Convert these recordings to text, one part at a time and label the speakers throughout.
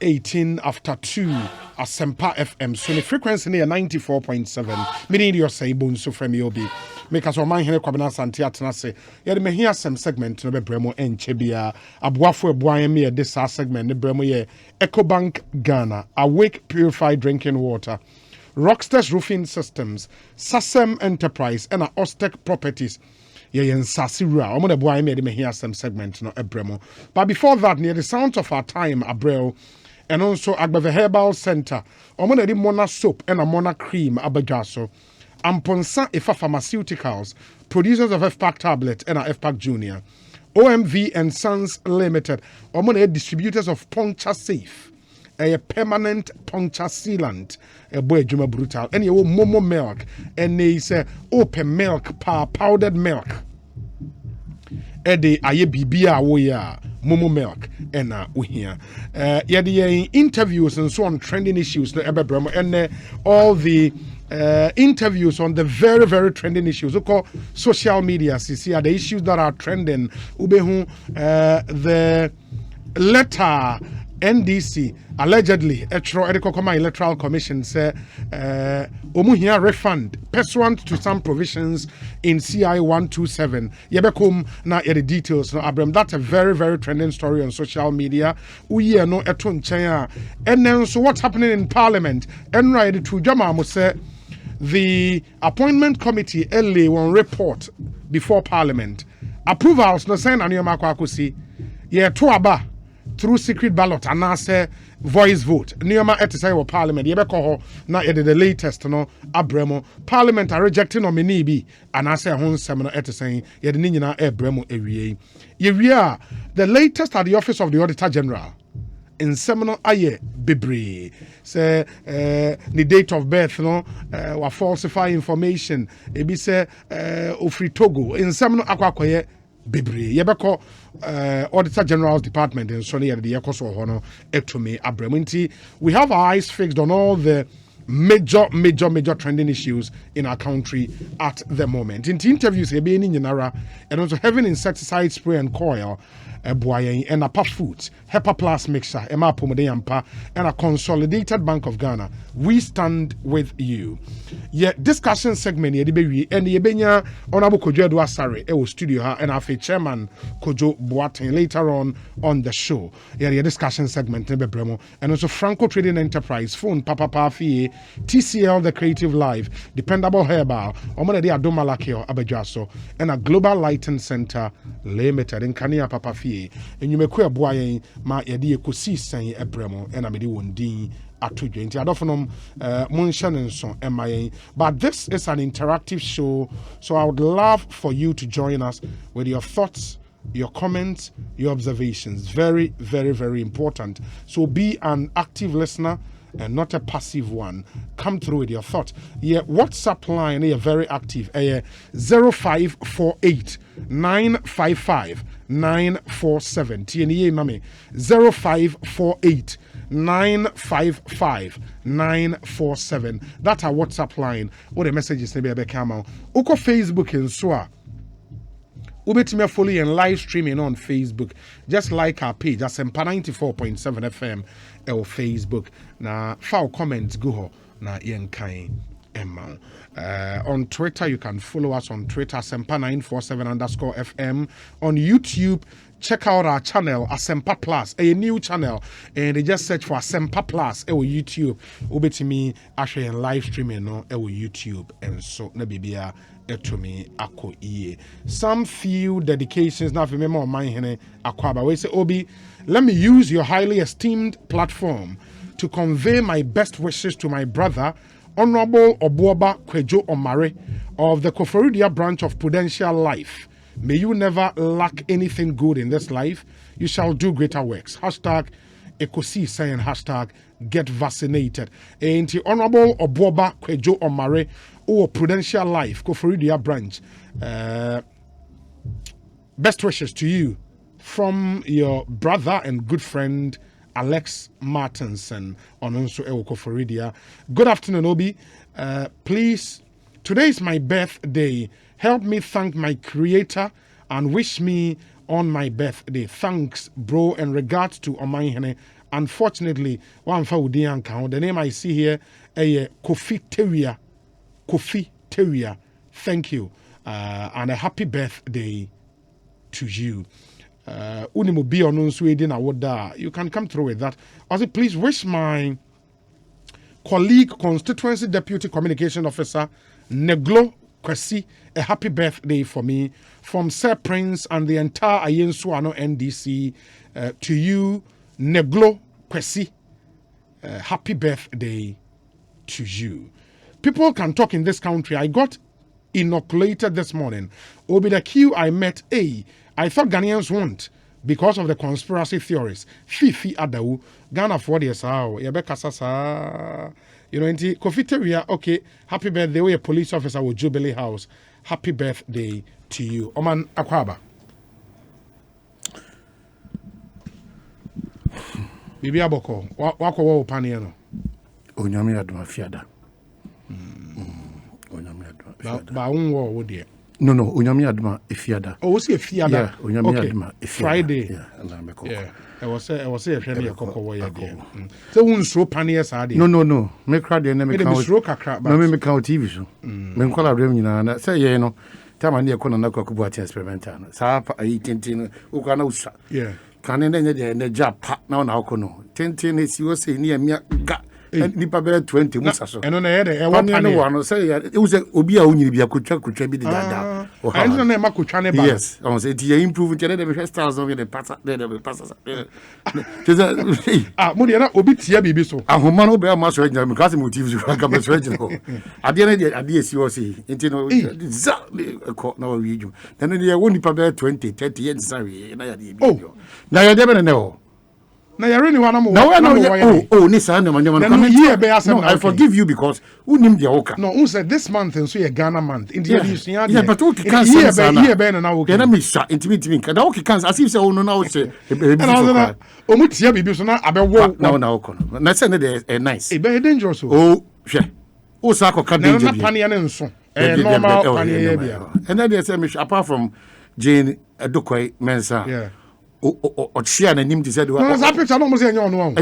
Speaker 1: 18 after 2 Asempa FM. So the frequency near 94.7. Meaning you're saying bones so from you be. Make us remind here Kwabena Santi Atenase. Yet me hear some segment no be bremo en chebia. Abuafo ebuan me this segment ne bremo ye EcoBank Ghana. Awake purified drinking water. Rockstars Roofing Systems, Sasem Enterprise, and Ostec Properties. Yen Sasira. I'm gonna boy me hear some segment no ebremo. But before that, near the sound of our time, Abreu, and also Agbave Herbal Center. I'm gonna do Mona soap and a Mona cream abajaso. Amponsa Ifa Pharmaceuticals, producers of FPAC tablet and a FPAC Junior. OMV and Sons Limited. I'm gonna distributors of Poncha Safe. A permanent puncture sealant, a boy Juma Brutal, and you Momo milk, and they say open milk, powdered milk. Eddie aye bibia woya Momo milk, and we here. Yeah, the interviews and so on trending issues, and all the interviews on the very, very trending issues. We call social media. See, are the issues that are trending. Ubehu the letter. NDC allegedly Electoral Commission say omuhia refund pursuant to some provisions in CI 127. Yebekum na the details no Abraham. That's a very, very trending story on social media. Uye no eton chaya. And then so what's happening in Parliament? And right to Jama say the appointment committee early one report before Parliament. Approvals no saying aniyoma kwakusi. Ye to aba through secret ballot and now say voice vote. Nioma etisai wa Parliament. Yebeko na yede the latest no abremo. Parliament are rejecting nominee bi and I say hon seminar etisai yede ni nyina abremo ewie. Yewia the latest at the office of the Auditor General. In seminar aye bebre say the date of birth no wa falsify information ebi say ofri Togo in seminar akwakoye bebre yebeko Auditor General's Department in Sonny and the Ekosiisen M'Ahiasem Etome Abreminti. We have our eyes fixed on all the major trending issues in our country at the moment. In the interviews, and also having insecticide spray and coil, and a puff foods, Hepa Plus mixer, Emma Pomodeyampa, and a consolidated Bank of Ghana. We stand with you. Yet discussion segment and the Ebenya Honorable Kojo Edwasare studio and our chairman Kojo Boateng later on the show. Yeah, discussion segment and also Franco Trading Enterprise, phone Papa Pafi, TCL The Creative Life, Dependable Herbal, Omonede Adomalakio Abejaso, and a Global Lighting Center Limited in Kania Papa Fie. And you may queer boy ma yedi Ekosiisen M'Ahiasem and Amedi Wondin Atujo. Inti adofonom Munshanenson MIA. But this is an interactive show, so I would love for you to join us with your thoughts, your comments, your observations. Very, very, very important. So be an active listener and not a passive one. Come through with your thoughts. Yeah, WhatsApp line is very active. 0548 955 947. TNE mami 0548 955 947. That's our WhatsApp line. What the messages maybe be come out. Uko Facebook and so Ubetime follow and live streaming on Facebook. Just like our page, Asempa 94.7 FM or Facebook. Na foul comments go na yenkai emma. On Twitter, you can follow us on Twitter, Asempa947_FM. On YouTube, check out our channel, Asempa Plus, a new channel, and they just search for Asempa Plus or YouTube. Ubetime actually in live streaming no YouTube, and so na bibia to me ako iye. Some few dedications now remember on my hene akwaba. We say Obi, let me use your highly esteemed platform to convey my best wishes to my brother, Honorable Obuoba Kwejo Omare of the Koforidia branch of Prudential Life. May you never lack anything good in this life. You shall do greater works. Hashtag Ekosiisen hashtag get vaccinated. And the Honorable Obuoba Kwejo Omare or Prudential Life, Koforidia branch. Best wishes to you from your brother and good friend Alex Martinson on also Koforidia. Good afternoon, Obi. Please, today is my birthday. Help me thank my creator and wish me on my birthday. Thanks, bro, and regards to Omaihene unfortunately, one for Udian the name I see here, Kofi Tewia. Thank you. And a happy birthday to you. You can come through with that. Also, please wish my colleague, constituency deputy communication officer, Neglo Kwesi, a happy birthday for me from Sir Prince and the entire Ayensuano NDC. To you, Neglo Kwesi, happy birthday to you. People can talk in this country. I got inoculated this morning. Will be the queue I met. I thought Ghanaians won't because of the conspiracy theories. Fifi Adawu, Ghana for the sao, Yabeka Sasa. You know, Kofi Tewia, okay, happy birthday. We're a police officer with Jubilee House. Happy birthday to you. Oman Akwaba. Bibi Aboko, wako wa upaniano.
Speaker 2: Onyame adoma fiada. Onyame adoma fiada.
Speaker 1: Ba unwo wo de.
Speaker 2: No, onyame adoma fiada.
Speaker 1: Oh, we see fiada.
Speaker 2: Yeah, onyame adoma fiada.
Speaker 1: Friday.
Speaker 2: Yeah, Allah me koko.
Speaker 1: Yeah. I was say hwene ye koko wo ye de. So unso panier sa de.
Speaker 2: No. Me kra de na me kan.
Speaker 1: Me sro kakra ba.
Speaker 2: No me kan TV so. Me nkola rem nyina na say ye no. Tama na ekona na kwakubu ati experimental no. Sa ayi tintin wo kwa na usa.
Speaker 1: Yeah.
Speaker 2: Kan ne nye de japa na na akono. Tintin ne si wo say ni amia ga. Nipa be 20 musa so.
Speaker 1: Eno na ye de e wa
Speaker 2: pane no say it was obi a unyiri bia kutwa bi de dada.
Speaker 1: Eno na ma kutwa ne ba.
Speaker 2: Yes, I say it improve it the first styles of the passa the passa.
Speaker 1: Mo de na obi tia bibi so.
Speaker 2: Ahoma no be ma so anya because motives you can be so anya ko. Ade na de ade esi wo say enti no za ko na we ju. Then the one nipa be 20 30 years sorry na ya de bi. Na ya de be ne o.
Speaker 1: Na yare ni wana mo.
Speaker 2: Ni sa na manyama. No, I forgive you because unim dia oka.
Speaker 1: No, un said this month and so ye Ghana month. India
Speaker 2: yeah, but okay can
Speaker 1: here be na okay.
Speaker 2: Na me sha intimate ka da okay can as if say no na o say.
Speaker 1: Na o mu tia bibi so na abewo.
Speaker 2: Na okono. Na say na dey nice.
Speaker 1: E be dangerous.
Speaker 2: Oh, hwe. O sa ko ka danger.
Speaker 1: Na pania ne nso. Normal pania bia.
Speaker 2: And then they say me apart from Jane Adokoi Mensa.
Speaker 1: Yeah.
Speaker 2: O chia na nim ti said
Speaker 1: no that picture no mo say enyo no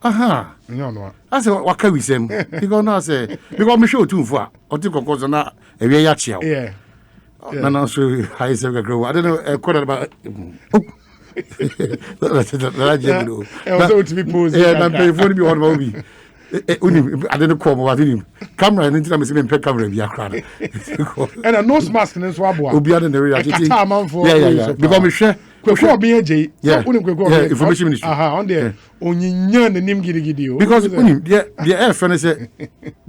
Speaker 2: aha
Speaker 1: enyo no
Speaker 2: I say waka wisem because now say because me show too for o ti kokko na ewe ya chia
Speaker 1: yeah
Speaker 2: na so high say grow I don't know quite about
Speaker 1: that was to be posed
Speaker 2: yeah na pay phone be on ma obi uni I don't come what him camera and na me say me camera bi akra
Speaker 1: and a nose mask no so abo
Speaker 2: obi ada na reality
Speaker 1: yeah
Speaker 2: because me hwe
Speaker 1: Kwekwo be eje
Speaker 2: information ministry
Speaker 1: on there onyinya nanim gidigidi o
Speaker 2: because unim the air friend say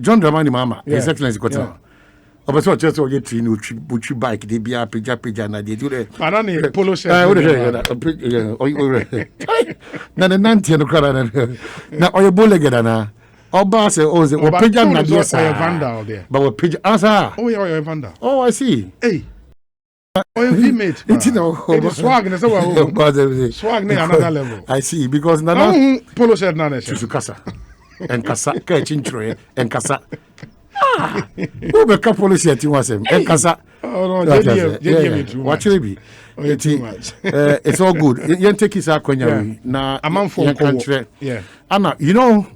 Speaker 2: John Dramani Mama his excellency kota obeso church o yetri no twi bike de bia peja na de do the
Speaker 1: banana polo shirt
Speaker 2: na the nanti no kara na oyebulegeda na oba say o say peja na de say
Speaker 1: vandal there
Speaker 2: but we peja answer
Speaker 1: oh vandal
Speaker 2: oh I see
Speaker 1: hey oh, you mate. It's swag. Swag another level.
Speaker 2: I see because now
Speaker 1: polo shirt na
Speaker 2: Susukasa and Kasa Kachintre and Kasa. Who be polo shirt you want and Kasa?
Speaker 1: Oh no, JDM
Speaker 2: watch it be. It's all good. You take his akonya na
Speaker 1: a man for
Speaker 2: country.
Speaker 1: Yeah.
Speaker 2: Anna, you know.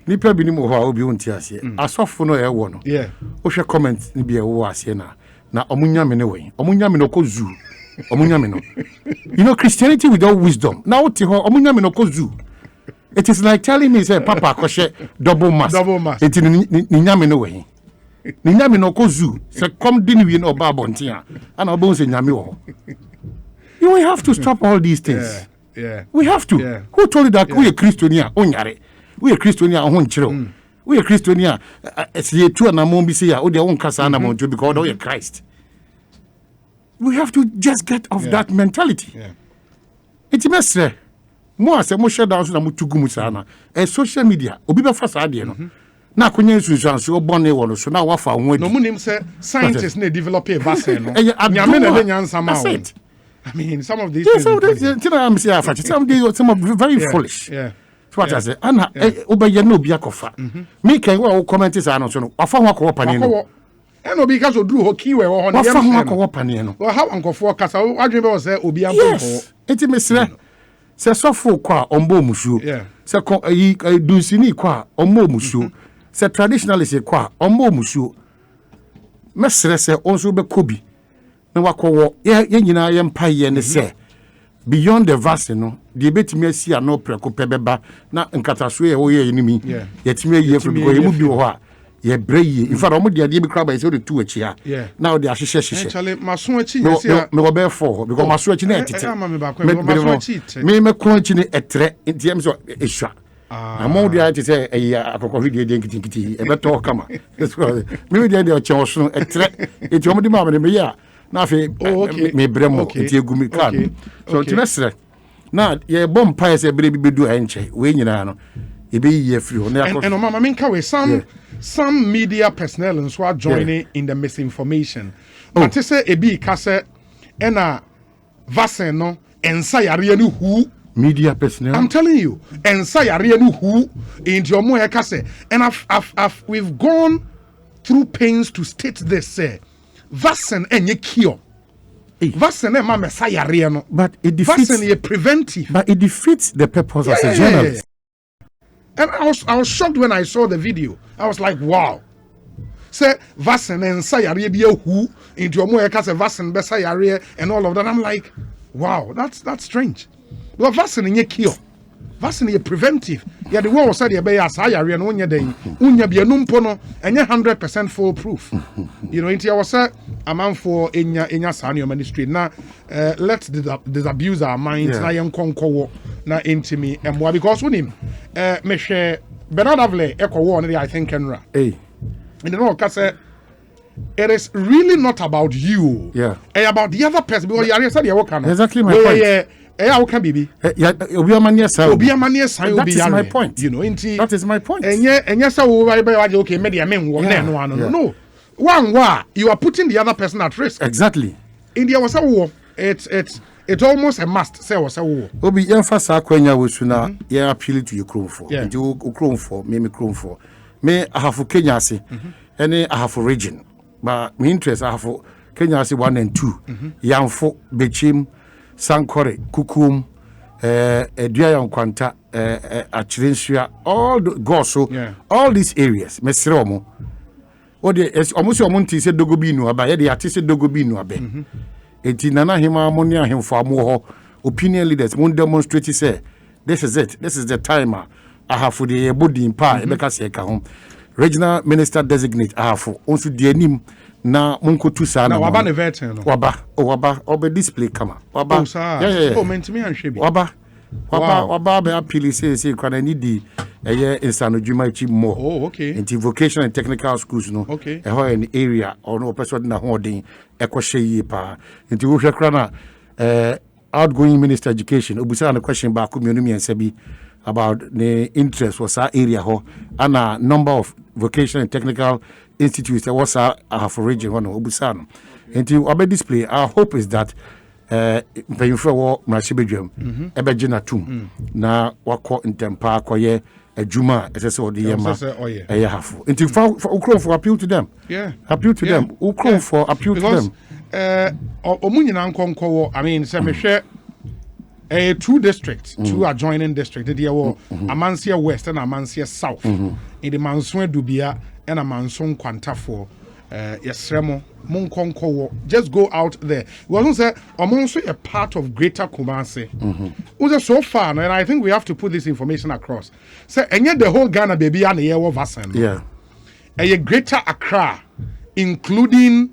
Speaker 2: Nipa bi ni mo ho obi unti ase. Asofo no e wo no.
Speaker 1: Yeah.
Speaker 2: Wo hwe comment ni bi e wo ase na. Na omunyame ne we omunyame no ko zoo omunyame no you know Christianity without wisdom now what omunyame no ko zoo it is like telling me say papa akoshe double mass it ni nyame no we ni nyame no ko zoo say come din wi no ba bonten a ana obon say nyame wo you will have to stop all these things we have to who told you that we a Christiania onyare we a Christiania ho nchiro we are Christiania. See two na mo bi say ya o de won kasa na mo because we are Christ. We have to just get off that mentality. It must say mo ase mo share down so na mo tugu mu sana. Social media obi be fa sa de no. Na akonya nsusuanso obone wo no so na wafa ho adi.
Speaker 1: No mo nim say scientists na develop a vaccine no. Nyame na nyansa ma wo. I mean some of these things.
Speaker 2: Some of very foolish.
Speaker 1: Yeah.
Speaker 2: What I say, Anna, obey no be a cofa. Me can go comment is an also. I found what panino.
Speaker 1: And because of Drew Hockey or on the
Speaker 2: panino.
Speaker 1: Well, how Uncle for Casa, I dream was there, Obian.
Speaker 2: Yes, it is Miss Se sofo kwa ombo musuo.
Speaker 1: Yeah.
Speaker 2: Se dunsini kwa ombo musuo. Se traditionalist kwa ombo musuo. Mesre se onso be kobi. Na wakowo ye nyina ye mpa ye ne se beyond the vaccine no the betimi asi ano preko pebeba na nkataso ye wo ye enimi yetimi ye fo because ye mu bi wo ha ye breye in fact omo de ade bi kra ba se de tu achi ha na o de ahyehyehye
Speaker 1: actually maso achi yes ya
Speaker 2: me go be for because maso achi na etete
Speaker 1: maso achi
Speaker 2: me ko achi ne etre ntiem so ehwa among the ati say akoko video de nkiti e beto kama me de o chen so etre eti omo de ma me ya na fe me bremo enti egumi kan so timesre na ye bom pa se bre bi bedu enche we nyina no e be ye free ho na
Speaker 1: and mama menka we some media personnel and so are joining in the misinformation but say e bi ka se na vaccine no ensa yare ni hu
Speaker 2: media personnel
Speaker 1: I'm telling you ensa yare ni hu into your mo e ka se and we've gone through pains to state this say vaccine enye cure. Vaccine ma mesayare no.
Speaker 2: But it defeats
Speaker 1: vaccine is preventive.
Speaker 2: But it defeats the purpose as a journalist.
Speaker 1: And I was shocked when I saw the video. I was like, wow. Say vaccine and sayare bi ehu into omo e ka say vaccine be sayare and all of that. I'm like, wow, that's strange. Well, vaccine enye cure. Vaccine is preventive. Yeah, the one said be sayare no nya den. Unya bi enumpo no enye 100% foolproof. You know, into our say a man for enya sanyo ministry. Now, let's disabuse our minds. Na yen konko na intimi emwa because when him me share Bernard Avle eko wo ne I think Kenra.
Speaker 2: Hey.
Speaker 1: And you know say it is really not about you.
Speaker 2: Yeah.
Speaker 1: About the other person because you said you work on.
Speaker 2: Exactly my point.
Speaker 1: How can be?
Speaker 2: Obi amania sa. That is my point.
Speaker 1: You know,
Speaker 2: that is my point.
Speaker 1: And sa wo okay, media men wo na no. One you are putting the other person at risk.
Speaker 2: Exactly.
Speaker 1: India was a war. It's almost a must say was a war.
Speaker 2: Obi emphasize kwanya wosuna ye appeal to your crown for. And you crown for me crown for. Me I have for Kenya ase. Any I have for region. But my interest I have for Kenya ase 1 and 2. Yamfo Bechim Sankore, Kukum, Eduayan Kwanta, Achirensua, all the Goso, all these areas, Mesromo. Or the almost your Monty said Dogobino, about the artist Dogobino, abe. Nana hima ammonia him for more opinion leaders won't demonstrate say, this is it, this is the timer. I have for the body in power, because home. Regional Minister designate, I have for also the name. Na munko tu sana
Speaker 1: na waba ne vetin no
Speaker 2: waba obe display kama waba
Speaker 1: oh mentimi anhwe
Speaker 2: waba be appeal say kwana ni di eye insano dwuma chi mo into vocational and technical schools no e ho an area or no person na ho den ekwohye yi pa into wo hwe kra na outgoing minister education obusa na question ba ko mienu miensa bi about the interest was our area ho and a number of vocational and technical institutes that was our for region one obusano until our display our hope is that paying for machibedwam ebegina tum na wako ntempa akoye adwuma esese odi yema hafo until for for appeal to them appeal to them for appeal to them
Speaker 1: omunyina nkonko I mean say me hwe two districts, two adjoining districts. There were Amansia West and Amansia South. In the Manson Dubia and Amanson Quantafo. Yesremo, Monkonko. Just go out there. We also say also a part of Greater Kumasi. Was so far, and I think we have to put this information across. So, and yet the whole Ghana baby and the year of Vasan.
Speaker 2: Yeah.
Speaker 1: A Greater Accra, including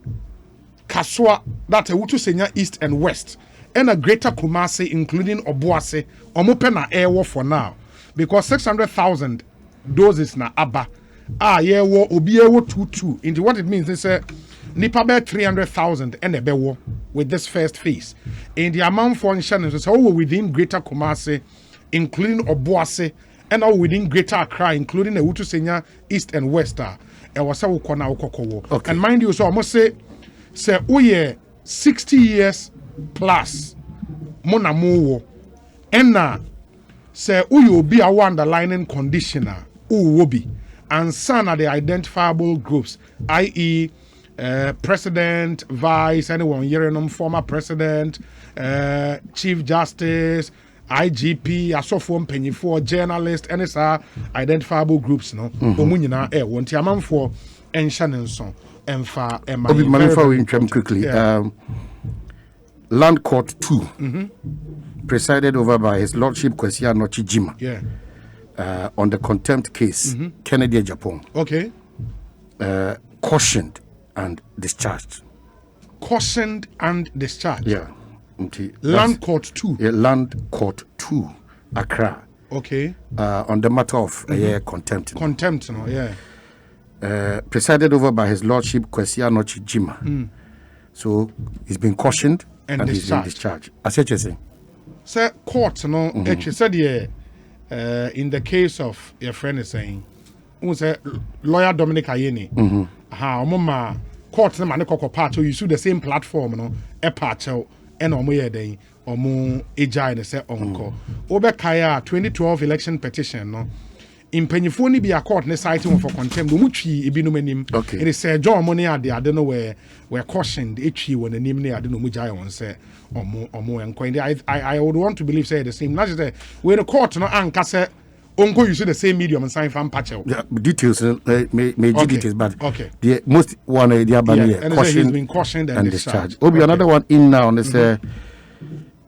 Speaker 1: Kaswa, that's a Utu Senya East and West. And a Greater Kumasi, including Obuasi, Omopena Airwo for now. Because 600,000 doses na Abba. Yeah, Obiewo 22. Into what it means, they say, Nipabe 300,000 and a bewo with this first phase. In the amount for insurance, is all within Greater Kumasi, including Obuasi, and all within Greater Accra, including the Utu Senya East and West. And mind you, so I must say, we 60 years plus mona mowo enna say uyo be a underlining conditioner will be and some of the identifiable groups i.e. President, vice, anyone, former president, chief justice, IGP, asofo mpanyifo, journalist, and sa identifiable groups no. Omu nyina wonti amanfo ensha ne nso emfa ema.
Speaker 2: Obi manifa we ntwam quickly. Land Court 2, presided over by His Lordship Kwesi Anochi Jima.
Speaker 1: Yeah.
Speaker 2: On the contempt case, Kennedy Japan.
Speaker 1: Okay.
Speaker 2: Cautioned and discharged.
Speaker 1: Cautioned and discharged.
Speaker 2: Yeah.
Speaker 1: Land Court 2.
Speaker 2: Yeah, Land Court 2, Accra.
Speaker 1: Okay.
Speaker 2: On the matter of contempt.
Speaker 1: Contempt, no, yeah.
Speaker 2: Presided over by His Lordship Kwesi Anochi Jima. So he's been cautioned and he's been discharged. As you say.
Speaker 1: Sir, court, no, actually said in the case of your friend is saying, lawyer Dominic Ayeni, how mama court the man part you sue the same platform, no, a patch and omo day or more agile say uncle. Obekaya 2012 election petition, no. In Penifoni be a court ne citing for contempt, muchi ibinumenim.
Speaker 2: Okay.
Speaker 1: It is Sir John Money I don't know where cautioned each when the name I don't know mujai on say or more and coin. I would want to believe say the same. Not just where the court no anchor say uncle you see the same medium and sign from patch.
Speaker 2: Yeah, details details, but
Speaker 1: okay.
Speaker 2: The most one the
Speaker 1: and he's been cautioned and discharged.
Speaker 2: Obi another one in now and say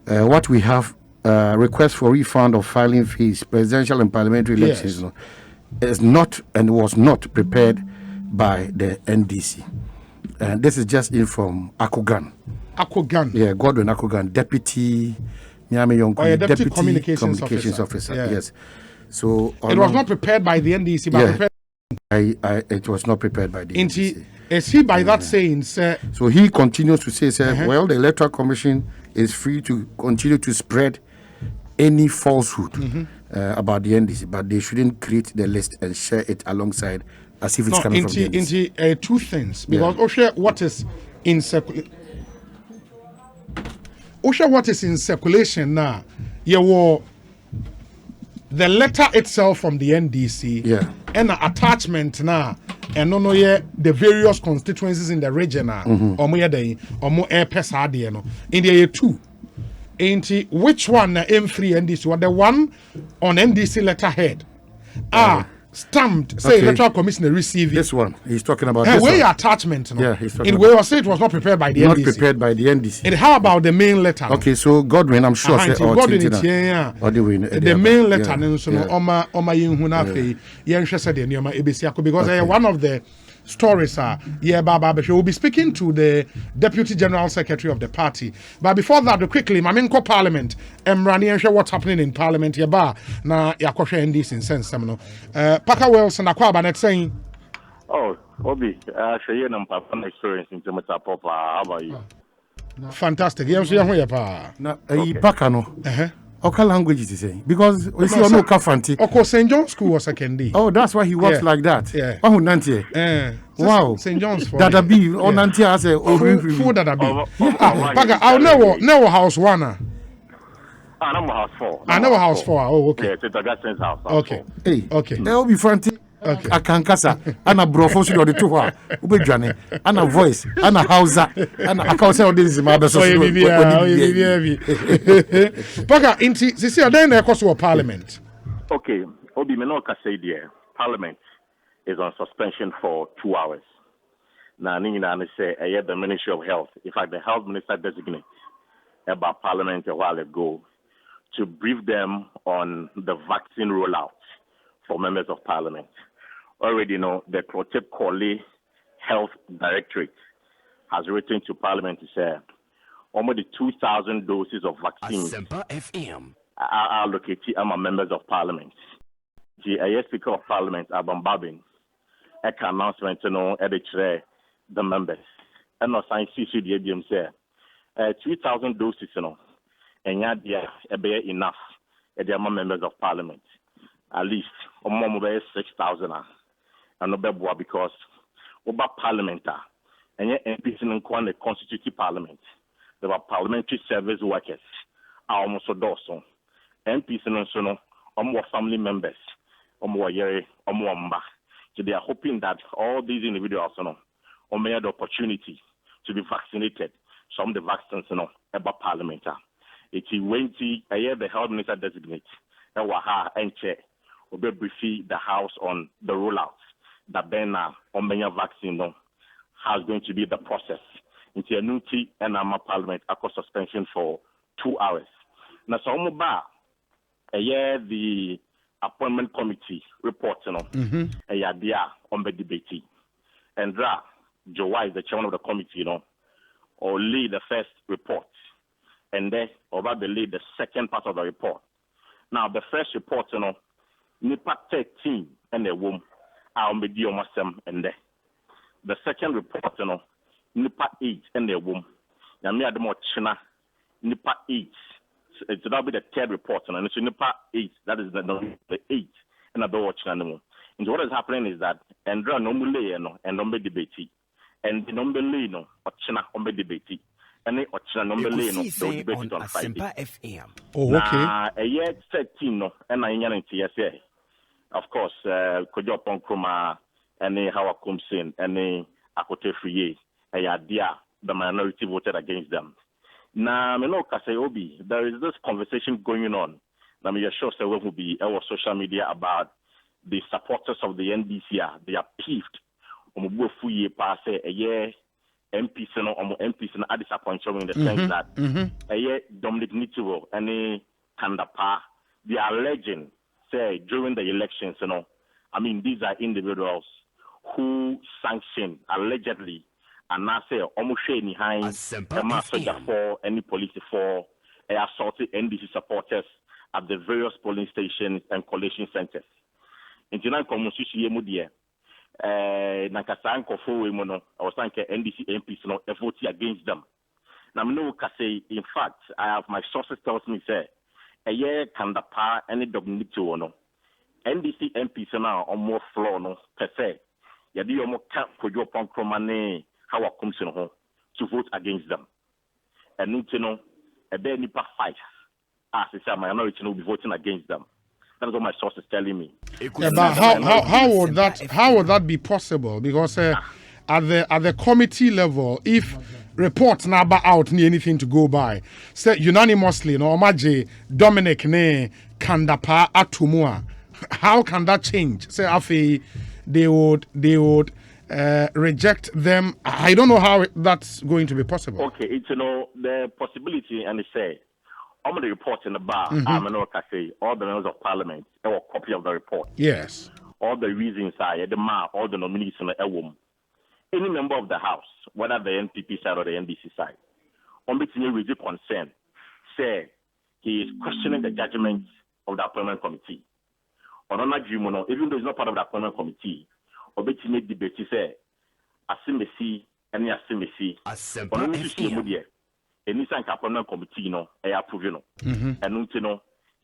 Speaker 2: what we have. Request for refund of filing fees, presidential and parliamentary elections, is not and was not prepared by the NDC. And this is just in from Akogan.
Speaker 1: Akogan.
Speaker 2: Yeah, Godwin Akogan, deputy
Speaker 1: deputy communications
Speaker 2: officer. Yeah. Yes. So
Speaker 1: it was not prepared by the NDC, but prepared.
Speaker 2: It was not prepared by the NDC.
Speaker 1: Is he by that saying, sir?
Speaker 2: So he continues to say, sir, well, the Electoral Commission is free to continue to spread any falsehood about the NDC, but they shouldn't create the list and share it alongside as if it's coming from the NDC.
Speaker 1: Two things, because what is in circulation now, the letter itself from the NDC and an attachment now, and no the various constituencies in the region or more air pesadiano in the two. Which one free NDC? What the one on NDC letterhead? Stamped, say electoral commissioner received
Speaker 2: this one. He's talking about
Speaker 1: this
Speaker 2: one.
Speaker 1: Attachment. No?
Speaker 2: Yeah, he's talking
Speaker 1: in where I say it was not prepared by the NDC.
Speaker 2: Not prepared by the NDC.
Speaker 1: And how about the main letter?
Speaker 2: Okay, so Godwin, I'm sure
Speaker 1: Godwin the main letter because one of the stories we'll be speaking to the Deputy General Secretary of the party. But before that, quickly, Maminko Parliament, Emrani, what's happening in Parliament, na yakosha NDC in sense, Paka Wells and Aquabanet saying,
Speaker 3: oh, Obi, Shayen and Papa experience in Timothy Papa, how about you?
Speaker 1: Fantastic. Yes, you are pa.
Speaker 2: Na Pakano. Oka language is the same because we see no Kafanti.
Speaker 1: Oko St. John's School was second.
Speaker 2: Oh, that's why he walks like that.
Speaker 1: Yeah.
Speaker 2: Oh, Nanti. Wow.
Speaker 1: St. John's for
Speaker 2: Dada B. Oh, Nanti has a
Speaker 1: full Dada B. I'll never house one.
Speaker 3: I know house 4.
Speaker 1: I know house 4. Oh, okay.
Speaker 3: Yeah, it's Augustin's house.
Speaker 1: Okay.
Speaker 2: Hey.
Speaker 1: Okay.
Speaker 2: They will be frantic.
Speaker 1: Okay.
Speaker 2: Akankasa, ana brofo si odi to ha. Ubejwane, ana voice, ana hausa, ana akawse odi is my best.
Speaker 1: So you be Paka inti sisi adan na ekoso parliament.
Speaker 3: Okay, Obi me no ka say there. Parliament is on suspension for 2 hours. Na ni na say the Ministry of Health, in fact the health minister designate about Parliament a while ago to brief them on the vaccine rollout for members of Parliament. Already know the Protect Colley Health Directorate has written to Parliament to say almost 2,000 doses of vaccine are allocated among members of Parliament. The Speaker of Parliament, Abam Babin, an announcement the members. And no science issue the ABM say 2,000 doses, and yet there enough among members of Parliament. At least more 6,000. And no because over Parliament and yet MPs in the constitutive Parliament. There were parliamentary service workers. Almost a dozen MPs in more family members, more yere, more mba. So they are hoping that all these individuals may have the opportunity to be vaccinated. Some of the vaccines about Parliament. Iti wenti the health minister designate Waha Enche will briefly the House on the rollouts that then on vaccine no how's going to be the process. Into a new and Parliament across suspension for 2 hours. Now so the appointment committee report on the debate. And Joe Wise, the chairman of the committee, or lead the first report. And then over the lead the second part of the report. Now the first report, Nipa 13 and a womb are on the and there. The second report, Nipa 8 and a womb. Now me the more China Nipa 8. It will be the third report, and it's Nipa 8. That is the 8 and the watch animal. And what is happening is that Andra normally and number debate, and the number no or China number debate. And or China number no debate on Friday.
Speaker 1: FM. Oh, okay.
Speaker 3: A year 13 no, and I am TSA. Of course, Kojo Ponkroma, any Hawa Kumsin, any Akote Friye, the minority voted against them. Now, there is this conversation going on. Now, I'm sure there will be our social media about the supporters of the NDC. They are peeved. A year MPs are disappointed in the sense that a year Dominic Nitivo and Kandapa, they are alleging, say, during the elections, these are individuals who sanctioned allegedly and now say almost any behind for any police for assaulted NDC supporters at the various polling stations and collation centers. In Jinan Komusushi Yemudia, Nakasan Kofo Mono, or Sanka NDC MPs no vote against them. Now, no Kase, in fact, I have my sources tells me say a year can the power any Dominic to no NDC MPs now on more floor no per se. Yadi Yomo can't put your Ponkromane. How comes to vote against them. And a bare nipa fight. As I said, my minority will be voting against them. That's what my source is telling me.
Speaker 1: Yeah, but how would that be possible? Because at the committee level, if reports now out need anything to go by, say unanimously, Omaje, Dominic ne Kandapa Atumua, how can that change? Say Afi, they would reject them. I don't know how that's going to be possible.
Speaker 3: Okay, it's the possibility, and they say, all the reports in the bar, all the members of parliament, have a copy of the report.
Speaker 1: Yes.
Speaker 3: All the reasons are all the nominees in the womb. Any member of the house, whether the NPP side or the NDC side, on which you raise concern, say he is questioning the judgment of the appointment committee. On another even though he's not part of the appointment committee, obetime debate say asimesi any asimesi ono nso sie mu de eni san appointment committee no e approve no enu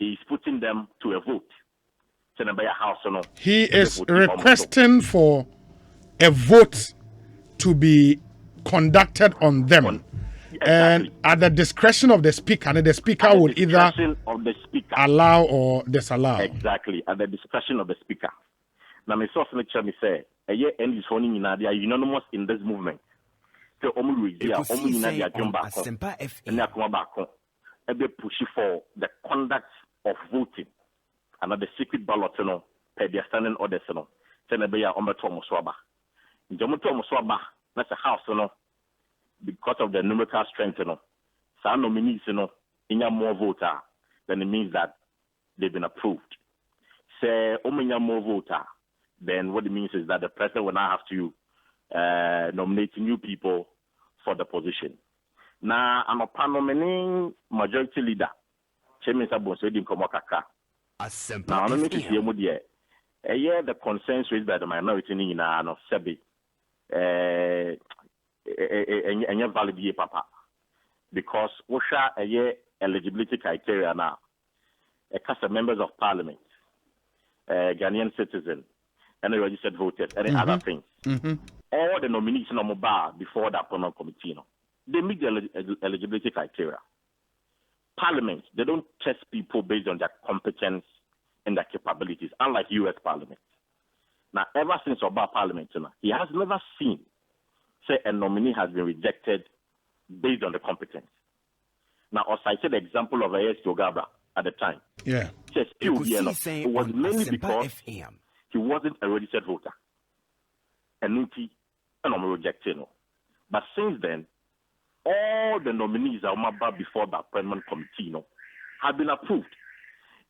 Speaker 3: he is putting them to a vote house no
Speaker 1: he is requesting for a vote to be conducted on them. Exactly. And at the discretion of the speaker, and the speaker would either allow or disallow.
Speaker 3: Exactly, at the discretion of the speaker. Now, my source lecture me say, a year end is honing in they are unanimous in this movement. So, Ekosiisen M'Ahiasem, and they push for the conduct of voting and the secret ballot, per their standing orders, Senabeya Ometo Muswaba. In Jomoto Muswaba, that's a house, because of the numerical strength, some nominees, in more voter, then it means that they've been approved. Say, more voter. Then what it means is that the president will now have to nominate new people for the position. Now, I'm a nominating majority leader. Chairman Sabonso Edim Komokaka. Now, I'm going to see the concerns raised by the minority in Sebi. And valid year, Papa. Because Osha a year eligibility criteria now. A cast of members of parliament, Ghanaian citizens, and the registered voters, and other things. All the nominees in the bar before the appointment committee, they meet the eligibility criteria. Parliament, they don't test people based on their competence and their capabilities, unlike U.S. Parliament. Now, ever since Obama Parliament, he has never seen, say, a nominee has been rejected based on the competence. Now, I cited the example of A.S. Yogabra at the time.
Speaker 1: Yeah.
Speaker 3: It was mainly because he wasn't a registered voter. And I'm rejecting. But since then, all the nominees are before the appointment committee have been approved.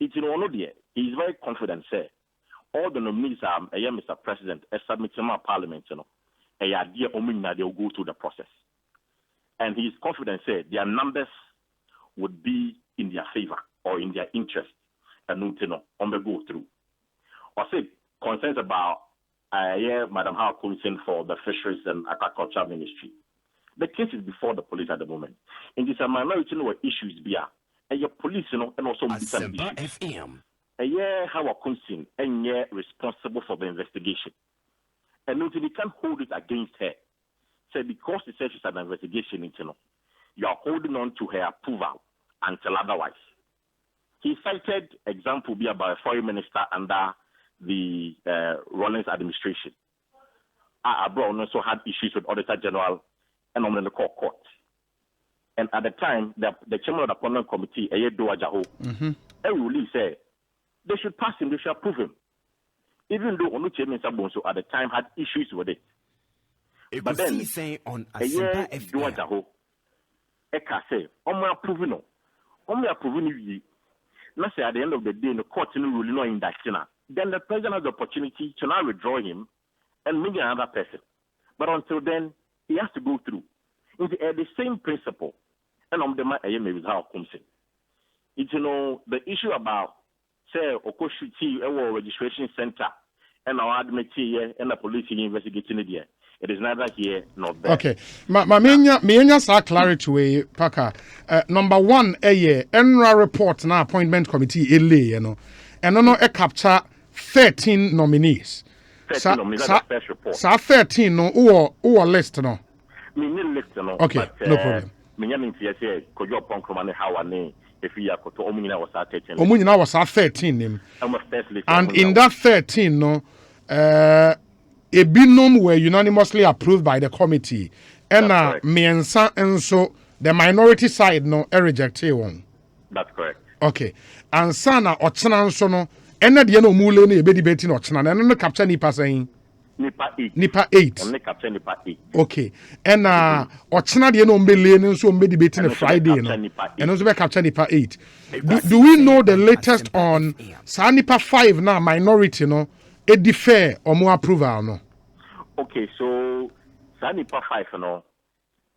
Speaker 3: It's in one of the he's very confident, say all the nominees are Mr. President, submitting my parliament, they'll go through the process. And he's confident, say their numbers would be in their favor or in their interest, and on the go through. Or say concerns about Madam Howard Commission for the Fisheries and Agriculture Ministry. The case is before the police at the moment. In this minority issues your police and also FM. Howard Commission and responsible for the investigation. And they can't hold it against her. So because the says it's an investigation, you are holding on to her approval until otherwise. He cited example about a foreign minister under the Rawlings administration. Brown also had issues with Auditor General and on the court. And at the time, the chairman of the appointment committee, Eyedo Ajaho, really said they should pass him, they should approve him. Even though Onu Chairman Sabonso at the time had issues with it. But then, Eyedo Ajaho, Eka say, Omo approving you. Now say at the end of the day, the court ruling on indicting. Then the president has the opportunity to now withdraw him and maybe another person. But until then, he has to go through. It's the same principle. And on the matter with how it comes in. It's the issue about say Okoshuti registration center and our admit here and the police investigating it here. It is neither here nor there.
Speaker 1: Okay. Me sa clarity way Paka. Number one, Enra report na appointment committee ele and no capture 13 nominees.
Speaker 3: 13 nominees, that's the first report.
Speaker 1: 13 no or list no.
Speaker 3: Me list no.
Speaker 1: Okay,
Speaker 3: but,
Speaker 1: no problem.
Speaker 3: Me nyamin say kojo ponkroma ne hawani if you are koto omunyina was 13.
Speaker 1: Omunyina was 13 nim. And in that 13 no Ebinum were unanimously approved by the committee. And Miensa and so the minority side no rejected one.
Speaker 3: That's correct.
Speaker 1: Okay. And Sana Ochana so no and the no mule ni be debating Ochana and no capture nipa saying Nipa 8.
Speaker 3: Only capture Nipa 8.
Speaker 1: Okay. And Ochana the no mbele so be debating a Friday no. And also be capture Nipa 8. Do we know the latest on Sa Nipa 5 now minority no? It defer or more approval no?
Speaker 3: Okay, so Nipa 5 no.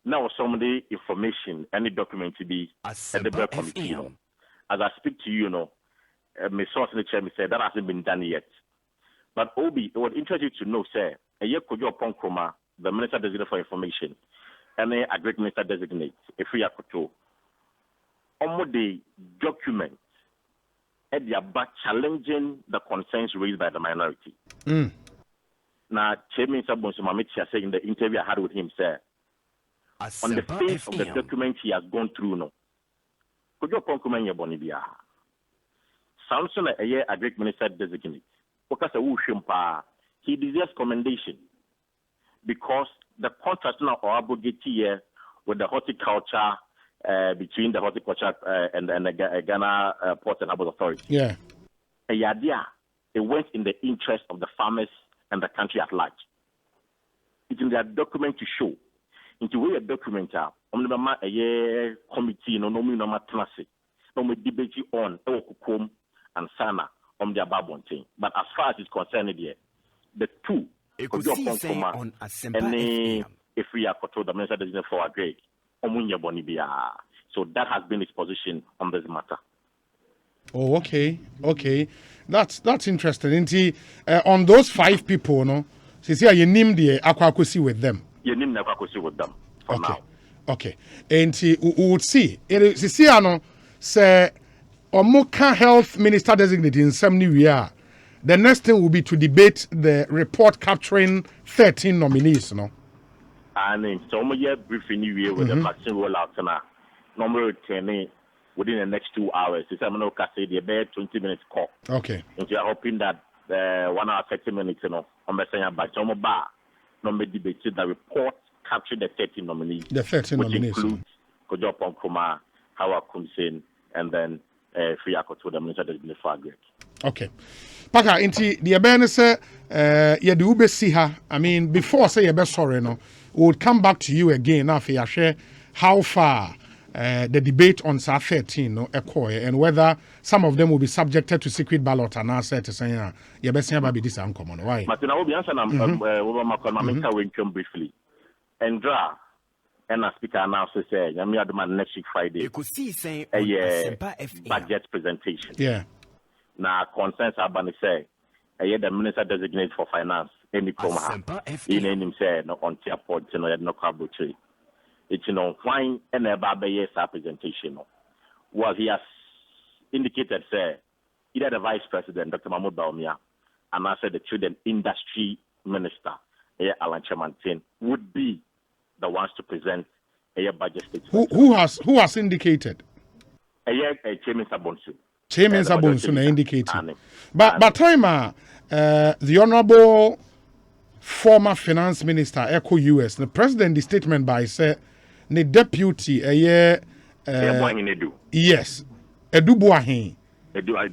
Speaker 3: Now some of the information and the document to be at the Board Committee. As I speak to you, my source in the chair said that hasn't been done yet. But Obi, it would interest you to know, sir, a year could you upon Kroma, the Minister Designate for Information, and a great Minister Designate, if we are to on the document at the about challenging the concerns raised by the minority. Now, Chairman Sabonso Mamitia said in the interview I had with him, sir, on the face of the document he has gone through, no. Could you upon Kroma Bonibia? Samson, a year a great Minister Designate. He deserves commendation because the contract now or abogate here with the horticulture between the horticulture and the Ghana Port and Harbour Authority.
Speaker 1: Yeah.
Speaker 3: It went in the interest of the farmers and the country at large. It's in their document to show. Into where a document a committee no debate on and Sana the above thing. But as far as it's concerned here, the two
Speaker 4: on
Speaker 3: if we are controlled the Minister Designate for Agri, so that has been his position on this matter.
Speaker 1: Oh, okay. That's interesting. On those 5 people, no, you name the aquacosi with them.
Speaker 3: You name the aquacosi with them for now.
Speaker 1: Okay. And we would see. Say Omoka Health Minister Designate in some new year. The next thing will be to debate the report capturing 13 nominees, no?
Speaker 3: And in some year briefing new year with the vaccine rollout now. Normally within the next 2 hours. It's a no say the about 20 minutes call.
Speaker 1: Okay.
Speaker 3: And you are hoping that 1 hour 30 minutes, on the same by some bar, debated the report captured the 13 nominees.
Speaker 1: The 13
Speaker 3: which
Speaker 1: nominees.
Speaker 3: Includes Kojo Ponkroma, Howard Kumsin, and then Friako to the minister designate for Agric.
Speaker 1: Okay. Paka, inti the abene say ye de ube see her. I mean, before say ye be sorry no, we would come back to you again now for share how far the debate on SAR 13 no and whether some of them will be subjected to secret ballot and answer to say ye be say about this uncommon. Why?
Speaker 3: Martin, I will be answering briefly. And draw and a speaker announced say me next week Friday.
Speaker 4: Ekosiisen
Speaker 3: M'Ahiasem budget presentation.
Speaker 1: Yeah.
Speaker 3: Now concerns Abani say the minister designated for finance any coma in him say no on tier point no carbotree. It's why and about presentation. Well, he has indicated say either the vice president Dr. Mahmoud Baumia and I said the children industry minister Alan Chamantin would be the ones to present a budget statement.
Speaker 1: Who has indicated?
Speaker 3: Chairman Sabonsu.
Speaker 1: Chairman Sabonsu indicated. But time the honorable former finance minister Echo US, the president the statement by say the deputy yes, Edubuahin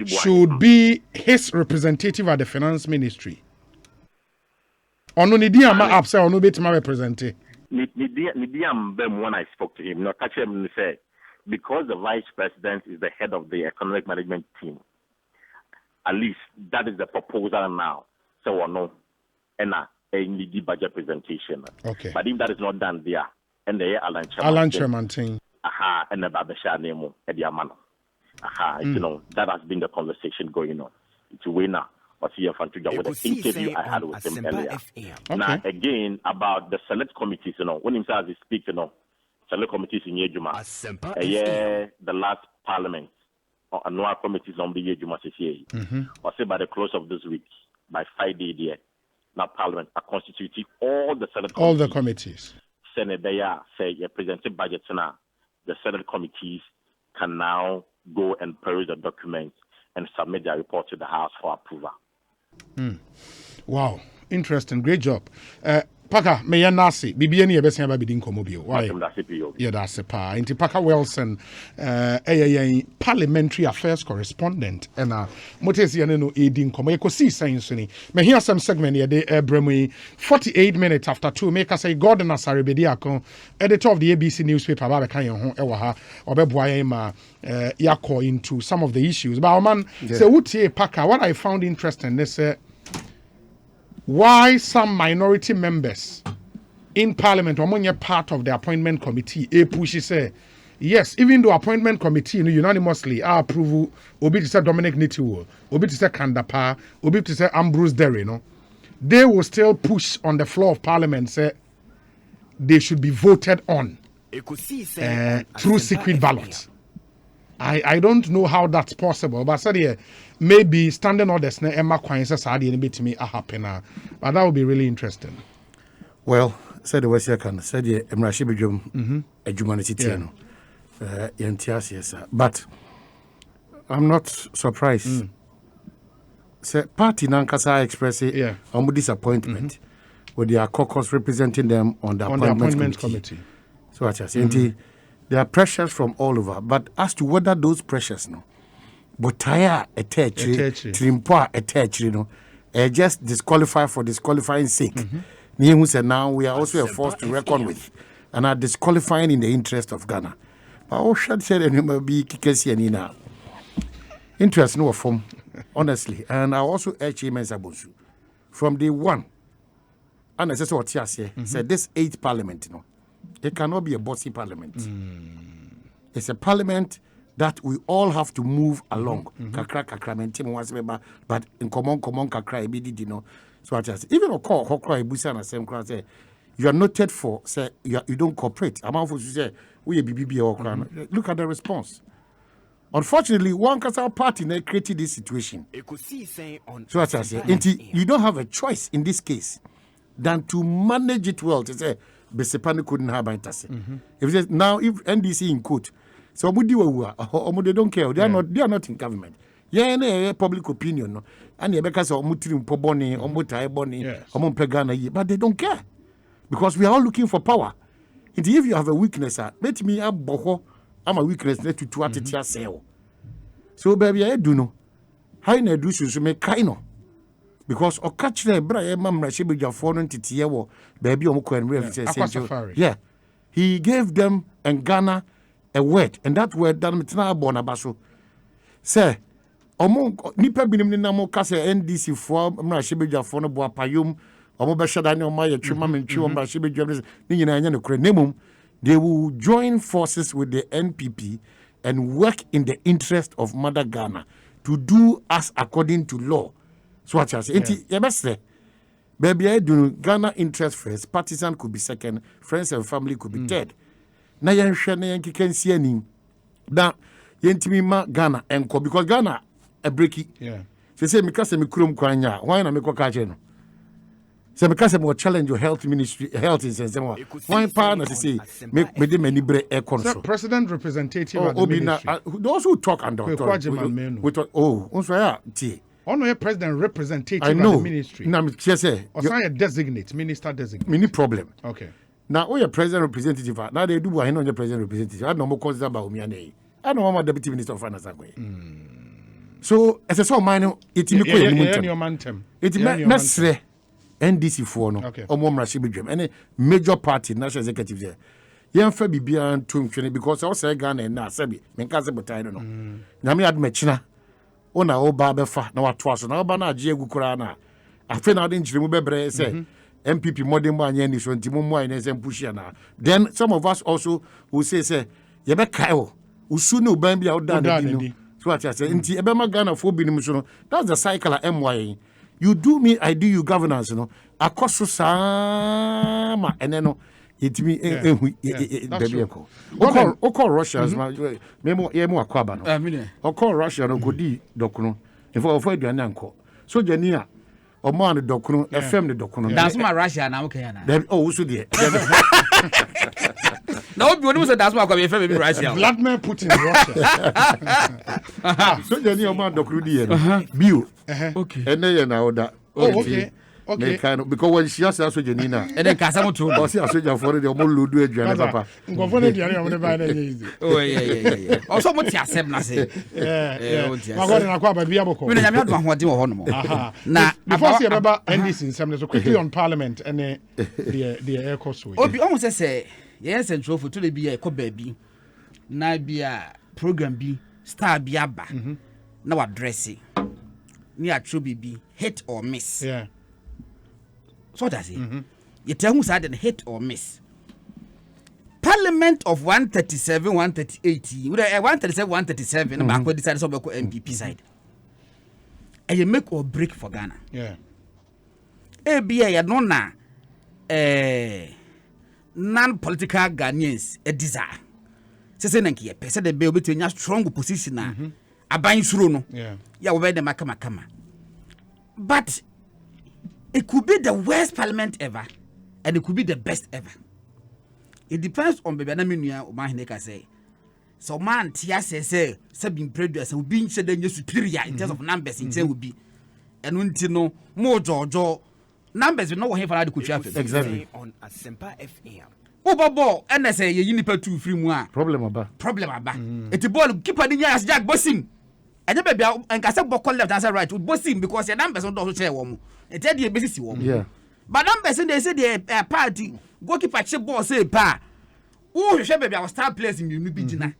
Speaker 1: should be his representative at the finance ministry. Ono ni dia ma upse ono betima represent.
Speaker 3: When I spoke to him, no catch him say because the vice president is the head of the economic management team. At least that is the proposal now. So no, and a budget presentation.
Speaker 1: Okay.
Speaker 3: But if that is not done there, and the
Speaker 1: Alan Chamantin.
Speaker 3: Aha, and the Babesha Nemo at the Amano. Aha, that has been the conversation going on. It's a winner. Or see with the interview I had with him earlier.
Speaker 1: Okay.
Speaker 3: Now again about the select committees, when himself is speaking, select committees in Yejuma. The last parliament or annual committees on the Yejuma CCA. Or say by the close of this week, by Friday there, now parliament are constituting all the select committees.
Speaker 1: All the committees.
Speaker 3: Senate they say you presented budgets now. The Senate committees can now go and peruse the documents and submit their report to the House for approval.
Speaker 1: Wow, interesting, great job. Paka, may ya nasi, bibi ni ebesi aba bidin komobio. Why? Yeah, that's a pa. Inti Paka Wilson, Parliamentary Affairs correspondent, and motesi ya no edin komo. Ekosiisen M'Ahiasem. M'Ahiasem segment ya de bremwe 48 minutes after 2. Make us say God na sarebedi akon. Editor of the ABC newspaper ba kan yen ho ewa ha. Obeboa yen ma yako into some of the issues. But man, say utie Paka. What I found interesting is why some minority members in parliament are part of the appointment committee push say yes, even though appointment committee unanimously approve obi to say Dominic Nitiwo, obi to say Kandapa, obi to say Ambrose Derry, they will still push on the floor of parliament say they should be voted on through secret ballot. I don't know how that's possible, but said maybe standing orders na Emma Kwan says me happen, but that would be really interesting.
Speaker 2: Well, said the West can said Emrashi Bijum a humanity tiano. Yes, but I'm not surprised. Say party Nankasa express disappointment with their caucus representing them on the appointment committee. So what I say, there are pressures from all over, but as to whether those pressures, but tire attach, just disqualify for disqualifying sake. Who said now we are also a force to reckon with, and are disqualifying in the interest of Ghana. But all should say and be Kikesi and Ina. Interest no form, honestly, and I also urge him as Abunsu from day one. And as what Tiasia said, this 8th parliament, it cannot be a bossy parliament. It's a parliament that we all have to move along. But in common kakra, so I just even a call Busa and same class say you are noted for say you don't cooperate. I'm out for say we BBB or look at the response. Unfortunately, one Kasar party created this situation. So I say you don't have a choice in this case than to manage it well. To say Besepani couldn't have interest. If it now if NDC in court, so they don't care. They are not in government. Yeah, public opinion. And because of Mutrim Poboni, Omutai Boni, Omompegana, but they don't care. Because we are all looking for power. And if you have a weakness, let me up Boho ama weakness na tutu atete aseo. So baby I do no. How na do so me kai no. Because o catch na bra e mamra shebejafo no ntete wo baby o mko enre say yeah. He gave them and Ghana a word, and that word that metna abona baso. Say omo nipa binim ni na mo ka say NDC for mamra shebejafo no bo apayom omo be shada ne omo ye twema mentwi mamra shebejafo ni nyina anya no kure nemum. They will join forces with the NPP and work in the interest of Mother Ghana to do as according to law. So what I say, baby, I do Ghana interest first, partisan could be second, friends and family could be third. Na yan share na yan kiken see any. Da yentimi ma Ghana enko because Ghana a breaky.
Speaker 1: Yeah.
Speaker 2: Say because me kurum kwanya. Why na me ko ka je no? Say because me challenge your health ministry, health in sense. Why pa na say me de many bre e console.
Speaker 1: President representative at the ministry.
Speaker 2: Those who talk and don't talk. We talk. Oh, unso ya ti.
Speaker 1: Ono ye president representative
Speaker 2: at the
Speaker 1: ministry.
Speaker 2: Na me say.
Speaker 1: Osan designate, minister designate.
Speaker 2: Many problem.
Speaker 1: Okay.
Speaker 2: Now, we are president representative. Now they do what I know your president representative. I don't know consider about me and I don't want my deputy minister of finance. So as a sort minor, it me it me NDC for no or more Rashibi any major party national executive there. Yan fa bibia ntum twene because I say Ghana na sabi menka se botai no. Na me admechina ona oba befa na wato so na oba na age egukura na afi na de nchiremu bebre say MPP modern man yen so ntimo mo ayi na say push na. Then some of us also will say ye be kai o usu ne oban bia oda na di no. So what I say nti ebe ma Ghana fo binim so no. That's the cycle of MY. You do me, I do you governance, you know. Akoso sama eneno itimi baby eko. Oko Russia as ma memo akwaba no. Oko Russia no godi dokuno. Ifo aduane anko. So jani a omo an dokuno FM ne dokuno.
Speaker 5: That's my Russia na okay na.
Speaker 2: Oh so there.
Speaker 5: Na obi onu say that's my kwa FM be Russia.
Speaker 1: Vladimir Putin Russia.
Speaker 2: So jani omo an dokuno di no. Bio.
Speaker 5: Okay.
Speaker 2: And then na order.
Speaker 1: Oh, okay. Okay.
Speaker 2: Because when she has also Janina,
Speaker 5: And then kasa mo to.
Speaker 2: or see a soldier for the omo ludu aduane papa.
Speaker 1: Go for the aduane o never na easy.
Speaker 5: Oh yeah. Also mo ti accept na say.
Speaker 1: Yeah. Ma go na kwa ba bia boko.
Speaker 5: Me na nyame adwa hoden wo hono mo.
Speaker 1: Na before see baba NDC nsem so quickly on parliament and the air course way.
Speaker 5: Obi almost say yes central for to the bia e ko ba bi. Na bia program bi star bi aba. Na wa dressing. Ni atro bibi hit or miss.
Speaker 1: Yeah.
Speaker 5: So does it. You tell who said hit or miss. Parliament of 137, 138. 137, 137. Back when decided to go MPP side. And you make or break for Ghana.
Speaker 1: Yeah.
Speaker 5: ABA ya no na non-political Ghanaians a desire. Say nanki ye pese de be obeto nya strong position na aban suro no. Yeah, we be makama. But it could be the worst parliament ever and it could be the best ever. It depends on baby na menua o man hineka say. So man tia say been produce will be said then superior in terms of numbers in terms will be and until no more jojo numbers we know what for the
Speaker 2: exactly
Speaker 4: on Asempa FM.
Speaker 5: Obobo and say you nipa 2 free mu a
Speaker 2: problem aba.
Speaker 5: It ball keeper ni nya Jack Bosim. And the baby and Casa Boko left answer right with Bosim because the numbers don't share one. And tell the basis one.
Speaker 2: Yeah.
Speaker 5: But numbers they say the party goalkeeper check ball say pa. Oh, you baby I was start players in you be jina.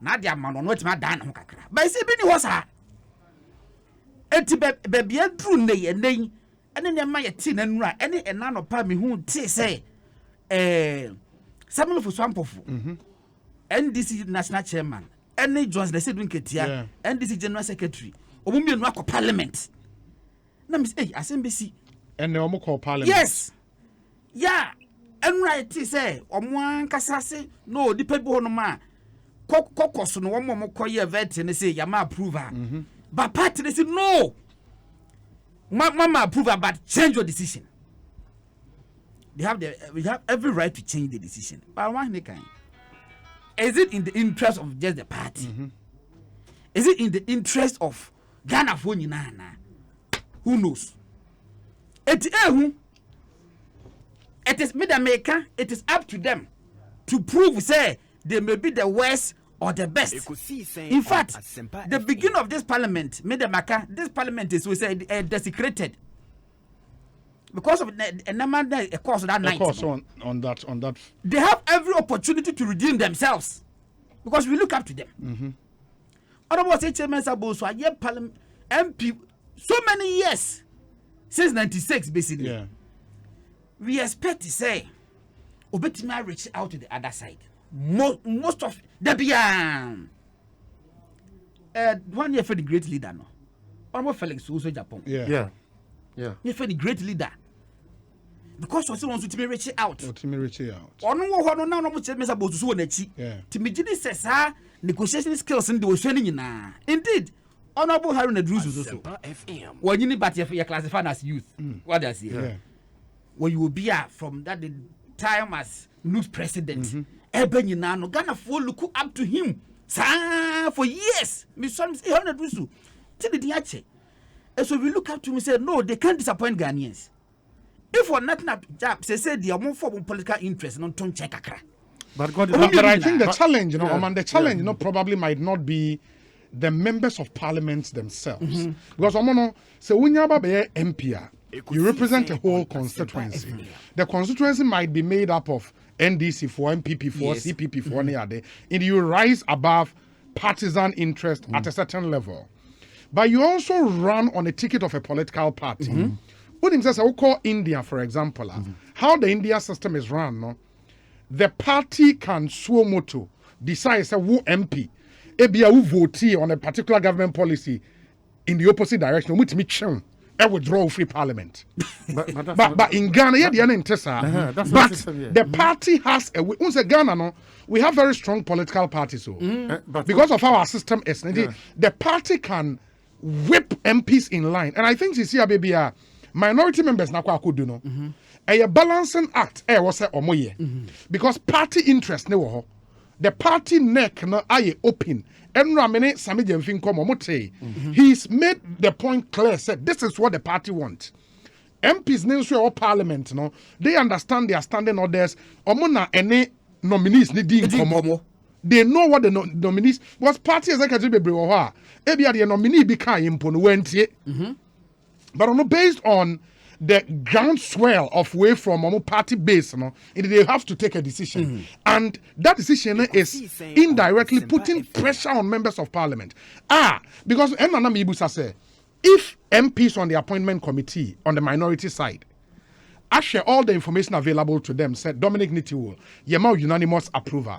Speaker 5: Na dia man on what ma dan ho kakra. But say be ni ho sa. Enti baby true ne and then ma ye tin na nura any enano pa me hu ti say Samuel for Swampofu. NDC national chairman. Any Jones they said Ketia. NDC general secretary. Omumi no akọ parliament. Na me say assembly.
Speaker 1: And the omo call parliament.
Speaker 5: Yes. Yeah. And right say omo ankasa say no the people no ma. Kokoso no omo koye vet and say ya ma approval. But party they say no. Mama approval but change your decision. We have every right to change the decision. But one kind. Is it in the interest of just the party? Is it in the interest of Ghana for Nana? Who knows? It is made America. It is up to them to prove say they may be the worst or the best. In fact, the beginning of this parliament made the matter. This parliament is we say desecrated because of a course of that night.
Speaker 1: Of course, on that.
Speaker 5: They have every opportunity to redeem themselves because we look up to them. Otherwise, HMS Aboso, a year parliament MP, so many years since '96, basically.
Speaker 1: Yeah.
Speaker 5: We expect to say, Obetima reach out to the other side. Most of the 1 year for the great leader, no. Almost Felix also Japan.
Speaker 2: Yeah.
Speaker 5: You for the great leader. Because also wants to be reach out.
Speaker 1: To me, reach out.
Speaker 5: Ono now no much mesa bozu so na chi. To me gini says negotiation skills in the training na. Indeed, Honorable Haruna Druzu so. When you need but you classified as youth. What does he?
Speaker 1: Yeah.
Speaker 5: When you will be from that the time as news president. Ebe nyina no Ghana for look up to him. For years. Me some say Haruna Druzu. Till the diache. And so we look up to him and say no, they can't disappoint Ghanaians. If we're not job, say the amount for political interest, not to check akra.
Speaker 2: But God,
Speaker 1: But I think the challenge, probably might not be the members of parliament themselves. Because so when you're MP, you represent a whole constituency. The constituency might be made up of NDC for MPP for CPP for any other, and you rise above partisan interest at a certain level. But you also run on a ticket of a political party. What himself we call India, for example, how the India system is run, no? The party can suo moto decide say who MP, ebia who vote on a particular government policy in the opposite direction, which me chen, withdraw free parliament. but in Ghana, but the party has a way. Once Ghana, no, we have very strong political parties, so because of how our system is, the party can whip MPs in line, and I think you see, baby, minority members na kwa could do no. A balancing act was say omoye. Because party interest ne wo ho. The party neck no aye open. Enra mene sami jemfin komo mote. He's made the point clear, said this is what the party want. MPs ne so parliament no, they understand their standing orders. Omo na ene nominees ni di komo. They know what the nominees was party executive bebre wo ho a. Ebia the nominee bi kan impo no wentie. But based on the groundswell of way from party base, they have to take a decision. And that decision is indirectly putting pressure on members of parliament. Because if MPs on the appointment committee on the minority side, I share all the information available to them, said Dominic Nitiwo, Yema unanimous approval.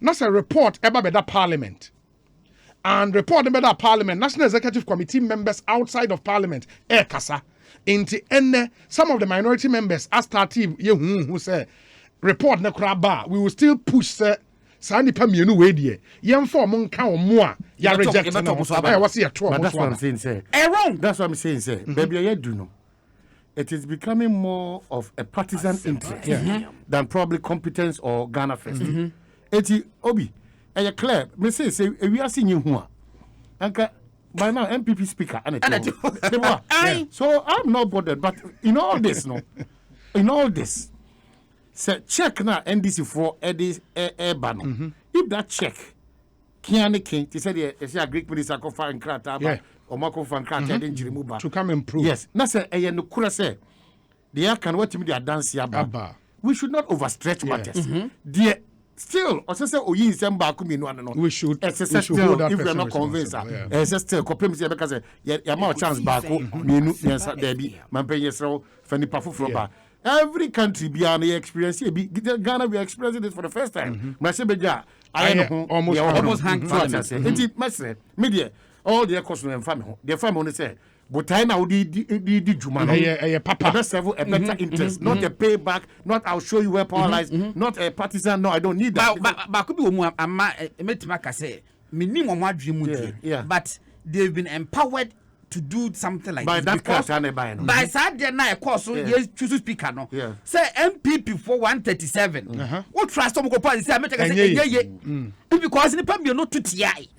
Speaker 1: That's a report about that parliament. And report about that parliament, National Executive Committee members outside of parliament, kasa. Some of the minority members asked who say report na kraba, we will still push say Sani Pamienu Wedie. Yam for Monka or more, ya reject. I was here.
Speaker 2: That's what I'm saying, sir.
Speaker 5: Wrong.
Speaker 2: That's what I'm saying, sir. Baby, I do know. It is becoming more of a partisan interest than probably competence or Ghana first. Eti Obi. And you're clear, me say we are seeing you who Anka by now MPP speaker and so I'm not bothered, but in all this, say check now NDC for Eddie ban. If that check can they said a Greek police are confined crata or Marco fan crata
Speaker 1: to come and prove.
Speaker 2: Yes, that's a no kura say they can watch me their dance yaba. We should not overstretch matters. Dear still, we should hold that if we are not convinced. Still, because more chance back. Every country beyond the experience, Ghana we are experiencing this for the first time. I know almost hang media all the questions family. Their family say. But I now the Juma. Papa. That's a better interest, not a payback, not I'll show you where power lies, not a partisan. No, I don't need that.
Speaker 5: But could be but they've been empowered to do something like
Speaker 2: by
Speaker 5: this. By Saturday night, course, so yes, choose speaker no. Say MPP for 137. What trust them go say I because the people not to TI.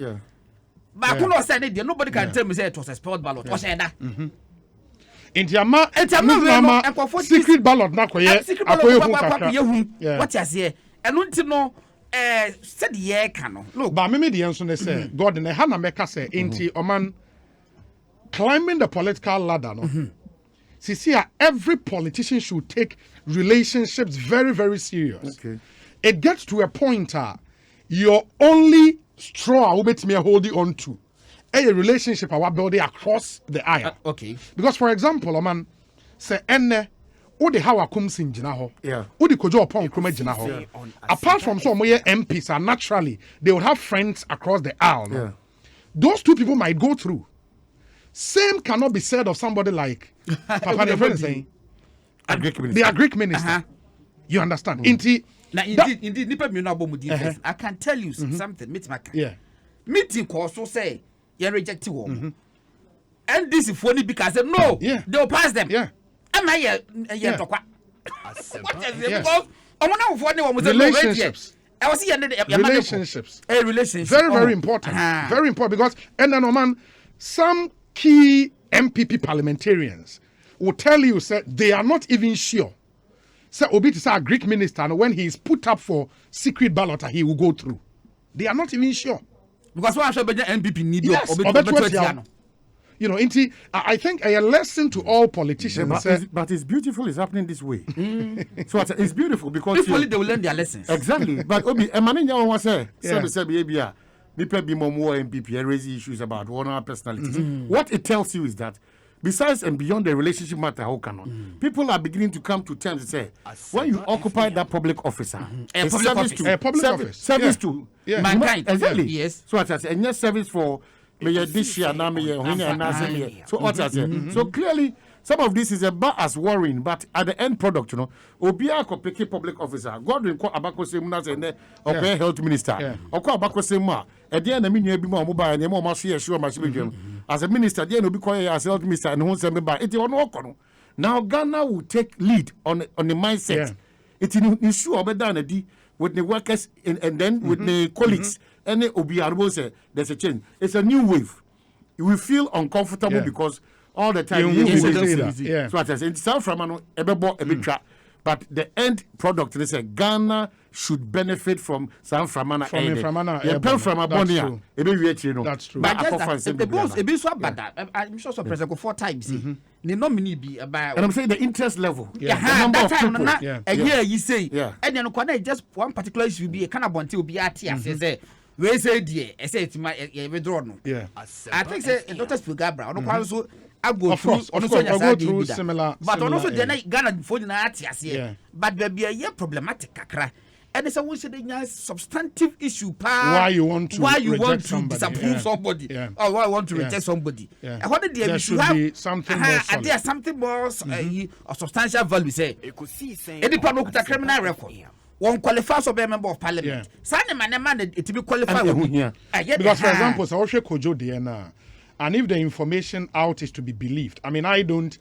Speaker 5: But I said nobody can tell me say it was a sport ballot. What's that?
Speaker 1: Secret ballot na koye.
Speaker 5: What you say? And don't know said yeah can look
Speaker 1: But me the answer they say God in Hana Meka say inti oman climbing the political ladder no. See, every politician should take relationships very, very serious.
Speaker 2: Okay.
Speaker 1: It gets to a point your only straw I will bet me holding on to a relationship I will build across the aisle.
Speaker 5: okay
Speaker 1: Because for example, man say enne Odi hawa kumsin jina ho.
Speaker 2: Yeah.
Speaker 1: Odi kojo upon kruma jina ho. Apart from some MPs are naturally they would have friends across the aisle. No?
Speaker 2: Yeah.
Speaker 1: Those two people might go through. Same cannot be said of somebody like Papa the friend saying they are Greek minister. You understand? Inti
Speaker 5: now indeed nipa me no abomu defense I can tell you something meet my
Speaker 1: yeah.
Speaker 5: meeting call so say you reject one and this if only because say no
Speaker 1: Yeah.
Speaker 5: they'll pass them
Speaker 1: Yeah.
Speaker 5: am I
Speaker 1: Yeah.
Speaker 5: tokwa what is it
Speaker 1: Yes.
Speaker 5: because omo na for
Speaker 1: Relationships.
Speaker 5: I was here
Speaker 1: Relationships.
Speaker 5: a relationship
Speaker 1: Very, very important. Very important because and then man, some key MPP parliamentarians will tell you say they are not even sure. Say Obi to say a Greek minister and when he is put up for secret ballot he will go through. They are not even sure.
Speaker 5: because one should be MPP need
Speaker 1: Yes, you know, inti, I think a lesson to all politicians.
Speaker 2: But it's beautiful. It's happening this way. So it's beautiful because
Speaker 5: if only they will learn their lessons.
Speaker 2: exactly. But Obi, Emmanuel Nyawo was say, people be more MPP raise issues about one personalities. What it tells you is that besides and beyond the relationship matter, how cannot people are beginning to come to terms and say, when you occupy that public officer,
Speaker 5: A public office.
Speaker 1: A public office.
Speaker 2: service
Speaker 1: Yeah.
Speaker 2: to
Speaker 1: Yeah.
Speaker 5: Mankind.
Speaker 2: exactly.
Speaker 5: Yes.
Speaker 2: So what I say, and yes, service for me this year now me so what I say. So clearly, some of this is about as worrying, but at the end product, you know, Obia ko pick public officer, God will call Abako Semuna and okay health minister, or call Abako Sema. At the end, I mean, you be more mobile and more must sure my as a minister, the end will be quiet as health minister and won't send me by it. Now Ghana will take lead on the mindset.
Speaker 1: Yeah.
Speaker 2: It's in sure better than with the workers and then with the colleagues. And Obi say there's a change. It's a new wave. You will feel uncomfortable because all the time
Speaker 1: You
Speaker 2: you
Speaker 1: will
Speaker 2: say
Speaker 1: say that, yeah.
Speaker 2: So I say it's South Ramano a bit trap. But the end product they say Ghana should benefit from South Ramana.
Speaker 1: From Inframana
Speaker 2: Yeah,
Speaker 1: airborne.
Speaker 2: from
Speaker 1: That's
Speaker 2: Abonia.
Speaker 1: true.
Speaker 2: That's
Speaker 1: true.
Speaker 5: But
Speaker 2: But
Speaker 5: just that, the boss, it be so bad that I'm sure so president go 4 times. The nominee be about.
Speaker 2: and I'm saying the interest level.
Speaker 5: Yeah,
Speaker 2: The number
Speaker 5: that
Speaker 2: of
Speaker 5: time,
Speaker 2: people.
Speaker 5: na,
Speaker 1: Yeah.
Speaker 5: a year you say,
Speaker 2: Yeah.
Speaker 5: and then just one particular issue be a kind of bounty will be at here. Say, we say, dear, I say it's my withdraw.
Speaker 1: Yeah.
Speaker 5: I think say Dr. Spigabra, on also I go
Speaker 1: Of
Speaker 5: through,
Speaker 1: course, of course, I'll go through similar.
Speaker 5: but
Speaker 1: similar,
Speaker 5: also then Ghana for the Natias
Speaker 1: Yeah.
Speaker 5: here, but there be a year problematic kakra. And it's a we say the substantive issue.
Speaker 1: Why you want to reject somebody,
Speaker 5: disapprove
Speaker 1: yeah.
Speaker 5: somebody,
Speaker 1: Yeah.
Speaker 5: or why you want to
Speaker 1: Yeah.
Speaker 5: reject somebody.
Speaker 1: Yeah.
Speaker 5: And what did
Speaker 1: There
Speaker 5: we
Speaker 1: should
Speaker 5: have
Speaker 1: be something more solid.
Speaker 5: There something more of substantial value. Say, any part of the criminal record. One qualifies to be a member of parliament. Sign a man it to be qualified.
Speaker 1: Because for example, so Oshe Kojo DNA, and if the information out is to be believed, I mean, I don't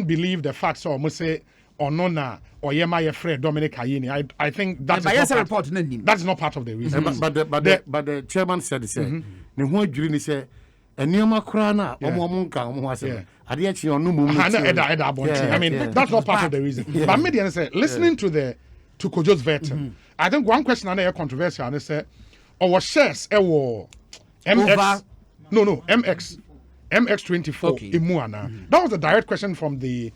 Speaker 1: believe the facts or must say or nona or Yema Fred Dominic Hayini. I think that's not part of the reason.
Speaker 2: But the chairman said he said the whole jury said and Niama Krana I
Speaker 1: mean, that's not part of the reason. But media say listening to Kojo's verdict, I think one question under controversial and they say our shares MX MX24
Speaker 5: Okay.
Speaker 1: Imuana. That was a direct question from the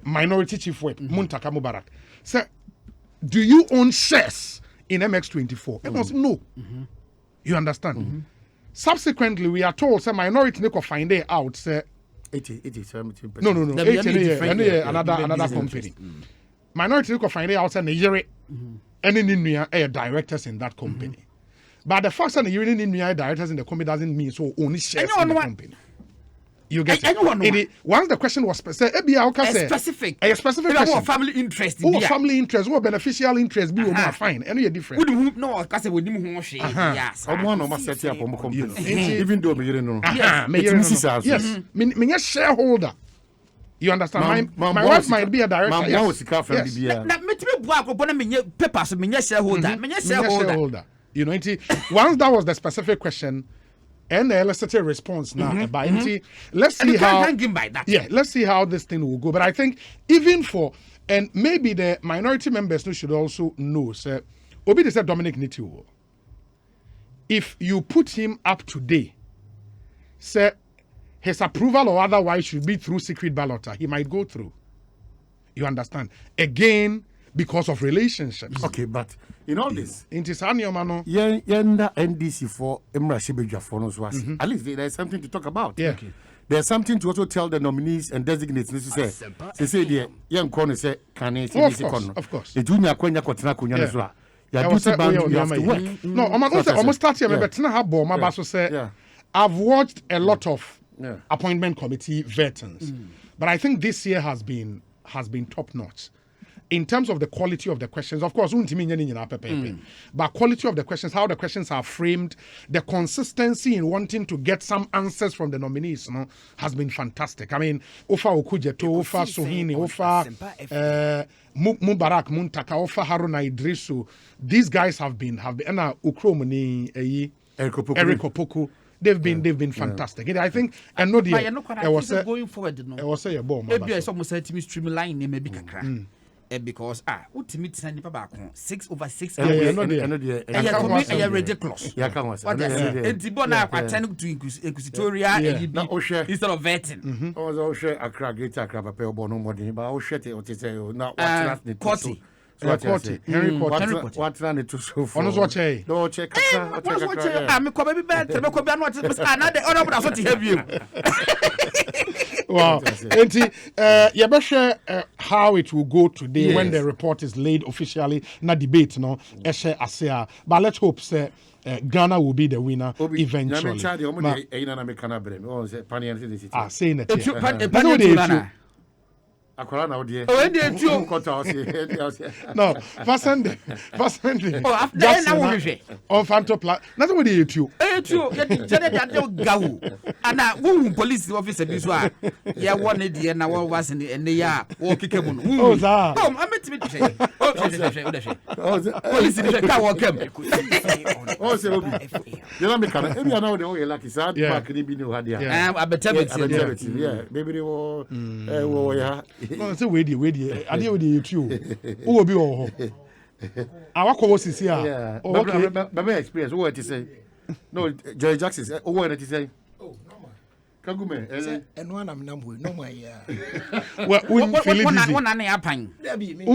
Speaker 1: minority chief whip Muntaka Mubarak. Say, do you own shares in MX24? It was no. You understand? Subsequently, we are told say minority Nico find it out say
Speaker 2: 80-70%.
Speaker 1: no.
Speaker 5: There be
Speaker 1: Another company. Minority Nico find it out say Nigeria any directors in that company. But the fact that you're in directors in the company doesn't mean so only shares in the company. You get it? Once the question was specific,
Speaker 5: specific
Speaker 1: question.
Speaker 5: family interest.
Speaker 1: Family interest, what beneficial interest be more fine. And you're different.
Speaker 5: No, because we didn't share. Yes.
Speaker 2: Even though we didn't know.
Speaker 1: Yes. Me shareholder. You understand? My wife might be a director.
Speaker 5: Now, me papers, me shareholder.
Speaker 1: You know, once that was the specific question, and the elicited response now about let's see how
Speaker 5: by that.
Speaker 1: Yeah, let's see how this thing will go. But I think even for and maybe the minority members should also know, sir, Obi they said Dominic Nitio. If you put him up today, say his approval or otherwise should be through secret ballot, he might go through. You understand? Again, because of relationships.
Speaker 2: Okay, but in all this,
Speaker 1: Intisaniomano.
Speaker 2: Yenda NDC for Emra Shibeja for us was at least there's something to talk about.
Speaker 1: Yeah. Okay.
Speaker 2: There's something to also tell the nominees and designates. They say the young corner say can
Speaker 1: Of course.
Speaker 2: The junior Quenya Kotina Kunya as well. You have to work.
Speaker 1: No, almost start here, but now have bomb about say I've watched a lot of appointment committee veterans. But I think this year has been top notch. In terms of the quality of the questions, of course, but quality of the questions, how the questions are framed, the consistency in wanting to get some answers from the nominees, has been fantastic. I mean, Ofa Okujeto, Ofa Sohini, Ofa Mubarak Muntaka, Ofa Haruna Idrisu, these guys have been, Ukromuni, Eric Opoku. They've been fantastic. I think and no
Speaker 5: going forward.
Speaker 1: I was say a bomb.
Speaker 5: Maybe I almost said to me streamline maybe kakra. Because ultimate send back 6/6 ridiculous. Instead of vetting.
Speaker 1: Henry
Speaker 5: What
Speaker 1: ran
Speaker 5: it to
Speaker 1: so for? No check.
Speaker 5: I'm coming back. I'm
Speaker 1: wow. How it will go today when the report is laid officially. Not debate, no. But let's hope say Ghana will be the winner eventually. Saying it.
Speaker 2: Akwara na odie.
Speaker 1: No, first Sunday.
Speaker 5: Oh, after that na wo hwe.
Speaker 1: On Fanto Pla. Na so we dey etu.
Speaker 5: Etu, ye jade da gawo. Ana wo police officer bi so a ye won de na wo was ne ya wo keke mu no.
Speaker 1: Oh, za.
Speaker 5: Oh, ametimi hwe. Oh, hwe. Police bi ka wo kam.
Speaker 2: Oh, se obi. You know me kana. Ebi ana wo de wo ye lucky sad park ni bi ni ho dia.
Speaker 5: Abetabeti.
Speaker 2: Yeah, baby they wo ya.
Speaker 1: No, say wait there. I dey with you. Who will be oh. Awako was here.
Speaker 2: Yeah. Okay. But experience what to say. No, Joy Jackson say what to say. Oh, no man.
Speaker 6: And one am number no my
Speaker 1: Well, we feel dizzy.
Speaker 5: One na apan.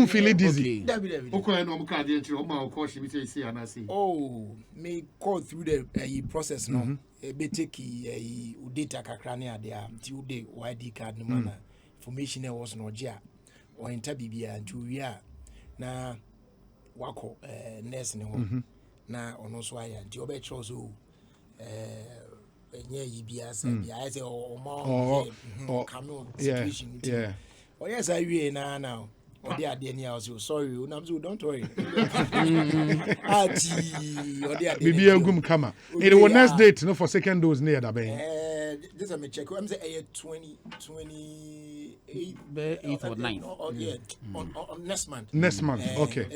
Speaker 1: Feel dizzy.
Speaker 2: Okay, no card entry o ma call she say and I say.
Speaker 6: Oh, me call through the process no. Be take data kakra ne ade a ti ude ID card no man. Information was no ja or interview and to na wako nurse ne ho na ono so aya nti obetro so enye yibia say bia say o mo come situation oh yes I we na now or the ade ni also sorry unam so don't worry ati or the ade
Speaker 1: bibi agum kama it will next date no for second dose near da ben
Speaker 6: this I me check I'm say 8th
Speaker 5: or 9th.
Speaker 6: On next month.
Speaker 1: Next month. Okay.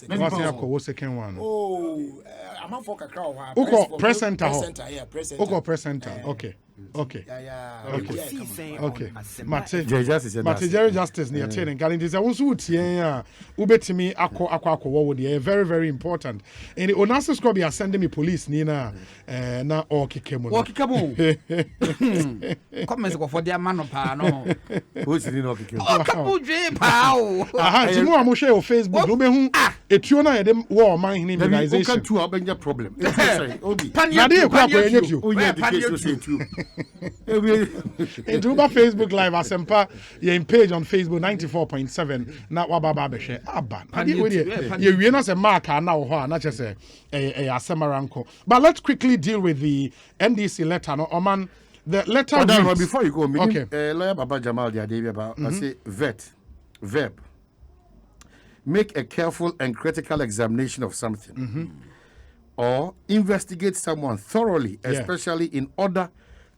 Speaker 1: What's the second one?
Speaker 6: Oh, I'm on for kakra.
Speaker 1: Oko press center.
Speaker 6: Yeah, press center.
Speaker 1: Oko press center. Okay.
Speaker 6: Yeah.
Speaker 1: Okay. Mate
Speaker 2: Jerry
Speaker 1: Justice near training. Guarantee say also tie ubetimi akọ wo dey very very important. And the Onasa squad be sending me police ni na okikemu.
Speaker 5: Comments go for their man pa no.
Speaker 2: Who's in okikemu?
Speaker 5: Kapu dwe pa o.
Speaker 1: Aha, ti mo share on Facebook no be hu etuo na yede war man hin immunization.
Speaker 2: You can two abenya problem. Obi.
Speaker 1: Na dey kwa enye tu.
Speaker 2: Oye education say tu.
Speaker 1: Into Facebook Live Asempa your page on Facebook 94.7 na wababa be share aba ye wie na se mark na wo ho na che se asemaranko. But let's quickly deal with the NDC letter no Oman the letter
Speaker 2: before you go lawyer Baba Jamal the day about I say verb make a careful and critical examination of something or investigate someone thoroughly especially in order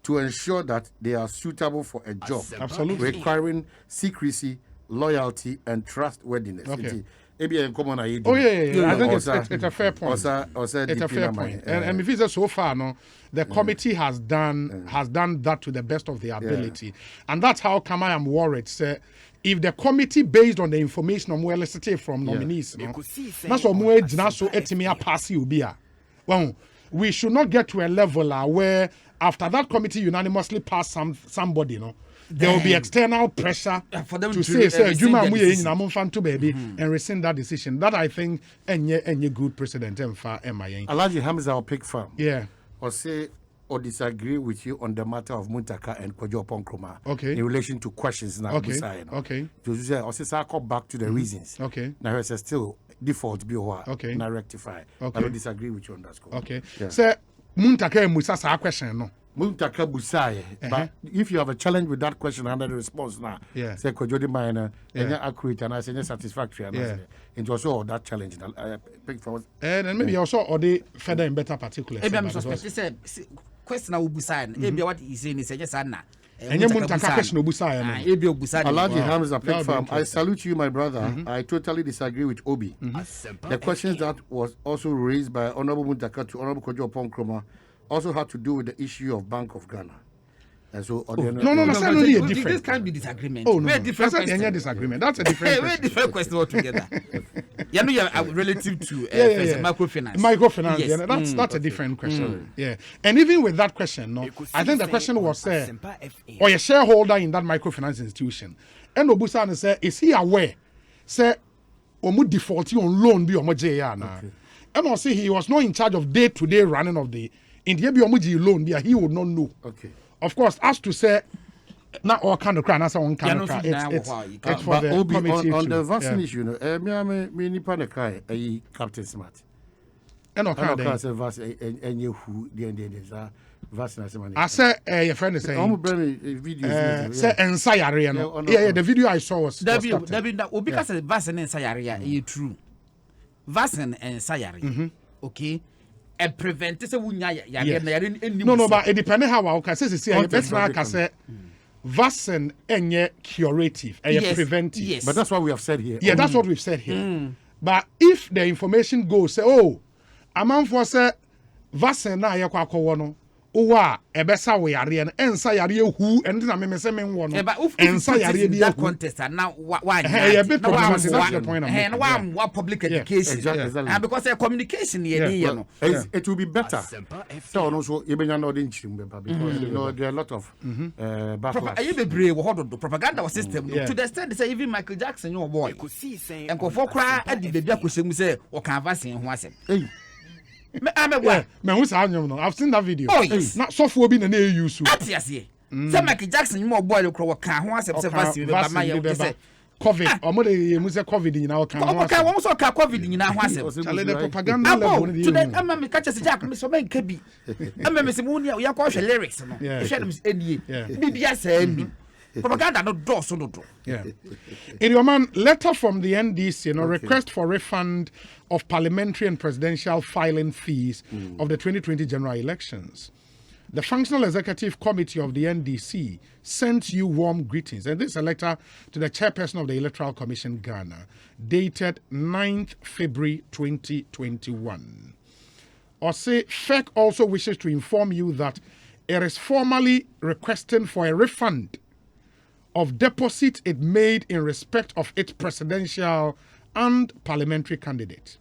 Speaker 2: to ensure that they are suitable for a job
Speaker 1: absolutely
Speaker 2: requiring secrecy, loyalty, and trustworthiness.
Speaker 1: Okay.
Speaker 2: Maybe in common idea.
Speaker 1: Oh yeah. I think
Speaker 2: Also-
Speaker 1: it's a fair point.
Speaker 2: Also,
Speaker 1: It's a fair point. And if it's so far, no, the committee has done that to the best of their ability, and that's how come I am worried. Say, if the committee, based on the information I'm elicited from nominees, no, that's what more so etimia pass you be. Well, we should not get to a level where after that committee unanimously pass somebody, you know, there will be external pressure
Speaker 5: for them
Speaker 1: to
Speaker 5: to
Speaker 1: say,
Speaker 5: rescind
Speaker 1: Juma
Speaker 5: the
Speaker 1: Muye
Speaker 5: decision.
Speaker 1: in Amonfanto baby and rescind that decision. That I think any good precedent for MIA.
Speaker 2: Alaji Hamza will pick firm.
Speaker 1: Yeah.
Speaker 2: Or say or disagree with you on the matter of Muntaka and Kojo Ponkroma.
Speaker 1: Okay.
Speaker 2: In relation to questions now.
Speaker 1: Okay. Okay.
Speaker 2: To say, or say, I come back to the reasons.
Speaker 1: Okay.
Speaker 2: Now, I say still default be what.
Speaker 1: Okay.
Speaker 2: Now rectify.
Speaker 1: Okay.
Speaker 2: I don't disagree with you on that score.
Speaker 1: Okay.
Speaker 2: Yeah.
Speaker 1: So Muntaka Musa sa question no.
Speaker 2: Muntaka Busaye. But if you have a challenge with that question under the response now,
Speaker 1: Yeah.
Speaker 2: say Kojo de Minor, and
Speaker 1: Yeah.
Speaker 2: accurate and I say satisfactory. And
Speaker 1: Yeah.
Speaker 2: it was all that challenge. Pick for
Speaker 1: And then maybe also or the further in better particulars.
Speaker 5: Ebi am
Speaker 1: about
Speaker 5: suspect
Speaker 1: those.
Speaker 5: say question na obusa na ebi what is saying is just na
Speaker 1: Enye Muntaka question obusa ya no.
Speaker 5: ebi obusa
Speaker 2: Alaji Hamza
Speaker 1: That would
Speaker 2: Pick
Speaker 1: be
Speaker 2: Farm, I
Speaker 1: interesting.
Speaker 2: salute you, my brother. I totally disagree with Obi. The questions that was also raised by Honorable Muntaka to Honorable Kojo Ponkroma also had to do with the issue of Bank of Ghana. And so,
Speaker 1: No, that's not really a
Speaker 5: This
Speaker 1: different.
Speaker 5: can't be disagreement.
Speaker 1: Oh no,
Speaker 5: We're
Speaker 1: no.
Speaker 5: different
Speaker 1: That's not any
Speaker 5: question.
Speaker 1: disagreement. That's a different
Speaker 5: We're
Speaker 1: question.
Speaker 5: different question altogether. You know, you're relative to microfinance.
Speaker 1: Microfinance,
Speaker 5: Yes.
Speaker 1: yeah, that's a different question. Yeah, and even with that question, no, I think the question was or a shareholder in that microfinance institution, and Obusan say, is he aware? Say, omu defaulty on loan be omo JR na, and also he was not in charge of day-to-day running of the in the be omo loan be he would not know.
Speaker 2: Okay.
Speaker 1: Of course, as to say, not all kind of crime, that's one kind
Speaker 5: Yeah,
Speaker 1: of
Speaker 5: no,
Speaker 1: crime.
Speaker 5: so now,
Speaker 1: It's
Speaker 5: wow,
Speaker 1: for
Speaker 2: But
Speaker 1: the
Speaker 2: Obi,
Speaker 1: committee
Speaker 2: on
Speaker 1: to-
Speaker 2: the vaccine
Speaker 1: yeah.
Speaker 2: issue, me nipa na kai Captain Smart.
Speaker 1: And all
Speaker 2: I
Speaker 1: kind
Speaker 2: don't
Speaker 1: of
Speaker 2: say vaccine and you who the vaccine as
Speaker 1: I said, your friend is saying,
Speaker 2: I'm bring videos.
Speaker 1: say ensayare no.
Speaker 2: on the-
Speaker 1: Yeah, the video I saw was
Speaker 5: Dabi
Speaker 1: captain.
Speaker 5: that obi ka say vaccine and sayare ya e true. Vaccine and sayare. Okay. E prevent say wunya yare
Speaker 1: Yes.
Speaker 5: na yare eni.
Speaker 1: No, but it depends how I can say see
Speaker 2: Content
Speaker 1: best
Speaker 2: of
Speaker 1: I
Speaker 2: the
Speaker 1: can say vaccine enye curative,
Speaker 5: Yes,
Speaker 1: preventive.
Speaker 5: yes.
Speaker 2: But that's what we have said here.
Speaker 1: Yeah, that's what we've said here. But if the information goes say, oh, a man for say vaccine na ye kwa akọwọ no. Owa ebesa we yare no ensa yare hu enti na me say me nwo no.
Speaker 5: But if
Speaker 1: Ensa
Speaker 5: put it
Speaker 1: yare
Speaker 5: in
Speaker 1: bi
Speaker 5: that
Speaker 1: hu.
Speaker 5: contest and now why
Speaker 1: Yeah, a bit problematic. That's the point I'm
Speaker 5: and
Speaker 1: making.
Speaker 5: why public education
Speaker 2: exactly.
Speaker 5: and because communication here you know.
Speaker 2: It will be better. So also, you may not because you know there are a lot of backlash.
Speaker 5: Bebree wo hodo propaganda system
Speaker 1: Yeah.
Speaker 5: to the extent say even Michael Jackson your boy and go for cry at the baby akoshemu say o can vaccine ho asem
Speaker 2: Hey,
Speaker 5: me amegwa
Speaker 1: Yeah, man, who's no? I've seen that video.
Speaker 5: Oh, yes.
Speaker 1: Not so for being an AU.
Speaker 5: atiase say Michael Jackson your boy ko can ho asem say vaccine be ba ma ye say
Speaker 1: COVID. Or more than say COVID in our
Speaker 5: okay
Speaker 1: country.
Speaker 5: won so ka covid nyina ho asem
Speaker 1: Chale the propaganda level.
Speaker 5: abo to the ama me catch say Jack me so man ka bi ama me say mo ni ya ko hwe lyrics no
Speaker 1: Yeah.
Speaker 5: hwe dem enie
Speaker 1: Yeah.
Speaker 5: bibia say ni propaganda no do so no do
Speaker 1: Yeah. In your man, letter from the NDC, request for refund of parliamentary and presidential filing fees of the 2020 general elections. The Functional Executive Committee of the NDC sends you warm greetings. And this is a letter to the chairperson of the Electoral Commission, Ghana, dated 9th February 2021. Ose FEC also wishes to inform you that it is formally requesting for a refund of deposit it made in respect of its presidential and parliamentary candidate.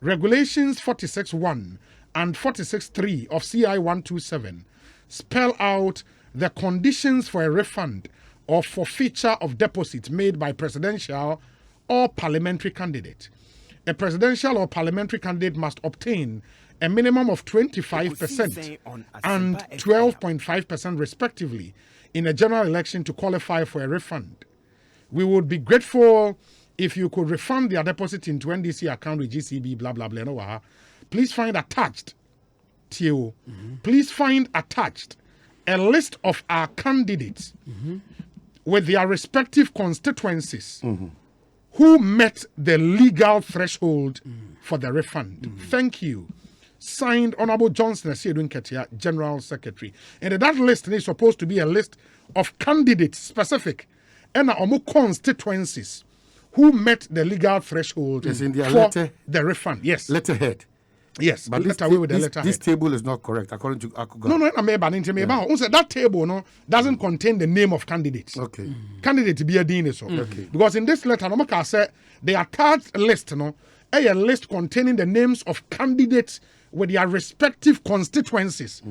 Speaker 1: Regulations 46.1 and 46.3 of CI 127 spell out the conditions for a refund or forfeiture of deposit made by presidential or parliamentary candidate. A presidential or parliamentary candidate must obtain a minimum of 25% and 12.5% respectively in a general election to qualify for a refund. We would be grateful if you could refund their deposit into NDC account with GCB, blah, blah, blah. No, please find attached, TO, please find attached a list of our candidates with their respective constituencies who met the legal threshold for the refund. Thank you. Signed Honorable Johnson Asiedun Ketia, General Secretary. And that list is supposed to be a list of candidates specific and our constituencies who met the legal threshold
Speaker 2: Yes, in their
Speaker 1: for
Speaker 2: letter-
Speaker 1: the refund. Yes.
Speaker 2: Letterhead.
Speaker 1: Yes.
Speaker 2: But
Speaker 1: Let away with the
Speaker 2: this
Speaker 1: letterhead.
Speaker 2: table is not correct according to Akuga.
Speaker 1: No, that table no doesn't contain the name of candidates.
Speaker 2: Okay.
Speaker 1: Candidate be a dean so.
Speaker 2: Okay.
Speaker 1: Because in this letter, no say the attached list, a list containing the names of candidates with their respective constituencies.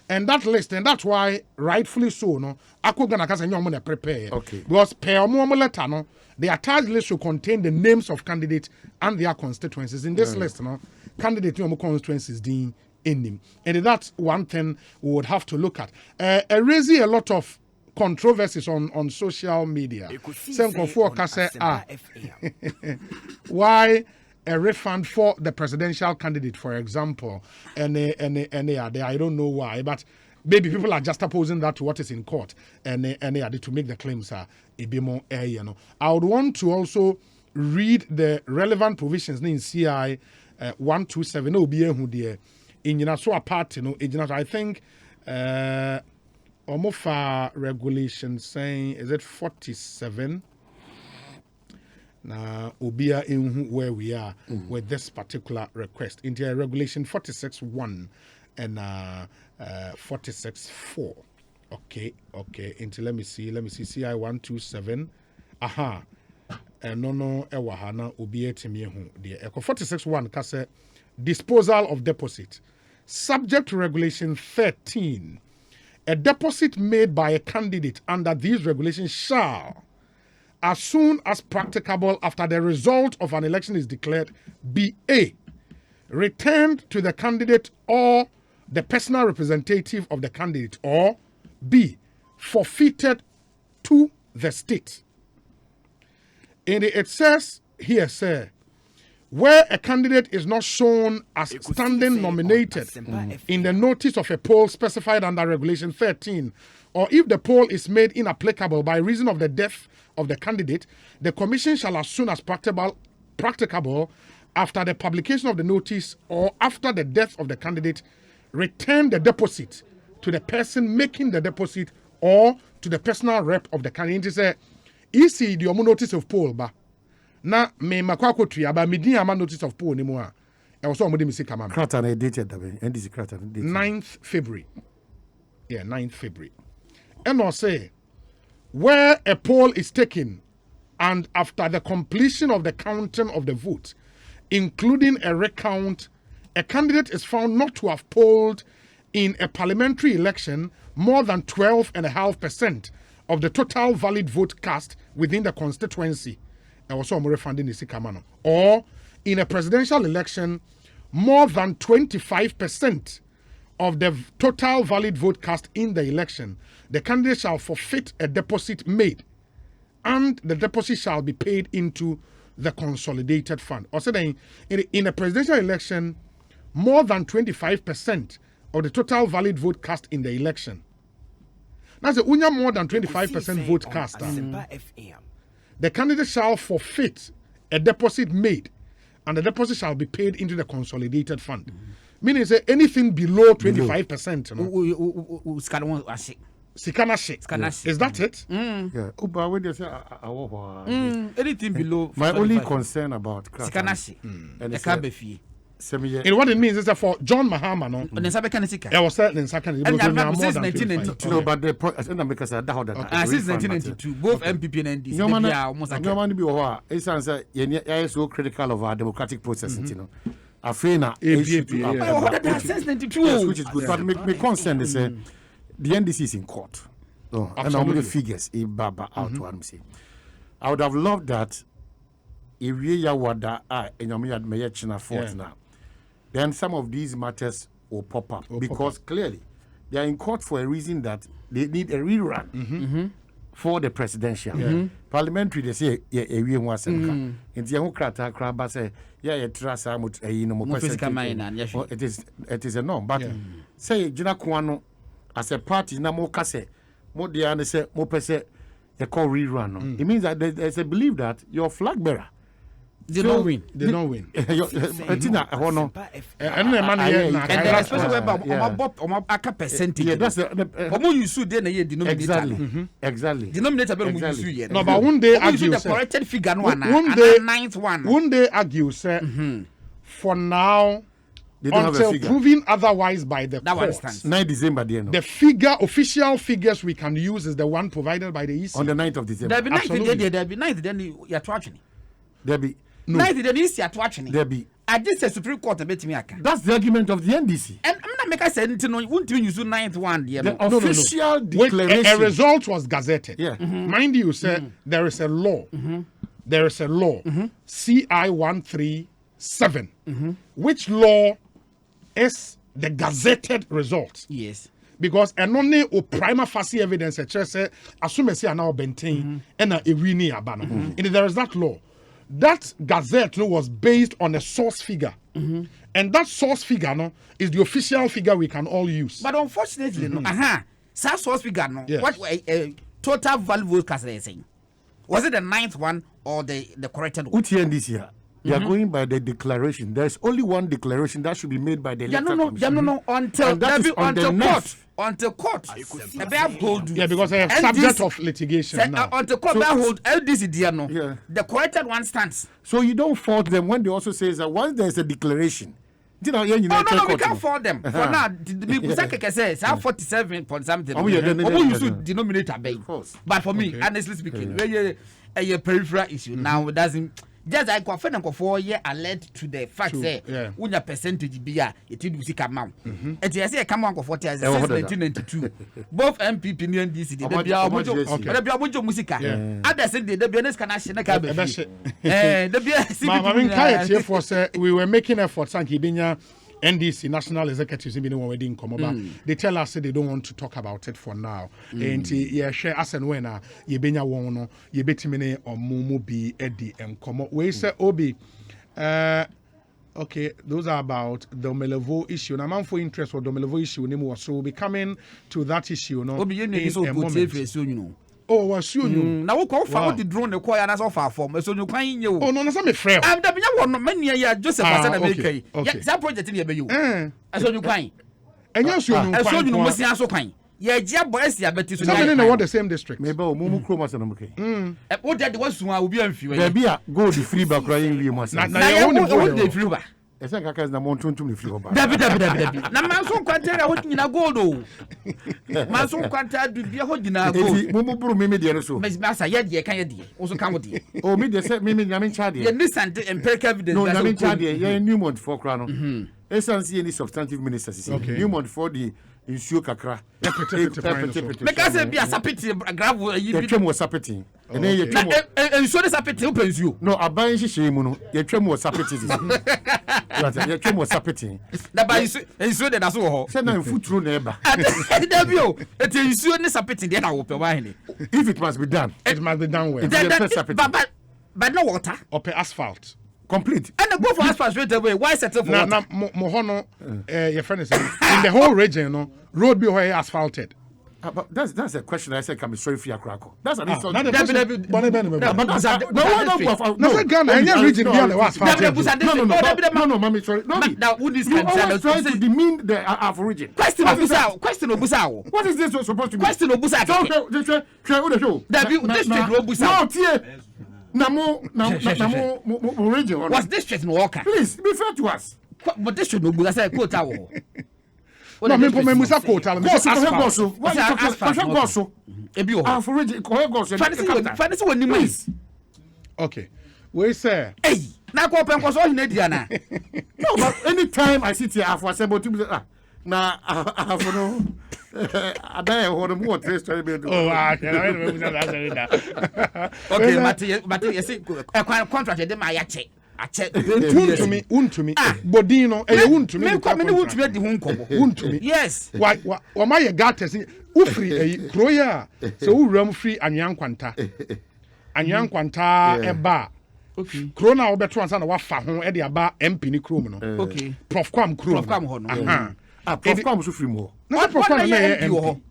Speaker 1: And that list, and that's why rightfully so, ako gana kasa nyom prepare.
Speaker 2: Okay.
Speaker 1: Because per omo letter, the attached list should contain the names of candidates and their constituencies. In this list, candidate constituencies in him. And that's one thing we would have to look at. Raising a lot of controversies on social media. Some say, why a refund for the presidential candidate, for example, and I don't know why, but maybe people are just opposing that to what is in court, and to make the claims a bit more I would want to also read the relevant provisions in CI 127 in so apart, I think Omofa regulation saying, is it 47? Now, Obia in where we are with this particular request. Into regulation 46.1 and 46.4. Okay. Into let me see CI 127. Aha. No ewahana Obia Timiehu. The Eco 46.1 kase disposal of deposit. Subject to regulation 13. A deposit made by a candidate under these regulations shall, as soon as practicable after the result of an election is declared, be A, returned to the candidate or the personal representative of the candidate, or B, forfeited to the state. And it says here, sir, where a candidate is not shown as standing nominated in the notice of a poll specified under Regulation 13, or if the poll is made inapplicable by reason of the death of the candidate, the Commission shall, as soon as practicable after the publication of the notice or after the death of the candidate, return the deposit to the person making the deposit or to the personal rep of the candidate. It says, "Isi the notice of poll ba na me makwako tria ba medin ama notice of poll ni mu a e wo so mo de mi sika ma
Speaker 2: Krata na dated da be NDC krata na dated
Speaker 1: 9th February. Yeah, 9th February. And I'll say, where a poll is taken and after the completion of the counting of the vote, including a recount, a candidate is found not to have polled in a parliamentary election more than 12.5% of the total valid vote cast within the constituency. And also, I'm refunding the Sikamano. Or in a presidential election, more than 25% of the total valid vote cast in the election, the candidate shall forfeit a deposit made, and the deposit shall be paid into the consolidated fund. Also, in a presidential election, more than 25% of the total valid vote cast in the election. Now, the unya more than 25% vote cast. The candidate shall forfeit a deposit made, and the deposit shall be paid into the consolidated fund. Meaning, say anything below 25%. Sikana. Is that it?
Speaker 2: Yeah. Uba when they say
Speaker 5: Anything below
Speaker 2: my only concern about krata
Speaker 5: Sikanashi.
Speaker 2: and
Speaker 5: The Kabefi.
Speaker 1: And what it means is that for John Mahama, no,
Speaker 5: On the Sabecanica.
Speaker 1: I was certain second.
Speaker 5: And I'm
Speaker 1: more
Speaker 5: since
Speaker 1: than
Speaker 5: 1992.
Speaker 2: no, but the point I because I doubt that.
Speaker 5: Since 1992, both MPP and NDC.
Speaker 2: Your
Speaker 5: They
Speaker 2: man,
Speaker 5: are almost like
Speaker 2: your man be what? It's answer. You so critical of our democratic process, you know. Afena
Speaker 5: since 92.
Speaker 2: which is good. But my concern is the NDC is in court. Oh, and how many figures a baba out one say. I would have loved that if we wada and you had my China force now. Then some of these matters will pop up because clearly they are in court for a reason that they need a rerun for the presidential. Parliamentary, they say, we want some. In the Democrat, crab say, trust it is a norm. But say, Jina Kwano, as a party, na mo kase, mo diane say, mo pese, a call rerun. It means that there's a belief that your flag bearer
Speaker 5: They don't win.
Speaker 1: They don't win.
Speaker 2: Etina hono.
Speaker 1: And the money
Speaker 5: And then especially about aka percentage.
Speaker 2: Yeah, that's the
Speaker 5: Omo use then the denominator.
Speaker 2: exactly. Exactly.
Speaker 5: Denominator be
Speaker 2: Exactly.
Speaker 5: use.
Speaker 1: No, but one day
Speaker 5: use
Speaker 1: argue
Speaker 5: the
Speaker 1: say,
Speaker 5: corrected figure no
Speaker 1: one
Speaker 5: and
Speaker 1: day-
Speaker 5: the ninth one.
Speaker 1: one day argue say, for now,
Speaker 2: They don't have a
Speaker 1: until
Speaker 2: figure.
Speaker 1: proven otherwise by the
Speaker 5: That one
Speaker 1: courts,
Speaker 5: stands.
Speaker 2: 9 December there no.
Speaker 1: the figure, official figures we can use is the one provided by the EC.
Speaker 2: On the 9th of December.
Speaker 5: There be ninth
Speaker 1: Absolutely.
Speaker 5: there be ninth then you are watching.
Speaker 2: There be
Speaker 5: Ninth then is you are watching.
Speaker 2: there be.
Speaker 5: I just say Supreme Court bet me aka.
Speaker 2: That's the argument of the NDC.
Speaker 5: And I'm not make us say anything no won't you use ninth one there.
Speaker 2: The
Speaker 5: No.
Speaker 2: official
Speaker 1: When
Speaker 2: declaration.
Speaker 1: a result was gazetted.
Speaker 2: Yeah.
Speaker 1: Mind you, sir, there is a law. There is a law, CI 137, which law is the gazetted result.
Speaker 5: Yes.
Speaker 1: Because only o prima facie evidence a church say assume say now benten and a wini abano. And there is that law. That gazette was based on a source figure. And that source figure no is the official figure we can all use.
Speaker 5: But unfortunately, no. Sa source figure no.
Speaker 1: Yes.
Speaker 5: What total value vote cast they saying? Was it the ninth one or the corrected one?
Speaker 2: UTNDC here. You are going by the declaration. There's only one declaration that should be made by the electoral commission.
Speaker 5: No. Until
Speaker 2: And that is on the
Speaker 5: court.
Speaker 2: ninth.
Speaker 5: Until court. Ebe hold.
Speaker 1: Yeah, because I have subject of litigation now.
Speaker 5: Until court be hold LDC there no.
Speaker 2: Yeah.
Speaker 5: The corrected one stands.
Speaker 2: So you don't fault them when they also say that once there's a declaration. You know,
Speaker 5: Oh no, we can't fault them. For now, the Busaka says 47 point something.
Speaker 2: Oh, yeah,
Speaker 5: We use denominator bay.
Speaker 2: course.
Speaker 5: But for me, honestly speaking, a peripheral issue now it doesn't. Just I confirm and for 4 year alert to the fact say when your percentage be it do see come out. And you say come on for 40 years since 1992. Both MPP and NDC they be our mojo. They be our mojo musica. Others say they be honest can national card. They be
Speaker 1: I mean, Kaya for say we were making efforts and Kibinya NDC national executives in the wedding come over. They tell us they don't want to talk about it for now. And yeah, share us and when you benya wono, you betimine or mumu be Eddie and come up. We say Obi, okay, those are about the Melevo issue. Now, man for interest or the Melevo issue, so we'll be coming to that issue. No,
Speaker 5: Obi, you need
Speaker 1: in
Speaker 5: so
Speaker 1: a
Speaker 5: put
Speaker 1: moment.
Speaker 5: safe you know.
Speaker 1: Oh, was soon you.
Speaker 5: Now we call for the drone the choir and as of our form. So you can you.
Speaker 1: Oh no, no, me friend.
Speaker 5: I'm the one many years Joseph was an
Speaker 1: okay,
Speaker 5: American.
Speaker 1: okay.
Speaker 5: Yeah, that project in you. I saw you crying.
Speaker 1: And yes, you
Speaker 5: I saw you must also crying. Yeah, Jia boys, yeah, but it's
Speaker 1: somebody in the same district.
Speaker 2: Maybe Mumu Chromas and okay.
Speaker 5: what that was soon I will be on few.
Speaker 2: There be a go the free back crying you must.
Speaker 1: Na-
Speaker 5: Now you want the free back.
Speaker 2: I think I can want to free back.
Speaker 5: David. Now man so kwantara what nyina gold o. Man so kwantara do bia ho nyina gold.
Speaker 2: Mumu bro me there so.
Speaker 5: Mas masa ye de kan ye de. Also kan wo de.
Speaker 2: Oh, me they say me nyamin charge.
Speaker 5: Ye listen to empirical evidence.
Speaker 2: No, nyamin charge. Yeah, Newmont for crown. Essence any substantive ministers. Newmont for the issue kakra.
Speaker 5: Because be a sapiti gravel
Speaker 2: You twem was sapeting. And then you twem.
Speaker 5: And so the sapiti opens you.
Speaker 2: No, aban hihye mu no. You twem was sapeting. You twem was sapeting.
Speaker 5: Na ba isu de na so ho.
Speaker 2: Say na futuro na eba.
Speaker 5: Dabio, it is isu ne sapiti de na wo pe wa hene.
Speaker 2: If it must be done.
Speaker 1: It must be done well.
Speaker 5: But no water.
Speaker 1: Or pay asphalt.
Speaker 2: Complete.
Speaker 5: And go for asphalt straight away. Why settle for water?
Speaker 1: Now, Mohono, your friend is in the whole region, no road be where asphalted.
Speaker 2: But that's a question I said can be sorry for your crack. That's an insult.
Speaker 1: Not the question. But
Speaker 2: No,
Speaker 1: Ghana, any region beyond the asphalted.
Speaker 2: No, mommy, sorry. No,
Speaker 5: now would this
Speaker 2: you always try to demean the Af origin.
Speaker 5: Question Obusao.
Speaker 2: What is this supposed to be?
Speaker 5: Question Obusao.
Speaker 2: No, tie. Namo origin.
Speaker 5: What's district no worker?
Speaker 2: Please be fair to us.
Speaker 5: But district no Busa say quote awo.
Speaker 1: No, me for me musa quota. Me
Speaker 2: Gosu. What Gosu?
Speaker 5: Ebi o.
Speaker 2: Af origin. Gosu.
Speaker 5: Fancy when you
Speaker 1: Okay. We say.
Speaker 5: Hey, na ko pen ko so hina dia na.
Speaker 2: No, but anytime I sit here, I've assembled to na I've no. I die hold more 3 story bed.
Speaker 1: Oh,
Speaker 5: okay, but you see, contract dem I check.
Speaker 1: Untumi. Bodino, untumi.
Speaker 5: Me come me untumi di ho nkobo.
Speaker 1: Untumi.
Speaker 5: Yes.
Speaker 1: Why my gatas ufri kroya so uram free anyankwanta. Anyankwanta eba.
Speaker 5: Okay.
Speaker 1: Krona obeto ansa na wafa ho e de aba MP ni krom no.
Speaker 5: Okay.
Speaker 1: Prof Kwam krom.
Speaker 5: Prof Kwam ho no.
Speaker 1: Aha.
Speaker 2: Prof Kwam so free more.
Speaker 1: No, Prof Kwam na MP.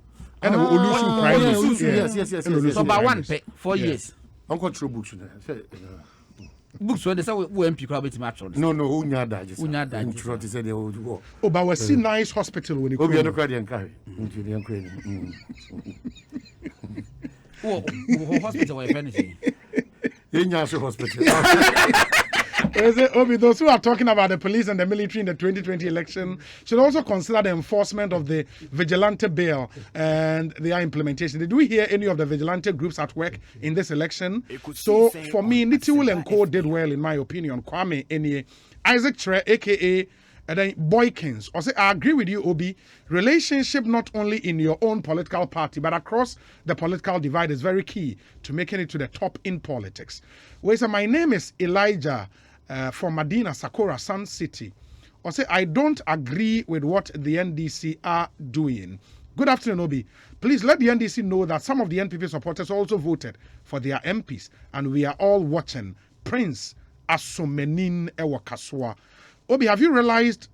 Speaker 1: And Olusu Prime.
Speaker 2: Yes.
Speaker 5: So about 1 4 years.
Speaker 2: Uncle True books.
Speaker 5: books when they say we MP crowd with match on.
Speaker 2: No, unya da just.
Speaker 5: Unya da.
Speaker 2: Intro to say the old war.
Speaker 1: Oh, but we see nice hospital when you
Speaker 2: Obi
Speaker 1: come.
Speaker 2: no cry and carry. Into the Ukraine.
Speaker 5: Oh, hospital where anything.
Speaker 2: Yenya hospital.
Speaker 1: Obi, those who are talking about the police and the military in the 2020 election should also consider the enforcement of the vigilante bill and their implementation. Did we hear any of the vigilante groups at work in this election? So for me, Nitiwul and Co did well, in my opinion. Kwame Enie, Isaac Tre, aka and then Boykins. Also, I agree with you, Obi. Relationship not only in your own political party, but across the political divide is very key to making it to the top in politics. Well, so my name is Elijah from Medina, Sakura, Sun City. Also, I don't agree with what the NDC are doing. Good afternoon, Obi. Please let the NDC know that some of the NPP supporters also voted for their MPs, and we are all watching. Prince Asomenin Ewakaswa. Obi, have you realized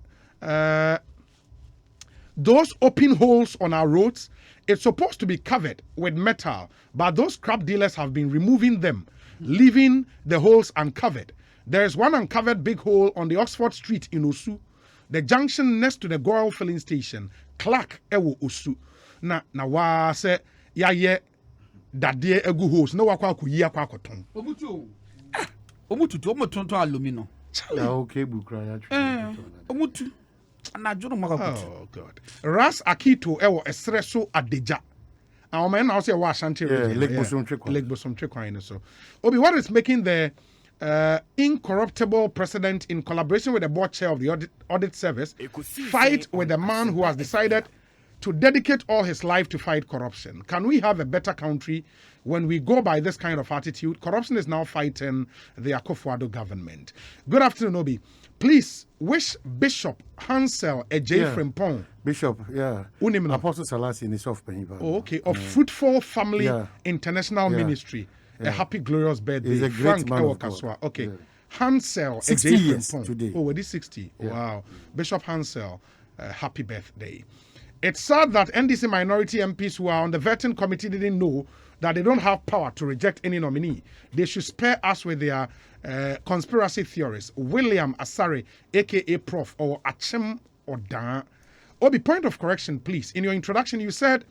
Speaker 1: those open holes on our roads? It's supposed to be covered with metal, but those scrap dealers have been removing them, leaving the holes uncovered. There is one uncovered big hole on the Oxford Street in Osu, the junction next to the Goyle filling station. Clark Ewo Osu. Na wa se ya ye dade egu holes. No wakwa kuyi akwa koton.
Speaker 5: Omutu to alumino.
Speaker 2: Okay, Bukra.
Speaker 5: Omutu.
Speaker 1: Oh God. Ras Akito Ewo Esreso Adeja. Our man now say wa Ashanti region.
Speaker 2: Lake
Speaker 1: Bosom Trekwan so. Obi, what is making the incorruptible president, in collaboration with the board chair of the audit service, fight with the man who has decided to dedicate all his life to fight corruption? Can we have a better country when we go by this kind of attitude? Corruption is now fighting the Akufo-Addo government. Good afternoon, Obi. Please wish Bishop Hansel Ejay Frimpong.
Speaker 2: Bishop, yeah.
Speaker 1: Unimino.
Speaker 2: Apostle Salasi in the South Penny.
Speaker 1: Oh, okay. Of Fruitful Family International Ministry. A happy, glorious birthday.
Speaker 2: He's a great
Speaker 1: Frank
Speaker 2: man of
Speaker 1: Ewokaswa. Okay.
Speaker 2: Yeah.
Speaker 1: Hansel
Speaker 2: 60
Speaker 1: Ejay
Speaker 2: years
Speaker 1: Frimpong.
Speaker 2: today.
Speaker 1: Oh, it is 60. Yeah. Wow. Bishop Hansel, happy birthday. It's sad that NDC minority MPs who are on the vetting committee didn't know that they don't have power to reject any nominee. They should spare us with their conspiracy theories. William Asare, aka Prof, or Achem Odan. Obi, point of correction, please. In your introduction, you said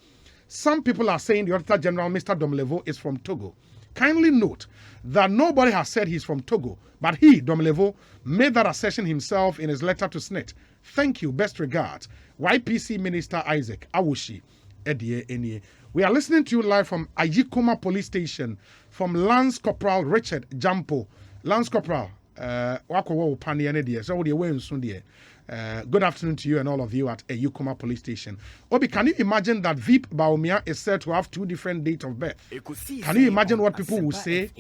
Speaker 1: some people are saying the Auditor General, Mr. Domlevo, is from Togo. Kindly note that nobody has said he's from Togo, but he, Domlevo, made that assertion himself in his letter to SNIT. Thank you. Best regards. YPC Minister Isaac Awushi Edie Enie. We are listening to you live from Ayikoma Police Station from Lance Corporal Richard Jampo. Lance Corporal, wako pani ene so we way soon dear. Good afternoon to you and all of you at Ayikoma Police Station. Obi, can you imagine that Veep Baumia is said to have 2 different dates of birth? Can you imagine what people will say?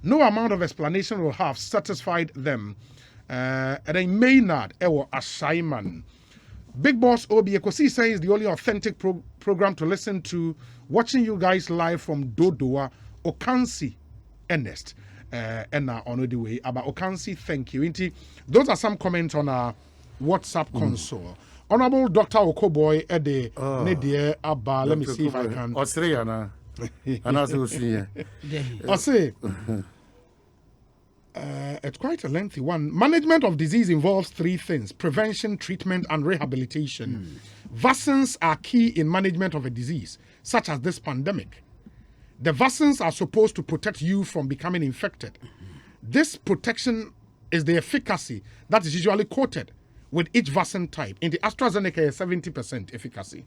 Speaker 1: No amount of explanation will have satisfied them. And then Maynard Ewo Ashaiman. Big Boss Obi, Ekosiisen is the only authentic program to listen to. Watching you guys live from Dodoa, Okansi, Ernest. And now on the way about Okansi, thank you. Inti, those are some comments on our WhatsApp console. Honorable Dr. Okoboy Ede Nedie Abba. Let me see if I can.
Speaker 2: Australia,
Speaker 1: it's quite a lengthy one. Management of disease involves 3 things: prevention, treatment, and rehabilitation. Vaccines are key in management of a disease, such as this pandemic. The vaccines are supposed to protect you from becoming infected. This protection is the efficacy that is usually quoted with each vaccine type. In the AstraZeneca, 70% efficacy.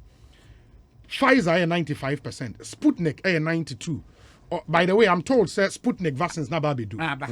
Speaker 1: Pfizer, 95%. Sputnik, 92%. Oh, by the way, I'm told, sir, Sputnik vaccines na baby do.
Speaker 5: About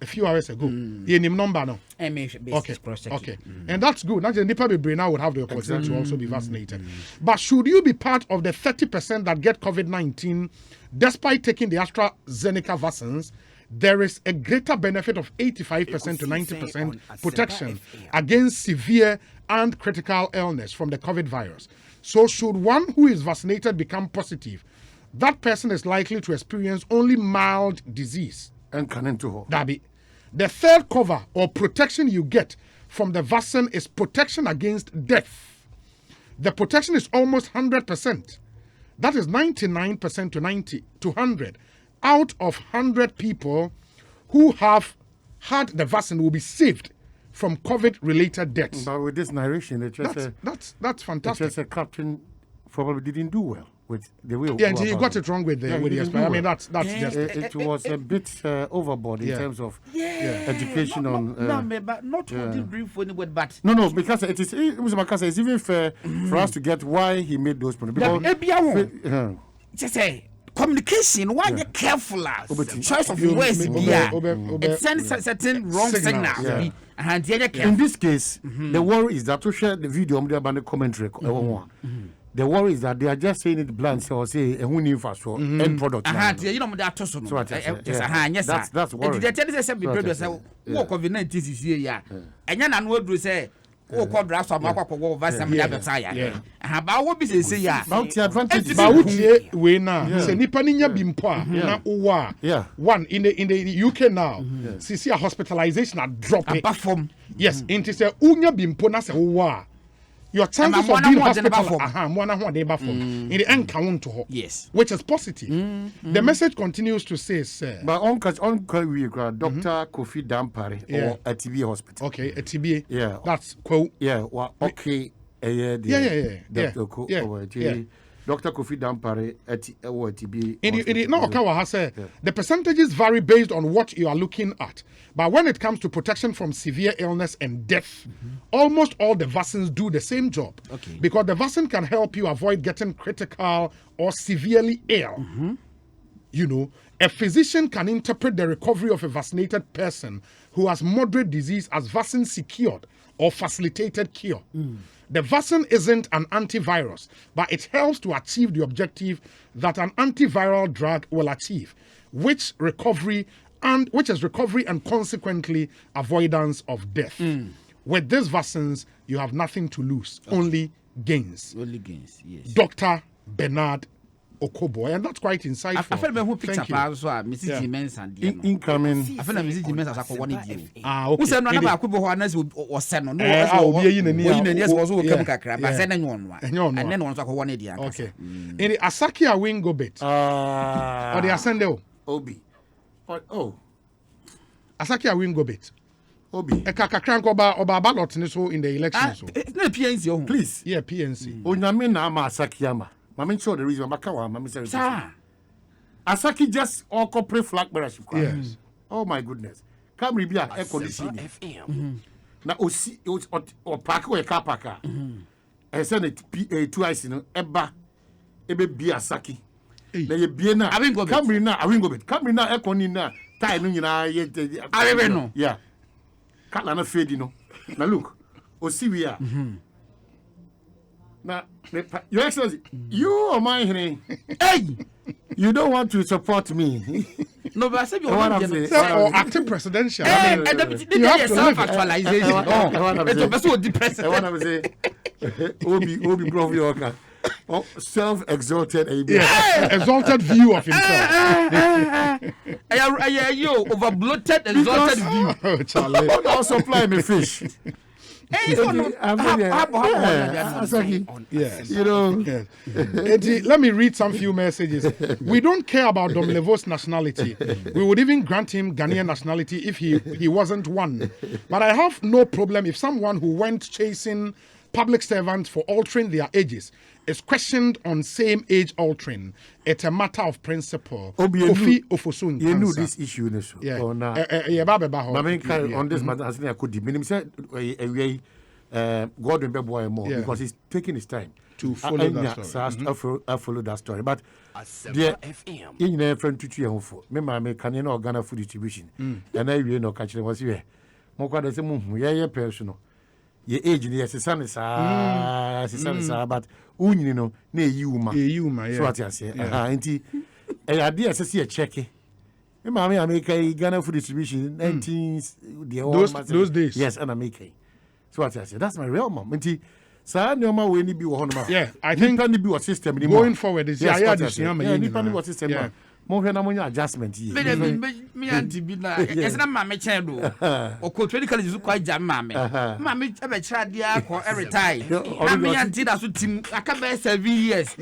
Speaker 1: a few hours ago. You name number now. Okay. And that's good. Not just Nipa Bebre now would have the opportunity to also be vaccinated. But should you be part of the 30% that get COVID-19 despite taking the AstraZeneca vaccines, there is a greater benefit of 85% to 90% protection against severe and critical illness from the COVID virus. So should one who is vaccinated become positive, that person is likely to experience only mild disease.
Speaker 2: And
Speaker 1: Dabi. The third cover or protection you get from the vaccine is protection against death. The protection is almost 100%. That is 99% to 90 to 100 out of 100 people who have had the vaccine will be saved from COVID-related deaths.
Speaker 2: But with this narration,
Speaker 1: That's fantastic.
Speaker 2: Just a captain probably didn't do well with the way.
Speaker 1: Yeah, and he got it wrong with the expert. I mean, that's just
Speaker 2: it was a bit overboard in terms of education on.
Speaker 5: But not holding brief for anybody, but
Speaker 2: No, because it was Makasa. It's even fair for us to get why he made those points. Because
Speaker 5: just say communication. Why you careful? Choice of words. It sends certain wrong signals.
Speaker 2: In this case, the worry is that to share the video about the commentary. The worry is that they are just saying it blunt or say a who need fast for end product.
Speaker 5: You know that also.
Speaker 2: That's worry.
Speaker 5: Did they tell you produce what COVID-19 is here? And then I would say, oh, called draft of Mako vaccine. About what business say ya?
Speaker 2: About the advantage.
Speaker 1: But we now say Nipaninya Bimpa na uwa. One in the UK now. See a hospitalization are dropping. Yes, into say unya bimpo na se uwa. Your chances of being hospitalized in the end count to her.
Speaker 5: Yes,
Speaker 1: which is positive. The message continues to say, sir.
Speaker 2: But on we Dr. Kofi Dampare or a TB hospital.
Speaker 1: Okay, a TB.
Speaker 2: Yeah,
Speaker 1: that's quote.
Speaker 2: Yeah, well, okay. Dr. Kofi Dampare at TB.
Speaker 1: The percentages vary based on what you are looking at. But when it comes to protection from severe illness and death, almost all the vaccines do the same job.
Speaker 5: Okay.
Speaker 1: Because the vaccine can help you avoid getting critical or severely ill. You know, a physician can interpret the recovery of a vaccinated person who has moderate disease as vaccine secured or facilitated cure. The vaccine isn't an antivirus, but it helps to achieve the objective that an antiviral drug will achieve, which is recovery and consequently avoidance of death. With these vaccines, you have nothing to lose, only gains.
Speaker 5: Only gains, yes.
Speaker 1: Dr. Bernard Okobo, and that's quite insightful.
Speaker 5: I feel who picture so Mrs. Jimenez and
Speaker 2: incoming.
Speaker 5: I feel Mrs. Jimenez as a one
Speaker 1: okay.
Speaker 5: Who said no na Akubo Hanas was sent no yes was who come kakra but send anyone and then one so one idiot.
Speaker 1: Okay. In the Asaki Awingo bit. Or the Ascendo
Speaker 2: Obi. Oh.
Speaker 1: Asaki Awingo bit.
Speaker 2: Obi.
Speaker 1: A kakran oba ballot in the election so.
Speaker 5: No PNC.
Speaker 2: Please.
Speaker 1: Yeah, PNC.
Speaker 2: Onyame na ma Asakiyama. Mama sure the reason Mama says Asaki just all corporate flag bearers.
Speaker 1: Yes.
Speaker 2: Oh my goodness. Come ribia air conditioning. Na osi o park or car parker. And send it twice no eba bi Asaki. Na ye bie na come na awingo bit. Come na air conditioning na tie no nyina ye
Speaker 5: no.
Speaker 2: Yeah. Kala na fade no. Na look. Osi we are. Now, Your Excellency, you are my hey, you don't want to support me.
Speaker 5: No, but I said you're
Speaker 1: or acting presidential.
Speaker 5: You have to self-actualization.
Speaker 2: I want to say, Obi Brov Yorka. Self-exalted,
Speaker 1: exalted view of himself.
Speaker 5: You over-bloated, exalted view.
Speaker 2: Oh, Charlie. I'll supply me fish.
Speaker 1: Yes. Let me read some few messages. We don't care about Domlevo's nationality. We would even grant him Ghanaian nationality if he wasn't one. But I have no problem if someone who went chasing public servants for altering their ages is questioned on same age altering. It's a matter of principle.
Speaker 2: Kofi Ofosun, you knew this issue.
Speaker 1: Yeah.
Speaker 2: On this matter, as I could mean, said Gordon Beboy more because he's taking his time
Speaker 1: to follow that story.
Speaker 2: I follow that story. But the in a friend to you for me, can you know Ghana food distribution? And I will know catching was here. More quite the same, yeah, personal. Your age, yes, the son is but you know, near you, ma, so what I say, auntie, a idea, see a check. Mammy, I make a Ghana food distribution 19s,
Speaker 1: those days.
Speaker 2: Yes, and I make a. So what I say, that's my real mom. Auntie, so no more when you be one.
Speaker 1: Yeah, I think
Speaker 2: be a system
Speaker 1: going forward is
Speaker 2: yeah, system. More than a adjustment.
Speaker 5: Me auntie be na. Yes, na mama chendo. O ko 20 is quite jam mama. Mama e be child dia ko every time. Na me auntie da so tim aka be 7 years.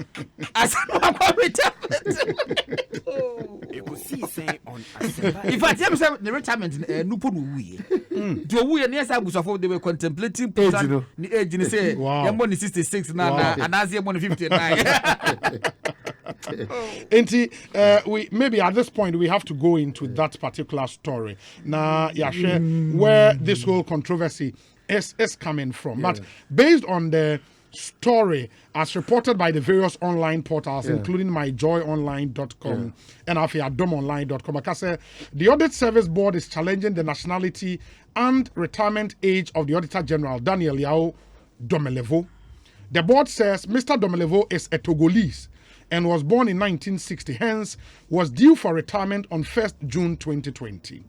Speaker 5: Asa no akwa retirement. In fact, the retirement nupo we. Do we near Sabusafo they were contemplating put the age and say, "Your money 66 now, and as your money 59."
Speaker 1: We maybe at this point we have to go into that particular story. Now, share where this whole controversy is coming from. But based on the story as reported by the various online portals, including myjoyonline.com and adomonline.com, like I said, the Audit Service Board is challenging the nationality and retirement age of the Auditor General, Daniel Yao Domelevo. The board says Mr. Domelevo is a Togolese and was born in 1960, hence was due for retirement on 1st June 2020.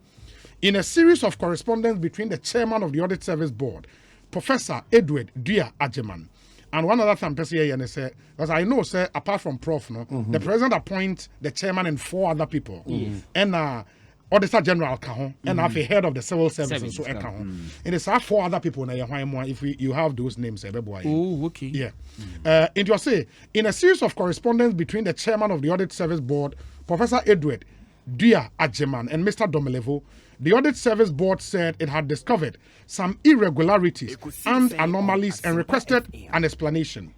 Speaker 1: In a series of correspondence between the chairman of the Audit Service Board, Professor Edward Dia Ajeman, and one other thing, because I know, sir, apart from Prof, the president appoints the chairman and 4 other people, and Auditor General Kahon, and have a head of the civil service, and so Kahon. And it's 4 other people if you have those names.
Speaker 5: Oh, okay.
Speaker 1: Yeah. And you say, in a series of correspondence between the chairman of the Audit Service Board, Professor Edward Dia Ajeman, and Mr. Domelevo, the Audit Service Board said it had discovered some irregularities and anomalies and requested an explanation.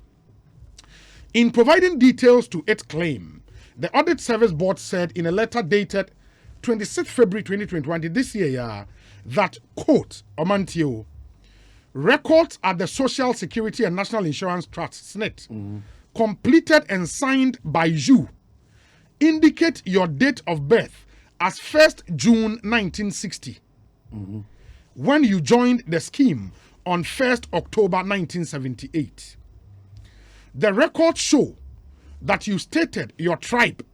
Speaker 1: In providing details to its claim, the Audit Service Board said in a letter dated 26 February 2021, this year, that, quote, Omantio, records at the Social Security and National Insurance Trust, SNIT, completed and signed by you, indicate your date of birth as 1st June 1960, when you joined the scheme on 1st October 1978. The records show that you stated your tribe,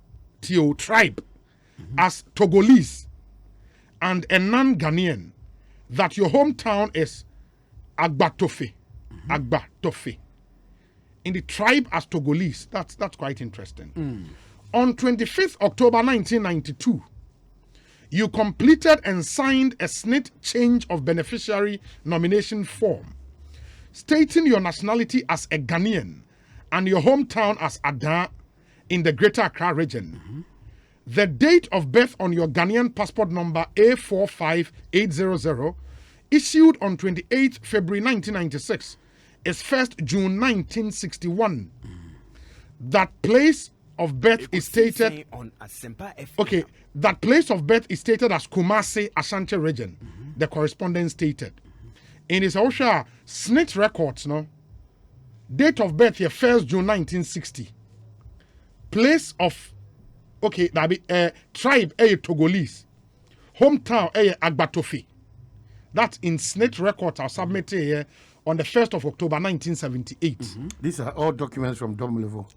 Speaker 1: as Togolese and a non-Ghanaian, that your hometown is Agbatofe. In the tribe as Togolese, that's quite interesting. On 25th October 1992, you completed and signed a SNIT change of beneficiary nomination form, stating your nationality as a Ghanaian and your hometown as Ada in the Greater Accra region. The date of birth on your Ghanaian passport number A45800, issued on 28th February 1996, is 1st June 1961. That place of birth is stated that place of birth is stated as Kumasi, Ashanti region. The correspondent stated. In his Osha SNIT records, date of birth here 1st June 1960. Place of that be tribe Togolese. Hometown Agbatofi. That's in SNIT records are submitted here on the 1st of October 1978.
Speaker 2: These are all documents from Dom level.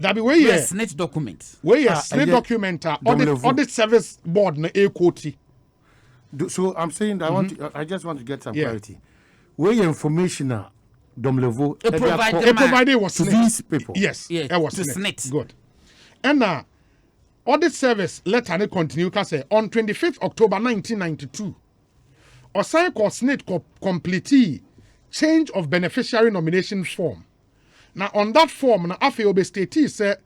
Speaker 1: That be where you
Speaker 5: SNIT documents.
Speaker 1: Where you SNIT document audit service board na quote.
Speaker 2: So I'm saying that I just want to get some clarity. Where your information Dom level
Speaker 1: provided was
Speaker 2: to these people.
Speaker 1: Yes, it was
Speaker 5: to SNIT.
Speaker 1: Good. And audit service letter ne continue ka say on 25th October 1992. Osan ko SNIT complete change of beneficiary nomination form. Now on that form, na afe obe state say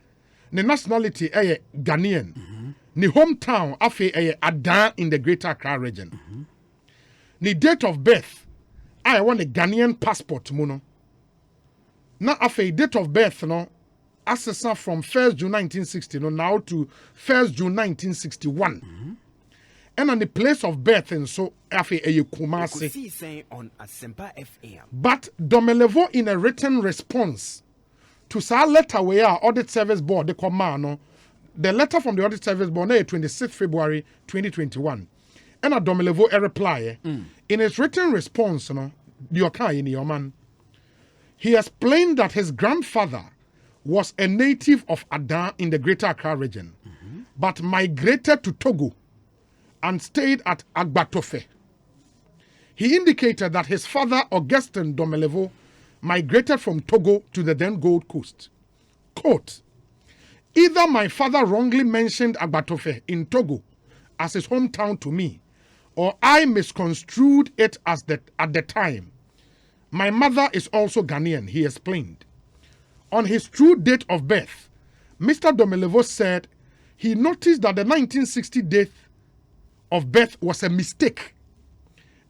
Speaker 1: the nationality Ghanaian. The hometown afe Ada in the Greater Accra region. The date of birth I want a Ghanaian passport muno. Now afe date of birth accessor from 1st June 1960 now to 1st June 1961. And on the place of birth and so afe Kumasi. But Domelevo in a written response to sa letter where our Audit Service Board the command the letter from the Audit Service Board 26th February 2021. And a Domelevo a reply in his written response he explained that his grandfather was a native of Ada in the Greater Accra region, but migrated to Togo and stayed at Agbatofe. He indicated that his father, Augustin Domelevo, migrated from Togo to the then Gold Coast. Quote, either my father wrongly mentioned Agbatofe in Togo as his hometown to me, or I misconstrued it as at the time. My mother is also Ghanaian, he explained. On his true date of birth, Mr. Domelevo said he noticed that the 1960 date of birth was a mistake.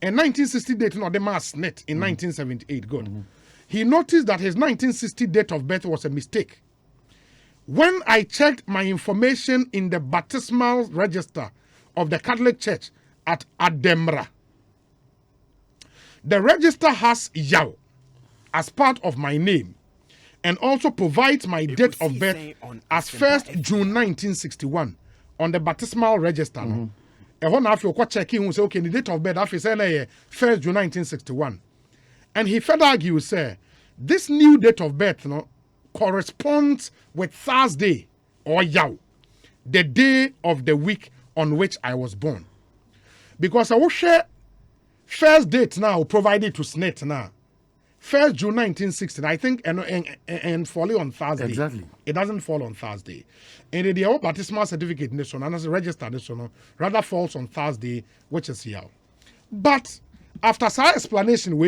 Speaker 1: And 1960 date, not the mass net in 1978. Good. He noticed that his 1960 date of birth was a mistake. When I checked my information in the baptismal register of the Catholic Church at Ademra, the register has Yao as part of my name and also provides my date of birth as 1st June 1961 on the baptismal register. And when after you checking, who say, okay, the date of birth after say 1st June 1961. And he further argues, say, this new date of birth corresponds with Thursday or Yao, the day of the week on which I was born. Because I will share first date now provided to SNET now. 1st June 1960, I think, and falling on Thursday.
Speaker 2: Exactly.
Speaker 1: It doesn't fall on Thursday. And the baptismal certificate in this one, and as a register this one, rather falls on Thursday, which is here. But after some explanation,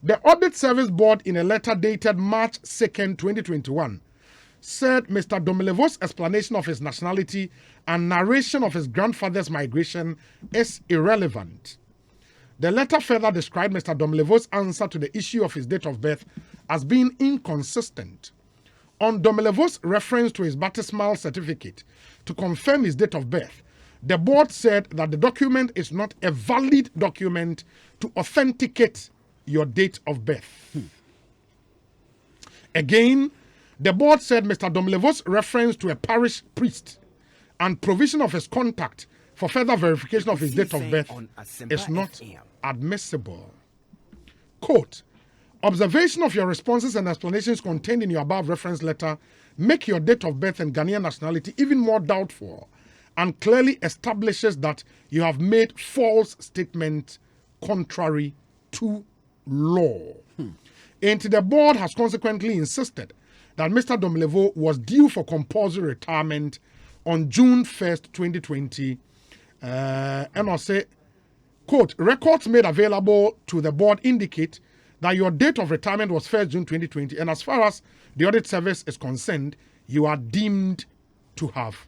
Speaker 1: the Audit Service Board, in a letter dated March 2nd, 2021, said Mr. Domelevo's explanation of his nationality and narration of his grandfather's migration is irrelevant. The letter further described Mr. Domelevo's answer to the issue of his date of birth as being inconsistent. On Domelevo's reference to his baptismal certificate to confirm his date of birth, the board said that the document is not a valid document to authenticate your date of birth. Again, the board said Mr. Domelevo's reference to a parish priest and provision of his contact for further verification of his date of birth is not admissible. Quote, observation of your responses and explanations contained in your above reference letter make your date of birth and Ghanaian nationality even more doubtful and clearly establishes that you have made false statements contrary to law. And the board has consequently insisted that Mr. Domelevo was due for compulsory retirement on June 1st, 2020. And I'll say, quote, records made available to the board indicate that your date of retirement was 1st June 2020. And as far as the audit service is concerned, you are deemed to have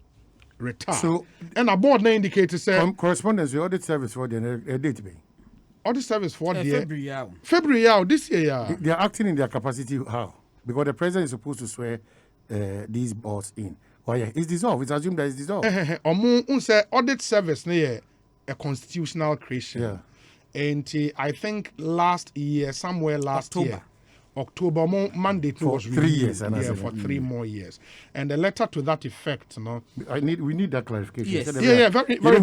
Speaker 1: retired. So, and a board now indicated,
Speaker 2: correspondence, the audit service for the date be?
Speaker 1: Audit service for the
Speaker 5: February
Speaker 1: this year.
Speaker 2: They are acting in their capacity how? Because the president is supposed to swear these boards in. Oh yeah, it's dissolved. It's assumed that it's dissolved.
Speaker 1: Audit service near a constitutional creation.
Speaker 2: Yeah.
Speaker 1: And I think last year, somewhere last year, October mandate
Speaker 2: for
Speaker 1: was
Speaker 2: 3 years.
Speaker 1: For 3 more years. And the letter to that effect,
Speaker 2: we need that clarification.
Speaker 1: Yes. Very, very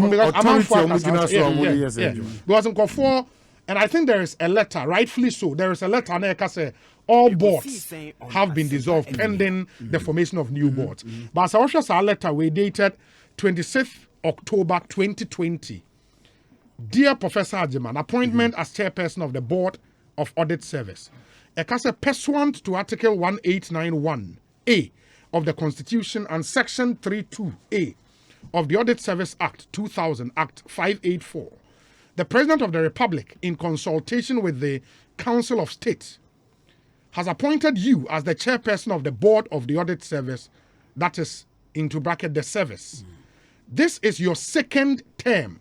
Speaker 1: because in four, and I think there is a letter, rightfully so. There is a letter, and I can say all boards have been dissolved pending the formation of new boards. But as I was a letter, we dated 26th October 2020. Dear Professor Ajiman, appointment as chairperson of the Board of Audit Service. Pursuant to Article 1891A of the Constitution and Section 32A of the Audit Service Act 2000, Act 584, the President of the Republic, in consultation with the Council of State, has appointed you as the chairperson of the Board of the Audit Service, that is, into bracket, the service. This is your second term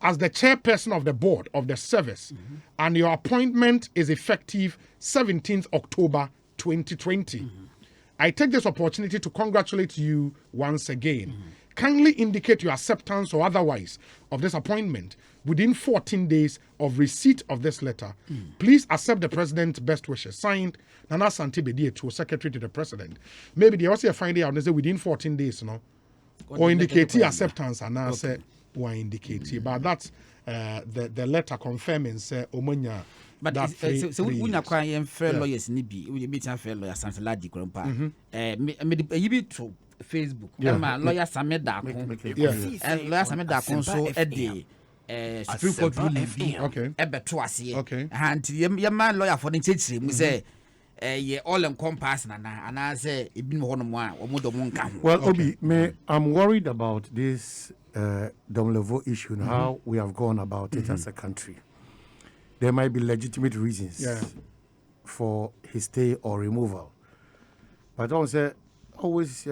Speaker 1: as the chairperson of the board of the service, and your appointment is effective 17th October 2020. I take this opportunity to congratulate you once again. Kindly indicate your acceptance or otherwise of this appointment within 14 days of receipt of this letter. Please accept the president's best wishes. Signed, Nana Santibedi, to Secretary to the President. Maybe they also find out within 14 days, or indicate acceptance, and I say, indicate. But that's the letter confirming say Omonya.
Speaker 5: But so we na kwa yen fair lawyers ni bi we be fair lawyer Sansaladi Grandpa. You be to Facebook. Lawyer Sameda and lawyer Sameda so Supreme Court ruling.
Speaker 1: Okay.
Speaker 5: Ebeto ase.
Speaker 1: Okay.
Speaker 5: And your man lawyer for the church we say ye all encompass na and I say e bi ho no mo a omodo mo nka.
Speaker 2: Well, Obi, I'm worried about this Domelevo issue and how we have gone about it as a country. There might be legitimate reasons for his stay or removal. But I don't say always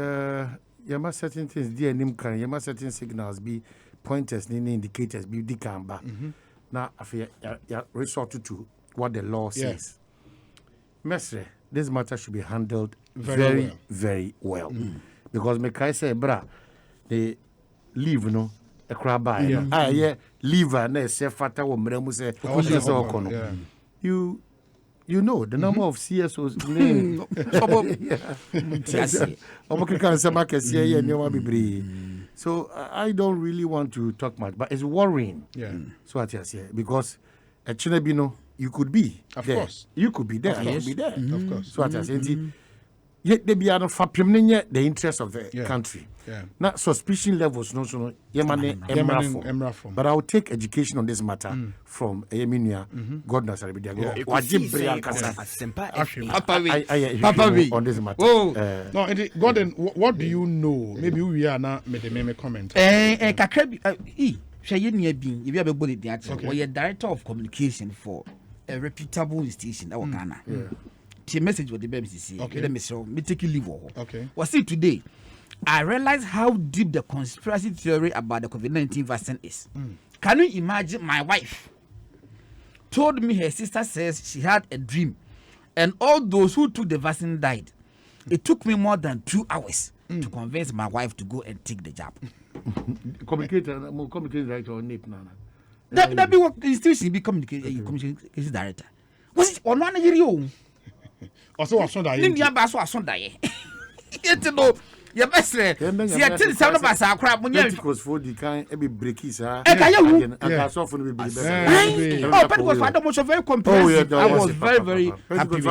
Speaker 2: you must certain things dear name can you must certain signals be pointers indicators be the camba. Now if you resort to what the law says. Mestre, this matter should be handled very well. Because me kai say bra they leave no a crab by leave na say fata wo mremu say you know the number of CSOs so I don't really want to talk much, but it's worrying. So I just say because at Chinabino you could be
Speaker 1: of
Speaker 2: there.
Speaker 1: course
Speaker 2: You could be there. You could be there.
Speaker 1: Of course.
Speaker 2: So I just say yet they be not for the interest of the country. Not suspicion levels, no, but I will take education on this matter from Eminia, God knows on this matter.
Speaker 1: No, Gordon, what do you know? Maybe we are not made a comment.
Speaker 5: You're director of communication for a reputable institution that Ghana. The message with the BMCC.
Speaker 1: Okay.
Speaker 5: Let me take you leave.
Speaker 1: Okay.
Speaker 5: Well, see today, I realized how deep the conspiracy theory about the COVID-19 vaccine is. Can you imagine? My wife told me her sister says she had a dream, and all those who took the vaccine died. It took me more than 2 hours to convince my wife to go and take the jab.
Speaker 2: Communicator director on NIP Nana.
Speaker 5: That be what institution be communication director. Was it on one year?
Speaker 1: Also, I saw that.
Speaker 5: India basso are Sunday. Yet no, your best friend. See, I tell some of us are crap when you're
Speaker 2: for the kind every breakies.
Speaker 5: Oh, but it was very comprehensive. I was very happy with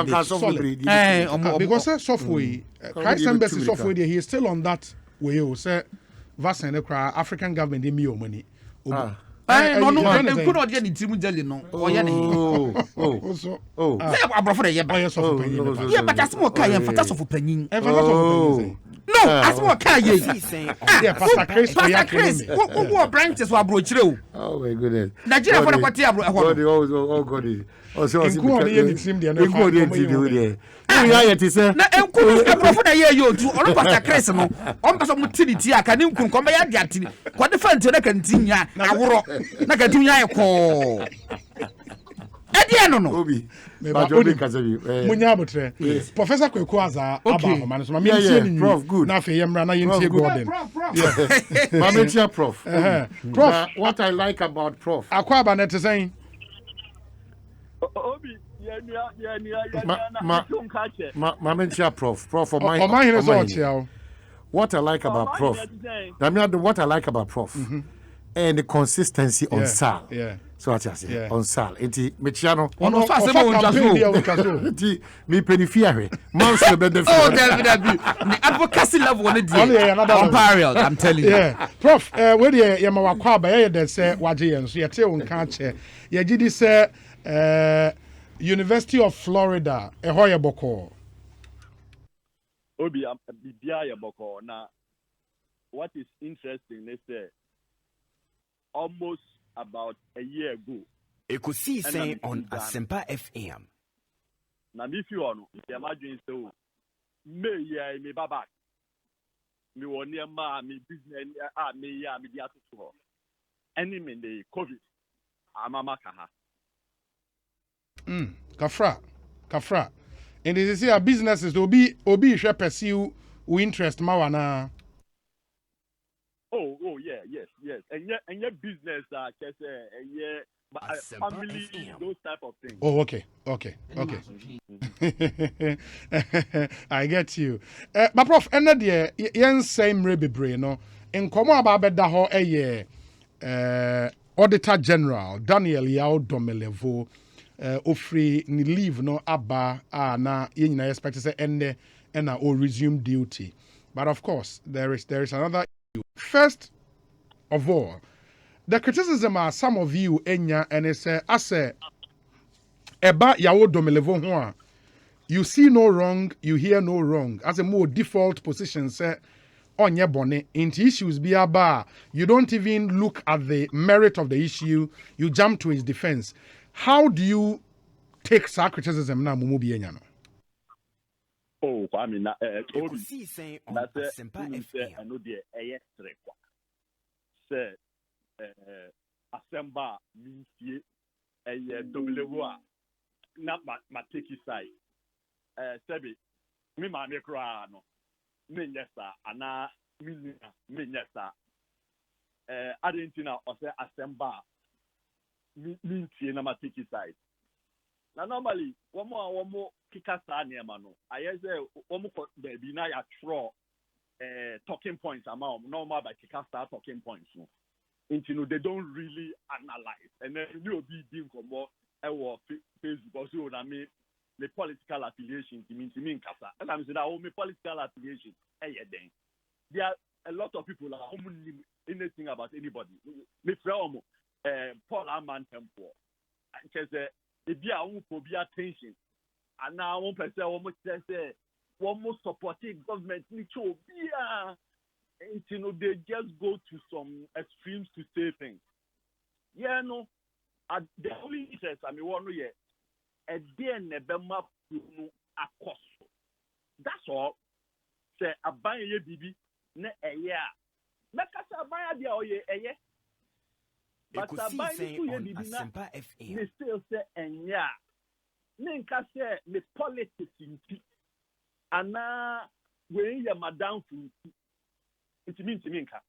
Speaker 5: it.
Speaker 1: Because software, Christ Embassy software, he is still on that way. Say, vaccine, African government, they me money.
Speaker 5: No, could not get into Jelly, no. Yeah, but that's more kind of fantastic penny. No, that's more kind. Yeah, Pastor Chris, what branches were broached?
Speaker 2: Oh, my goodness.
Speaker 5: Nigeria for the quarter.
Speaker 2: Oh, God. Also,
Speaker 1: in
Speaker 5: na enkuru ebrofo na ye yo tu ono Pastor Chris no on paso mutility aka ne nkun ko ya dia tini ko de fa ntio na kan tinya aworo na kan tinya ye ko edi no
Speaker 2: Obi
Speaker 1: munya abotre Professor Kweku Aza aba ma no so ma mentie ni
Speaker 2: Prof good
Speaker 1: na fe yemra na yentie Gordon
Speaker 2: ma mentie Prof Prof what I like about Prof
Speaker 1: akwa aba na tesen
Speaker 3: Obi
Speaker 2: Prof what I like about Prof what I like about Prof and the consistency on SAL so I just say on SAL enti mechiano
Speaker 5: ono fa se mo
Speaker 2: enti me penifia man so be the
Speaker 5: the advocacy level on the Parliamentary, I'm telling you
Speaker 1: Prof we dey ye ma wakwa ba ye dey say waje ye nso ye te won ka che ye gidi say University of Florida, Ehoye Boko.
Speaker 3: Obi, Bibia Boko. Now, what is interesting is that almost about a year ago,
Speaker 4: Ekosiisen M'Ahiasem FM.
Speaker 3: Now, if you want, imagine so, me back. Me one near me business, me the other. Enemy the COVID. Amamakaha.
Speaker 1: Kafra. And they say our businesses obi share pursue interest mawana.
Speaker 3: Oh yes. And your business family those type of things.
Speaker 1: Oh okay. I get you. But Prof, ena de yen same rebebre no. Enkomo aba beda ho Auditor General Daniel Yao Domelevo ofri ni leave no aba na yenyina expect say enne na or resume duty. But of course there is another issue. First of all, the criticism are some of you enya and it say ase eba Yao Domelevo ho you see no wrong, you hear no wrong. As a more default position say on your bonnet into issues be aba, you don't even look at the merit of the issue, you jump to his defense. How do you take criticism now, Mumu Bienyano?
Speaker 3: Oh, Kwame, na Obi,
Speaker 4: Ekosiisen on
Speaker 3: na say
Speaker 4: Asempa FM.
Speaker 3: I know the trekwa. Say Asemba means WA na ma take his side. Sebi me ma me kra no. Me nyesa ana me nyesa. Argentina or say Asemba means na ma take his side. Now normally, one more kika sa near no. I say one more baby na ya throw talking points amount normal by kika start talking points. No. Into they don't really analyze, and then you be doing more Facebook also. I mean, the political affiliation to mean kasa, and I'm saying that my political affiliation. Then there are a lot of people that don't anything about anybody. Me from Paul Amman Temple, because if you are for be attention, and now one person almost say one more supporting government need to be they just go to some extremes to say things. Yeah, no. The only interest I mean one year a day never map a cost. That's all. Say a buy ye bibi ne a year. Make us a buy a year. But a buy
Speaker 4: on Asempa FM.
Speaker 3: They still say and yeah. Nenka say the politics in and now when you madam from it means minka.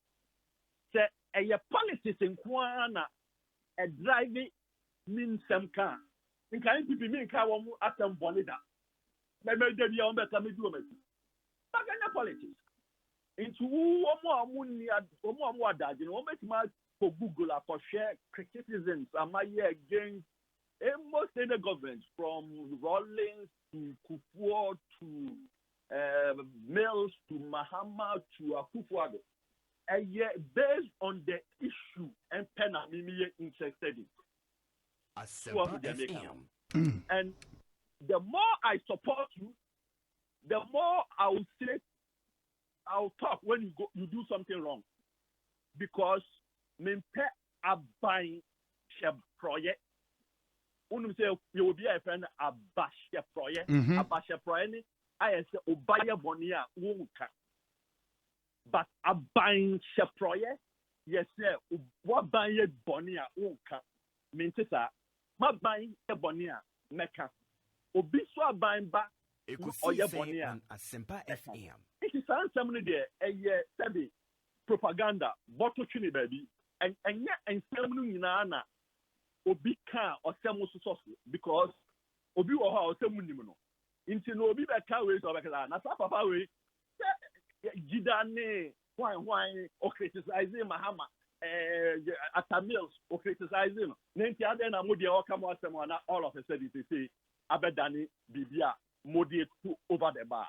Speaker 3: Say a politics in Kwana a driving means some car. In kind of people minka one at some bonita. Maybe they be on better me do it. But politics. Into one more that you know, make my for Google for share criticisms am I against most of the governments from Rawlings to Kufuor to Mills to Mahama to Akufo-Addo. Based on the issue and pen interested in.
Speaker 4: Asempa FM.
Speaker 3: And the more I support you, the more I will say, I'll talk when you do something wrong. Because me a buying share project. When say you will be a friend a bash project, a bash project. I say obaya bonia wonka. But a buying share project, yes sir. What buying bonia wonka? Means ma buying a bonia meka. Obi so buying back.
Speaker 4: Ekosiisen on Asempa FM.
Speaker 3: It is something there. Sabi propaganda. Bottle chini baby. And something na obi can or some source because obi or some no. Into no obi beka we so beka na sa papa we jidane why or criticizing Mahama Atamils or criticizing nenti ade na modi o come out some all of a sudden they say abedani bibia modi over the bar.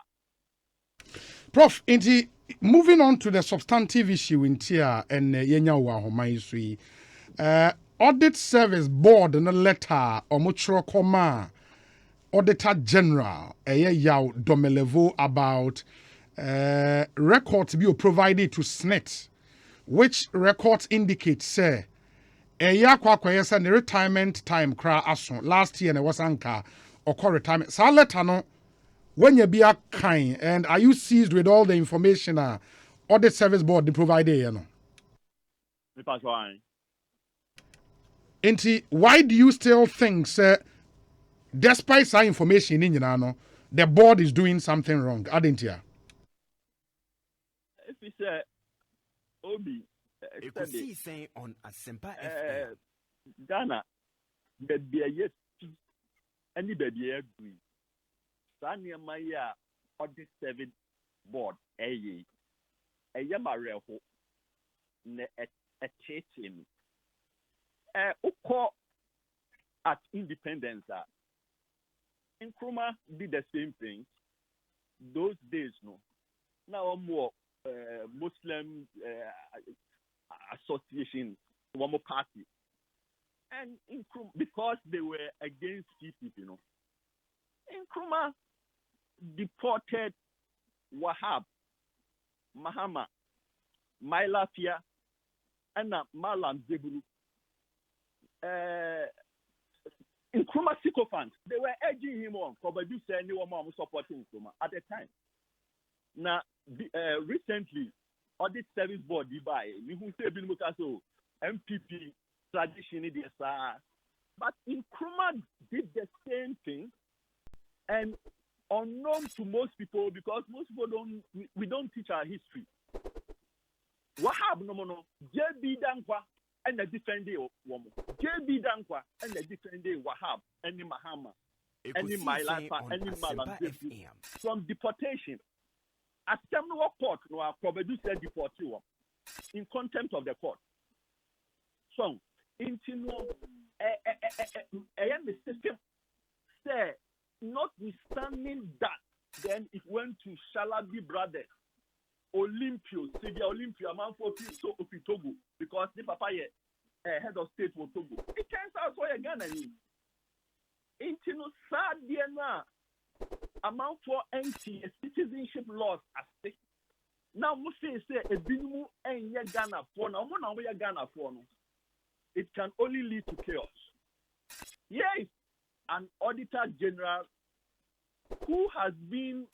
Speaker 1: Prof, inti moving on to the substantive issue in Tia and Yenya Wahomaisui. Audit Service Board and a letter or mutual comma Auditor General Yaw Domelevo about records be provided to SNET, which records indicate say kwakwayesa the retirement time cra aso last year was anka or retirement. So letter no when you be a kind and are you seized with all the information Audit Service Board provided you know? Why do you still think, sir, despite some information in the board is doing something wrong, aren't you?
Speaker 3: If you say, Obi,
Speaker 4: Ekosiisen on Asempa FM.
Speaker 3: Ghana, baby, yes, any baby agree. Sanya Maya Audit Service Board, a Yamare ho, ne a chasing. Uko at Independence, Nkrumah did the same thing. Those days, no. Now more Muslim association, one more party, and Nkrumah because they were against people, you know. Nkrumah deported Wahab, Mahama, Mailafia, and Malam Zebulu.
Speaker 7: Nkrumah sycophants, they were urging him on. Kobadu said anyone more supporting Nkrumah at the time. Now, recently, Audit Service Board, who say MPP tradition, but Nkrumah did the same thing, and unknown to most people, because most people don't teach our history. Wahab no JB Dankwa and the defending woman. JB Dankwa and the defending Wahab, any Mahama, any Mailafa, any Malam from deportation. At some court, no, I probably said deport you in contempt of the court. So, into the system say, notwithstanding that, then it went to Shalabi Brothers, Olympio, Sylvia Olympia, man for so of Togo, because the papa head of state was Togo. It turns out so again, into no sad DNA amount for NT citizenship laws at stake. Now, Musi say a binu and ye Ghana for now, one way Ghana for no. It can only lead to chaos. Yes, an auditor general who has been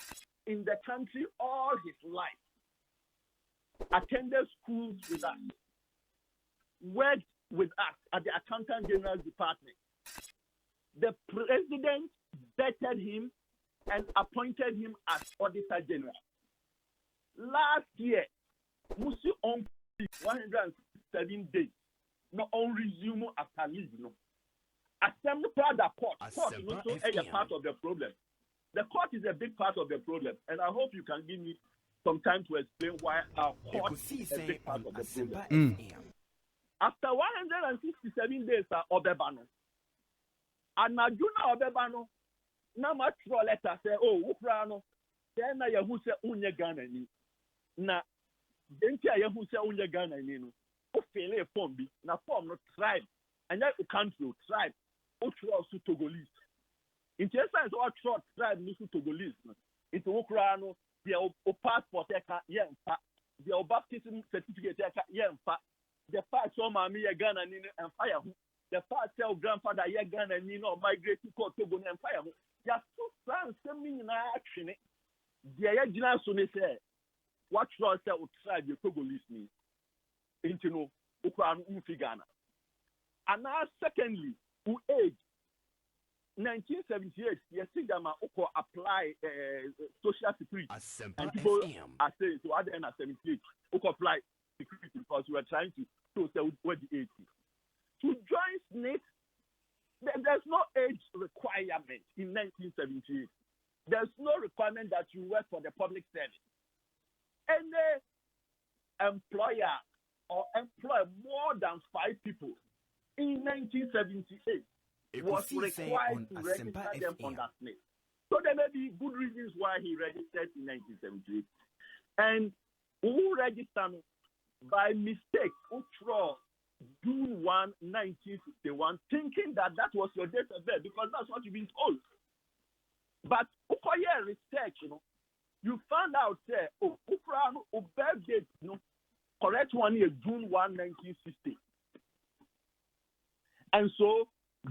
Speaker 7: in the country all his life, attended schools with us, worked with us at the Accountant General's Department. The president vetted him and appointed him as Auditor General. Last year, Musi on 107 days, not on resume after leave. No. Assembly part of the court. Court is also a part of the problem. The court is a big part of the problem, and I hope you can give me some time to explain why our court is a big part of the problem. After 167 days, Obebano. And Najuna Obebano, now much for letter say, oh, Ukrano, then I who say Unya Ghana. Na, then I who say Unya Ghana. Who fail a form be, na form not tribe, and that country tribe, also Togolese. In essence, what short tribe Nisu Togolese. It's Ukrano, the passport, the baptism certificate, the fact so mommy Ghana and fire. The fact tell grandfather Ghana and migrate to Togo and fire. Just two sons sending in action. The Yagina Sunni say, what short will tribe the Togolese mean? Into no Ukrano Ghana. And now, secondly, who age 1978, you see them apply social security. And people are saying, so at the end of 78, who apply security because we were trying to say what the age is. To join SNIT, there's no age requirement in 1978. There's no requirement that you work for the public service. Any employer or employ more than 5 people in 1978 was required to register them on that SNIT. So there may be good reasons why he registered in 1978. And who registered by mistake, who June 1, 1961, thinking that was your date of birth because that's what you've been told. But Ukoye research, you found out Ukrano birthday, correct one year, June 1, 1960. And so,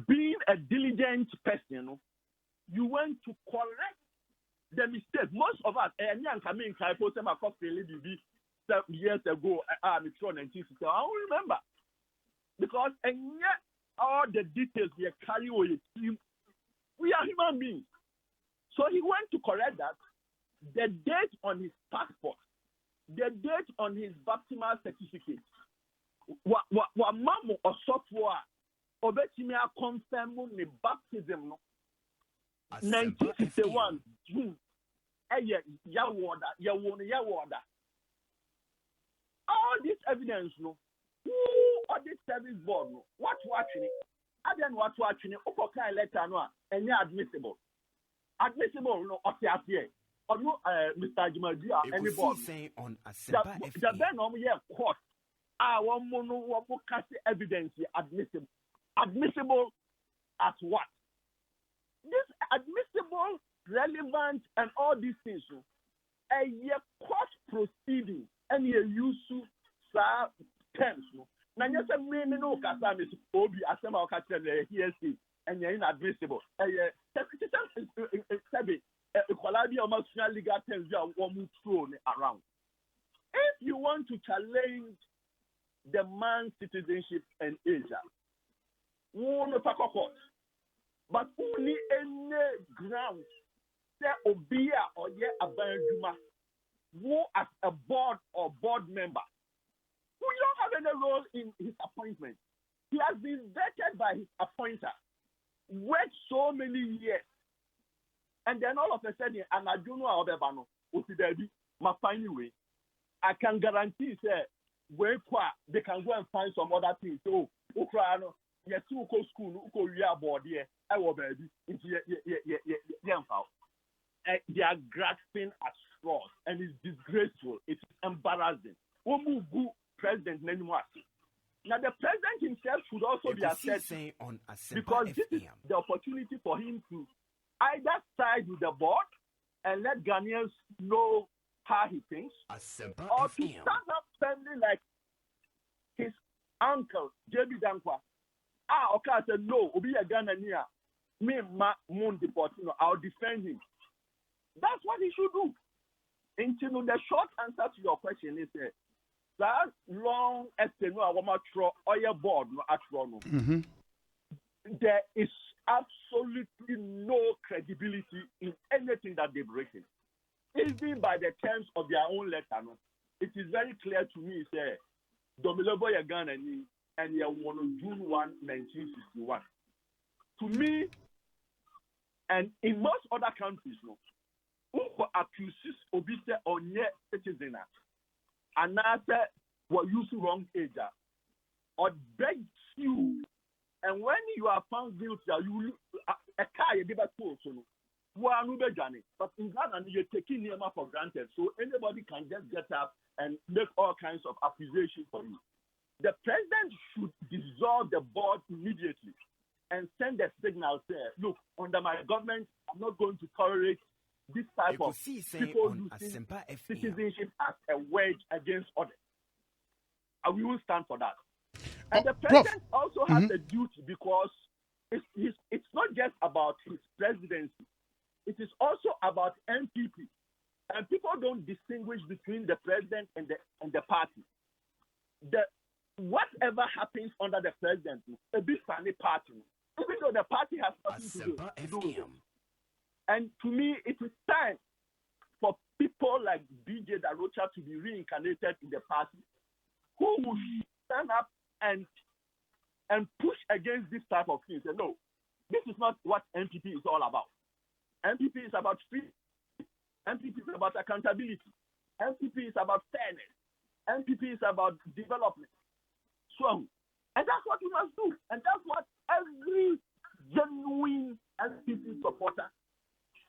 Speaker 7: being a diligent person, you went to correct the mistake. Most of us, years ago, I'm sure 1960. I don't remember. Because and yet all the details we carry with him, we are human beings. So he went to correct that. The date on his passport, the date on his baptismal certificate, what mamo or software, obetimia confirm the baptism, 1961 June. Yawoda. All this evidence, who Audit Service Board, what's watching it? I then what's watching it? Okay, letter no, and you're admissible. Admissible, no, okay, or no, Mr. Jimadia, any board. The Venom, court. One mono, one evidence, admissible. Admissible as what? This admissible, relevant, and all these things. A court proceeding and a use terms. Now, yes, I mean, no, Kasami, Obi, Asama, hearsay, and you're inadmissible. Legal terms you are thrown around. If you want to challenge the man's citizenship and age, won't court, but only any grounds there obia or yet abanduma who as a board or board member who don't have any role in his appointment. He has been vetted by his appointer, worked so many years, and then all of a sudden, and I don't know how my final way. I can guarantee they can go and find some other things. So, yes, you go school, you go board here. I will baby. They are grasping at straws, and it's disgraceful. It's embarrassing. President anymore. Now, the president himself should also be assessed because this is the opportunity for him to either side with the board and let Ghanaians know how he thinks, or to stand up firmly like his uncle, JB Dankwa. Okay, I said, no, Obi a Ghanaian, me, Moon Deportino, I'll defend him. That's what he should do. And the short answer to your question is that long board there is absolutely no credibility in anything that they've written. Even by the terms of their own letter, it is very clear to me, say, Domilobo Yagana and June 1, 1961. To me, and in most other countries, who accuses obese on yet citizen, and now what use wrong age, or beg you, and when you are found guilty, you a car you give a person. But in Ghana, you're taking Nema for granted, so anybody can just get up and make all kinds of accusations for you. The president should dissolve the board immediately and send a signal there. Look, under my government, I'm not going to tolerate this type of people using citizenship as a wedge against others. And we will stand for that. And the president also has a duty because it's not just about his presidency. It is also about MPP. And people don't distinguish between the president and the party. Whatever happens under the president, a big family party, even though the party has nothing to do with it. And to me, it is time for people like BJ Darocha to be reincarnated in the party, who will stand up and push against this type of things. And no, this is not what MPP is all about. MPP is about freedom. MPP is about accountability. MPP is about fairness. MPP is about development. So, and that's what we must do. And that's what every genuine MPP supporter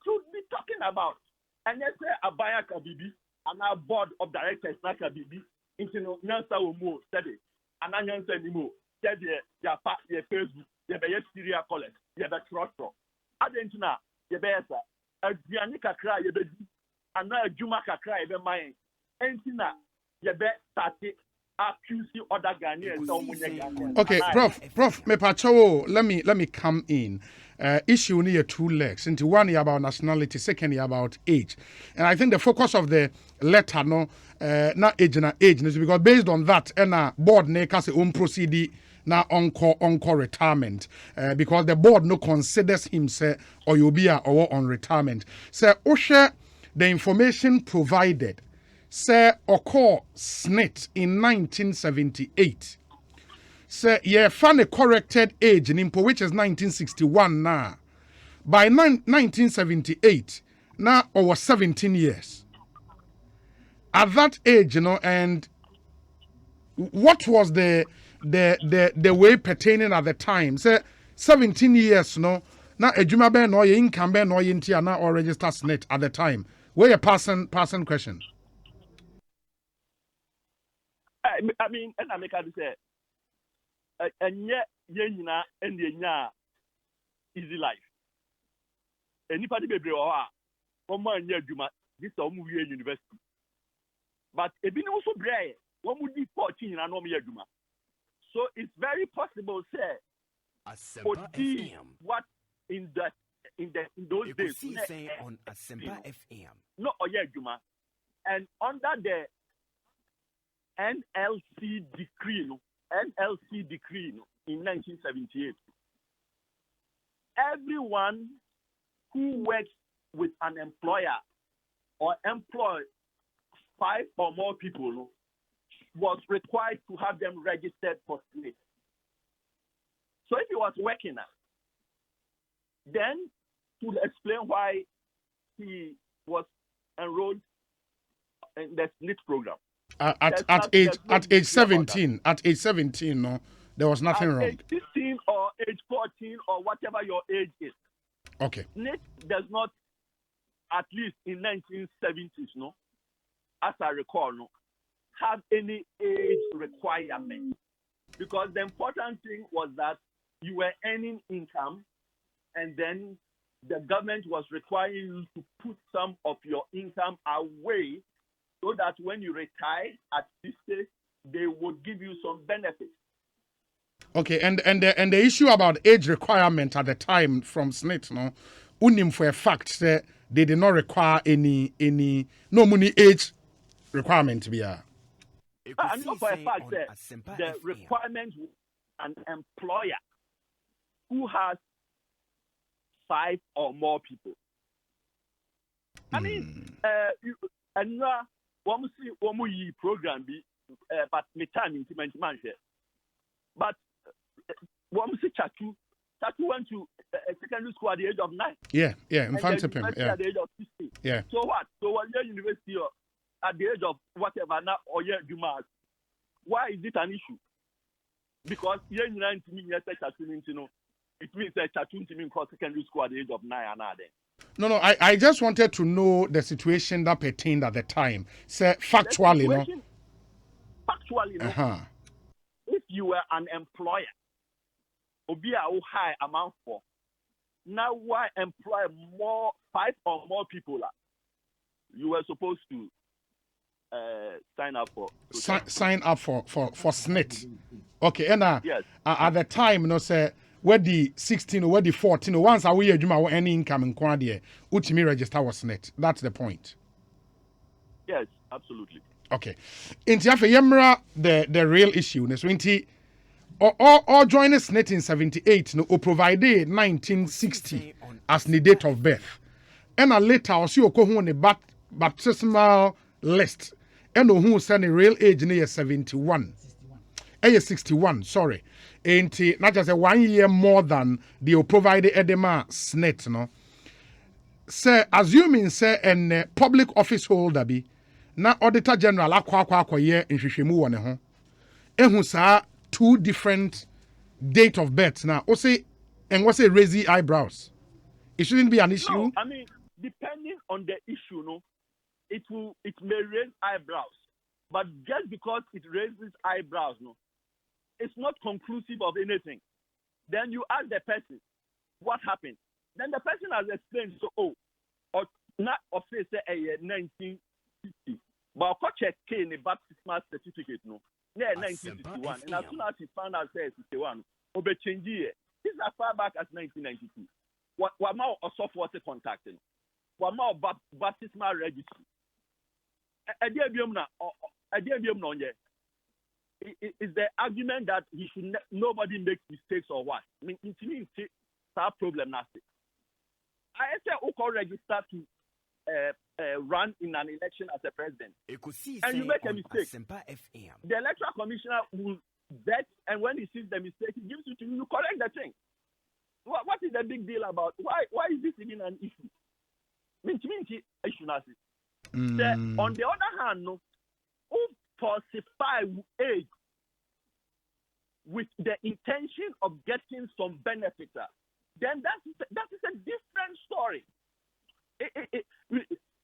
Speaker 7: should be talking about. And let's say Abaya Kabibi and our board of directors, Nakabibi, into Nansa Omo, study, and Anyansa Nimo, said their Facebook, their Syria college, their Trotro. Argentina, the Besa, a Dianica cry, and now a Jumaka cry, the mine. Entina, the best started.
Speaker 1: Okay, Prof, me pacho, let me come in. Issue near two legs. Into one year about nationality, second year about age. And I think the focus of the letter, not age is because based on that, and board makes its own proceeding now encore retirement. Because the board no considers him say or you be or on retirement. So Osha, the information provided. Sir Oko Snit in 1978. Sir, yeah, found a corrected age in Impo, which is 1961 now. By 1978, now over 17 years. At that age, and what was the way pertaining at the time? Sir, 17 years, now Ejuma Ben or income Ben or Intiana or register Snit at the time. Where a person question.
Speaker 7: I mean, and I make a say, and yet, Yenina and Yenya easy life. Anybody be brave from 1 year, this is university. But a bit also brave, one would be 14 and no year. So it's very possible, say,
Speaker 4: Asempa
Speaker 7: Odi,
Speaker 4: FM.
Speaker 7: what in those days?
Speaker 4: Ekosiisen on Asempa FM.
Speaker 7: No, Oye Juma, and under the NLC decree, in 1978, everyone who works with an employer or employ 5 or more people was required to have them registered for SNIT. So if he was working, then to explain why he was enrolled in the SNIT program.
Speaker 1: At age 17, no, there was nothing
Speaker 7: at
Speaker 1: wrong.
Speaker 7: age 16 or age 14 or whatever your age is.
Speaker 1: Okay.
Speaker 7: SNIT does not, at least in 1970s, no, as I recall, no, have any age requirement. Because the important thing was that you were earning income, and then the government was requiring you to put some of your income away so that when you retire at 60, they would give you some benefits.
Speaker 1: Okay, and the issue about age requirement at the time from SNIT, no, unim for a fact that they did not require any no money age requirement to be a.
Speaker 7: And not for a fact that the requirement an employer who has 5 or more people. I mean, and now one see program be, but me time implement man here. But one see Chatu went to secondary school at the age of 9.
Speaker 1: Yeah, in front of him. Yeah.
Speaker 7: At the age of 16.
Speaker 1: Yeah.
Speaker 7: So what? So when you're university at the age of whatever now or yeah, why is it an issue? Because you're in 19 years, it means that Chatu to me called secondary school at the age of 9 and then.
Speaker 1: No, I just wanted to know the situation that pertained at the time. Say factually, no.
Speaker 7: Factually, no. If you were an employer, Obia high amount for now why employ 5 or more people you were supposed to sign up for
Speaker 1: sign up for SNIT. Okay, and
Speaker 7: yes.
Speaker 1: At the time, say where the 16 or where the 14 or once a year you have any income in Quadia, ultimately register was SNIT. That's the point.
Speaker 7: Yes, absolutely.
Speaker 1: Okay. Inti afa yemra the real issue ne so inti or join SNIT in 78 no o provide 1960 as the date of birth. And later o si okohu ne baptismal list. And who send a real age near 71. 61, sorry. Ain't not just a 1 year more than the provided edema SNIT, no. Say, assuming say an public office holder be na auditor general akwa year in hwehwemu wone ho. Ehu sa 2 different date of birth now. O say and what say raise eyebrows. It shouldn't be an issue.
Speaker 7: No, I mean, depending on the issue, no. It may raise eyebrows, but just because it raises eyebrows, no, it's not conclusive of anything. Then you ask the person, what happened? Then the person has explained, so or not of say 1960, but I check the baptismal certificate, no, yeah, 1961, and as soon as he found out say 61, obe change it. This is as far back as 1992. What now a software contacting? What now baptismal registry? Is the argument that he should nobody makes mistakes or what? I mean, it means that problem nasty. I say who register to run in an election as a president, and you make a mistake. The electoral commissioner will vet, and when he sees the mistake, he gives it to you. You correct the thing. What is the big deal about? Why is this even an issue? I mean, issue nasty. On the other hand, no, who falsify age with the intention of getting some benefit, then that is a different story.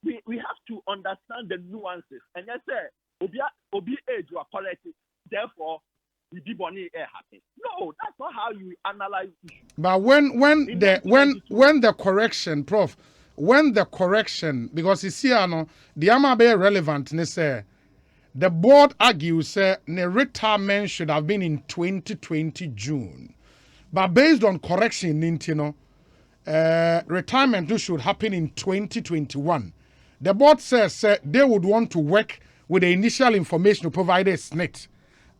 Speaker 7: We have to understand the nuances. And yes, sir, obi age you are correct. Therefore, we be born happen. No, that's not how you analyze issues.
Speaker 1: But when the correction, Prof. When the correction, because you see, the Amabe relevant, say the board argues the retirement should have been in 2020 June. But based on correction, retirement should happen in 2021. The board says they would want to work with the initial information provided SNIT.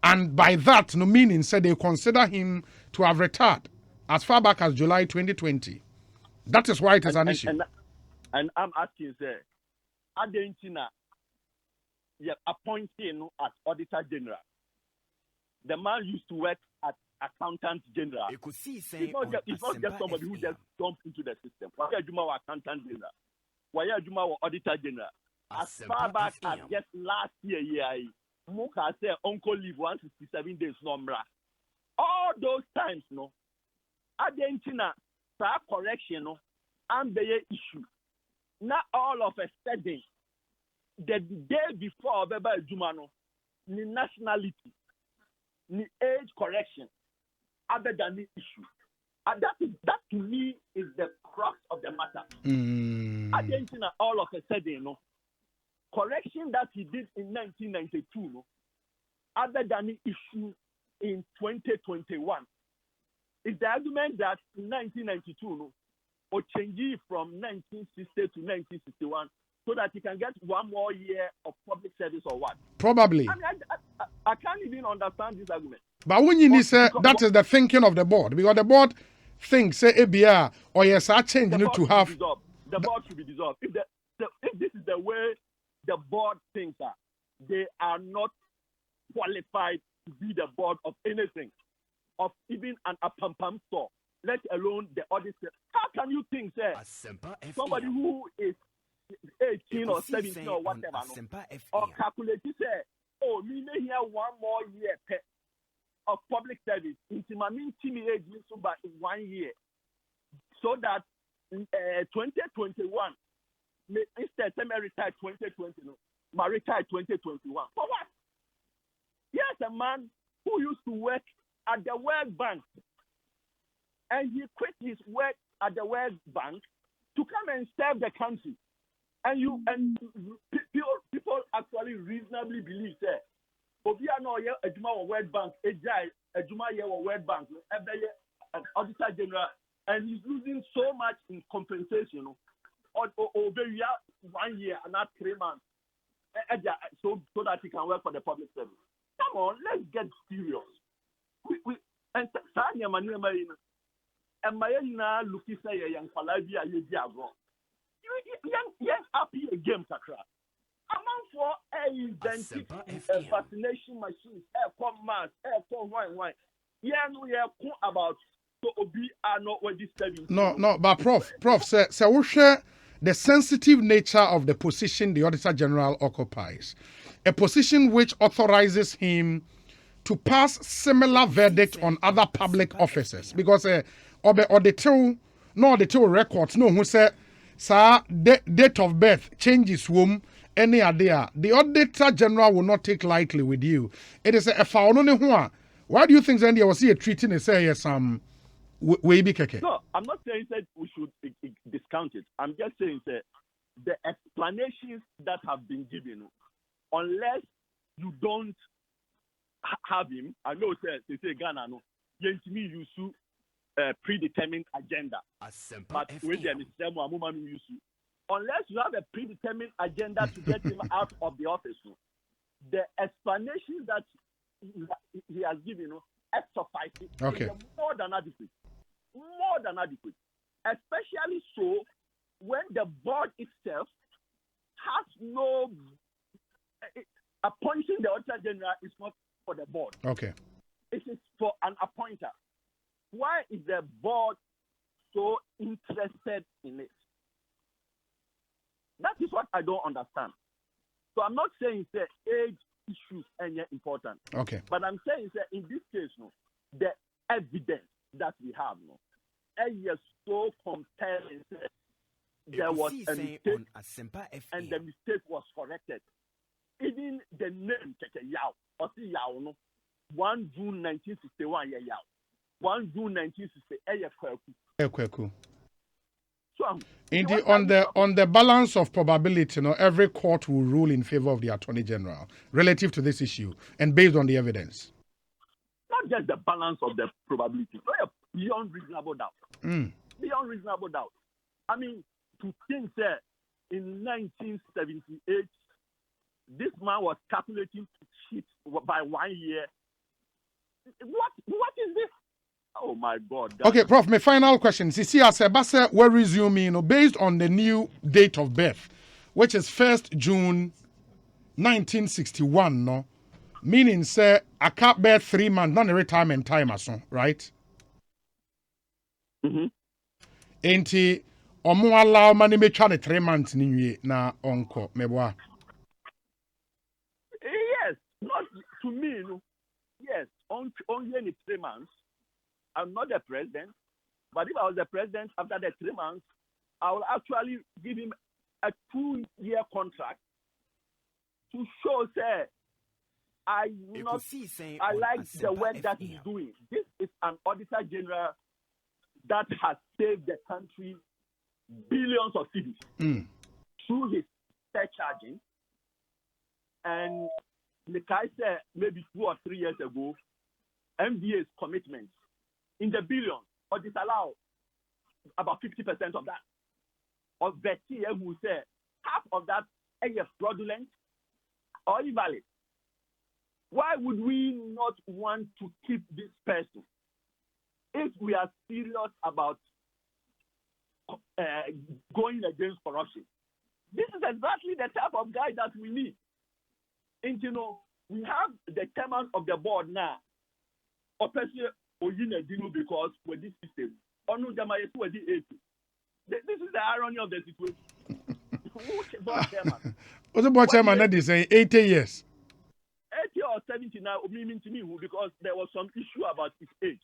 Speaker 1: And by that, no meaning said they consider him to have retired as far back as July 2020. That is why it is an issue.
Speaker 7: And I'm asking, sir, Argentina, you appointing as Auditor General. The man used to work at Accountant General. It's not just somebody who just jumped into the system. Why are you Accountant General? Why are you Auditor General? As far back as just last year, Muka said Uncle leave 167 days nombra. All those times, no. Argentina, correction, no, and the issue. Not all of a sudden, the day before Beba Jumano, the nationality, the age correction, other than the issue. And that to me is the crux of the matter. Argentina, all of a sudden, no, correction that he did in 1992, no, other than the issue in 2021, is the argument that in 1992, no, or change it from 1960 to 1961 so that he can get one more year of public service or what?
Speaker 1: Probably.
Speaker 7: I can't even understand this argument.
Speaker 1: But when you say that is the thinking of the board, because the board thinks, say, ABR or yes, I change to have.
Speaker 7: The board should be dissolved. If this is the way the board thinks that, they are not qualified to be the board of anything, of even an Apampam store, let alone the auditor. How can you think, sir, somebody who is 18 or 17 or whatever, or calculate, say, oh, me may hear one more year of public service, into my mean team age by 1 year, so that 2021, instead of retire 2020, no, my retire 2021. For what? Here's a man who used to work at the World Bank, and he quit his work at the World Bank to come and serve the country. And people actually reasonably believe that Obia no ye Ejuma World Bank, Ejuma ye World Bank, every year Auditor General, and he's losing so much in compensation over 1 year and not 3 months, so that he can work for the public service. Come on, let's get serious. And Sanya Manema and Mayana Lukisa Yang Falabia Yago. Young happy game, Sakra. Among for identity vaccination machines, air mask, air wine. Yeah, no, yeah, about so Obi are not what this service.
Speaker 1: No, but Prof, so we share the sensitive nature of the position the Auditor General occupies, a position which authorizes him to pass similar verdict on other public officers, because auditor records no who say date of birth changes womb any idea. The Auditor General will not take lightly with you. It is a foul. Why do you think then there was a treating and say some way be keke?
Speaker 7: No, I'm not saying that we should discount it. I'm just saying that the explanations that have been given, unless you don't have him, I know they say Ghana no, yentimi use predetermined agenda. But when there is unless you have a predetermined agenda to get him out of the office, the explanation that he has given suffices.
Speaker 1: Okay.
Speaker 7: Is more than adequate. More than adequate. Especially so when the board itself has no appointing the Auditor General is not for the board.
Speaker 1: Okay.
Speaker 7: It is for an appointer. Why is the board so interested in it? That is what I don't understand. So I'm not saying that age issues are important.
Speaker 1: Okay.
Speaker 7: But I'm saying that in this case, the evidence that we have, is so compelling. There was a mistake, and the mistake was corrected. Even the name, Yao, 1 June 1961, Yao. 1 June 1960. So,
Speaker 1: indeed, on the balance of probability, every court will rule in favor of the Attorney General relative to this issue and based on the evidence.
Speaker 7: Not not just the balance of the probability, but beyond reasonable doubt. Beyond reasonable doubt. I mean, to think that in 1978, this man was calculating to cheat by 1 year. What is this? Oh my God.
Speaker 1: Okay, Prof, my final question. See, as a we're resuming, based on the new date of birth, which is 1st June 1961, no? Meaning, say, I can't bear 3 months, not a retirement time, right? Ain't he? Omo allow money me try 3 months ni na onko meboa.
Speaker 7: Yes, not to me. No. Yes, only in 3 months. I'm not the president, but if I was the president after the 3 months, I will actually give him a 2-year contract to show, say, I like the work that he's doing. This is an auditor general that has saved the country billions of cedis through his surcharging. And like I said, maybe 2 or 3 years ago, MDA's commitment in the billions or disallow about 50% of that. Or Betty who say half of that is fraudulent or invalid. Why would we not want to keep this person if we are serious about going against corruption? This is exactly the type of guy that we need. And we have the chairman of the board now, because with this system, this is the irony of the situation.
Speaker 1: What's the board chairman that is saying 80 years?
Speaker 7: 80 or 70 now, meaning to me, because there was some issue about his age.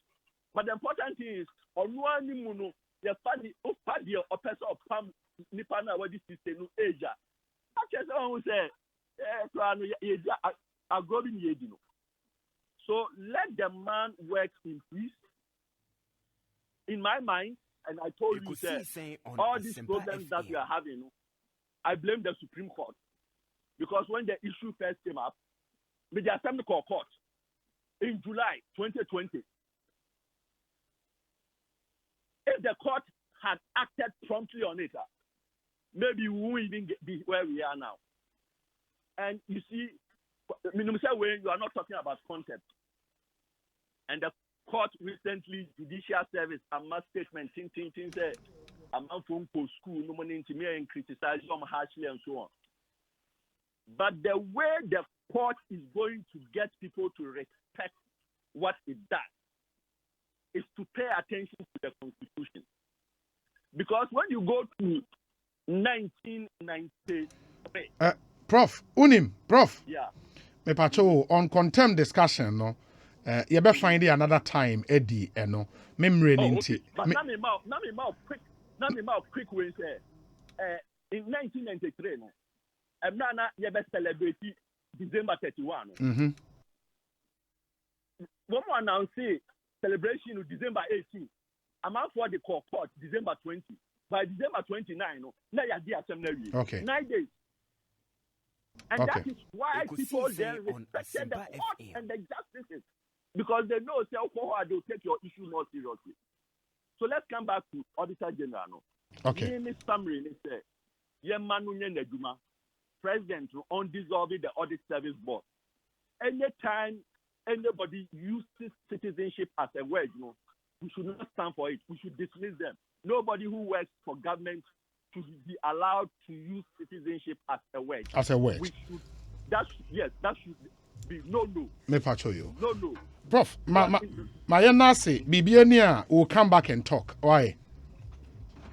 Speaker 7: But the important thing is, on one muno, the party of party or person of Pam Nipana, what this system age. Actually, someone who say, so let the man work in peace. In my mind, and I told you, say, all these problems that we are having, I blame the Supreme Court. Because when the issue first came up, with the Assembly Court in July 2020, if the court had acted promptly on it, maybe we won't even be where we are now. And you see, when you are not talking about concept. And the court recently, judicial service, a mass statement, said, I'm not from school, no money into me and criticize them harshly and so on. But the way the court is going to get people to respect what it does is to pay attention to the Constitution. Because when you go to 1993,
Speaker 1: Prof, yeah. Me pacho on contempt discussion, no. You better find it another time, Eddie, no. Memory
Speaker 7: okay. But now me quick way say, in 1993, no. I'm not you better celebrate December 31. One more announce celebration of December 18. I'm out for the court December 20. By December 29, no. Now you are assembly.
Speaker 1: Okay.
Speaker 7: 9 days. And that is why people then respected the court and the justices. Because they know they'll take your issue more seriously. So let's come back to Auditor General. No?
Speaker 1: Okay.
Speaker 7: In this summary, they say, President on dissolving the Audit Service Board. Anytime anybody uses citizenship as a word, we should not stand for it. We should dismiss them. Nobody who works for government should be allowed to use citizenship as a word.
Speaker 1: As a word.
Speaker 7: That should be no.
Speaker 1: Me pacho you.
Speaker 7: No.
Speaker 1: Prof, my nasi Bibiania will come back and talk. Why?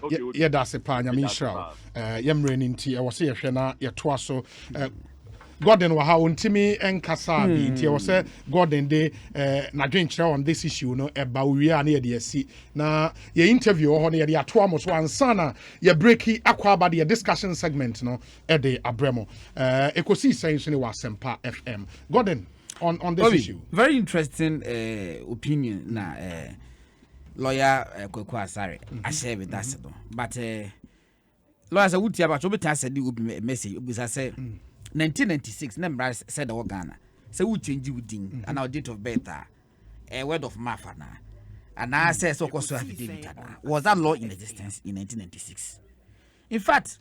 Speaker 7: Okay.
Speaker 1: Yeah, that's a plan. I mean, sure. Yam raining tea. I was here, Shana, your twasso. Gordon wa how untimi enkasa bi nti e say Gordon dey na dwenkyerɛ on this issue no eba wi a na ye de asi na ye interview ho na ye de ato amo so ansa na ye breaki akwa aba de discussion segment no e de abremo Ekosiisen so ne wa Asempa FM. Gordon on this issue.
Speaker 5: Very interesting opinion na lawyer Kwaku Asare I share with that but lawyers would tell about obeta said the message obusa say 1996 Nembra said the Ghana. So we change with ding and our date of birth a word of mouth and I say so called affidavit was that law in existence in 1996. In fact,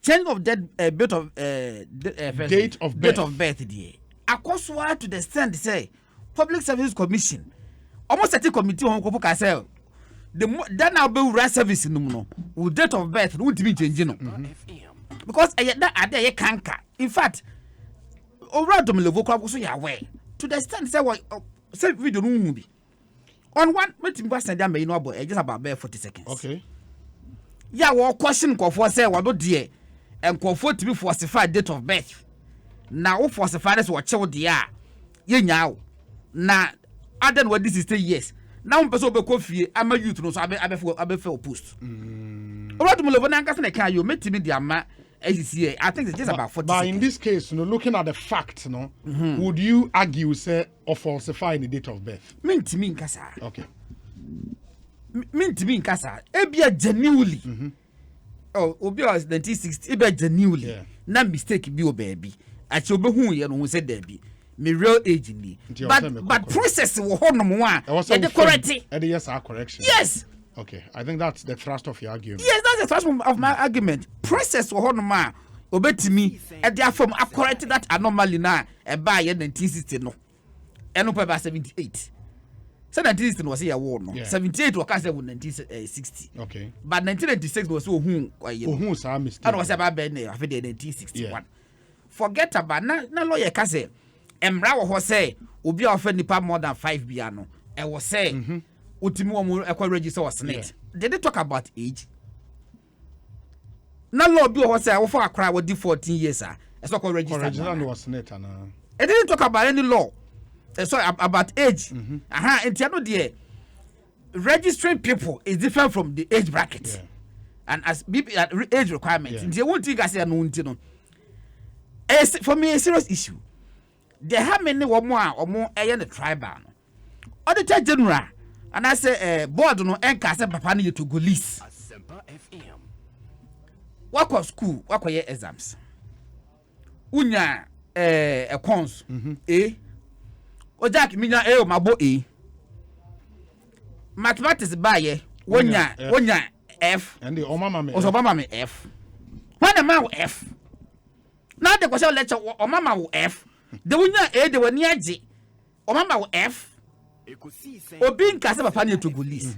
Speaker 5: change of date of
Speaker 1: date of birth
Speaker 5: there. Akoswa to the extent say Public Service Commission almost a committee on Kopoka say the then I'll be right service no with date of birth won't be changing because that are there canker. In fact, over the level so you aware to the extent say what say video movie on one meeting was send them about just about 40 seconds.
Speaker 1: Okay.
Speaker 5: Yeah, what question for say what do dear and comfort to be falsified date of birth. Now falsified is what child dear. Ye now na other what this is 10 years. Now person be coffee I'm a youth no so I feel post. Alright, Mulovana can you meet me the ama I think it's just about 40
Speaker 1: but
Speaker 5: seconds.
Speaker 1: In this case, looking at the facts, would you argue say or falsify the date of birth?
Speaker 5: Mean to me kasa.
Speaker 1: Okay.
Speaker 5: Mean to me kasa. Ebia genuinely. Oh, obi was 1960. Ebia genuinely.
Speaker 1: Yeah.
Speaker 5: Na mistake bi o baby. Achi obi hu ye no hu say there be. Me real age ni. But process wo ho no mo a. E dey correct.
Speaker 1: Yes, our correction.
Speaker 5: Yes.
Speaker 1: Okay, I think that's the thrust of your argument.
Speaker 5: Yes, that's the thrust of my argument. Process wo ho no ma obetimi e dey form correct that anomaly na e ba ye 1960 no. Eno pa 78. So 1960 was here war no. 78 was cast in 1960.
Speaker 1: Okay.
Speaker 5: But 1996 was so
Speaker 1: who sa mistake.
Speaker 5: And was about ben after 1961. Forget about na lawyer ka say emra wo ho say obi a offer nipa more than 5 bia no. E was say utimi wo mo ekwa register was senate. Did they talk about age? Na law bi wo say wo for akra wo di 14 years ah. E so called register.
Speaker 1: Register was senate na.
Speaker 5: It didn't talk about any law. Sorry, about age. And registering people is different from the age bracket.
Speaker 1: Yeah.
Speaker 5: And as age requirements. They won't think I say no. For me, a serious issue. There how many or more the tribal. Auditor General, and I say board no enka say papa ni to go list. Work of school, work your exams. Unya a cons Ojak minya mabo mathematics baye wonya F
Speaker 1: and the mama me
Speaker 5: Obama me F when the man F now the question lecture mama will F the wonya the one near G mama will F Obi nkase papa ne to go list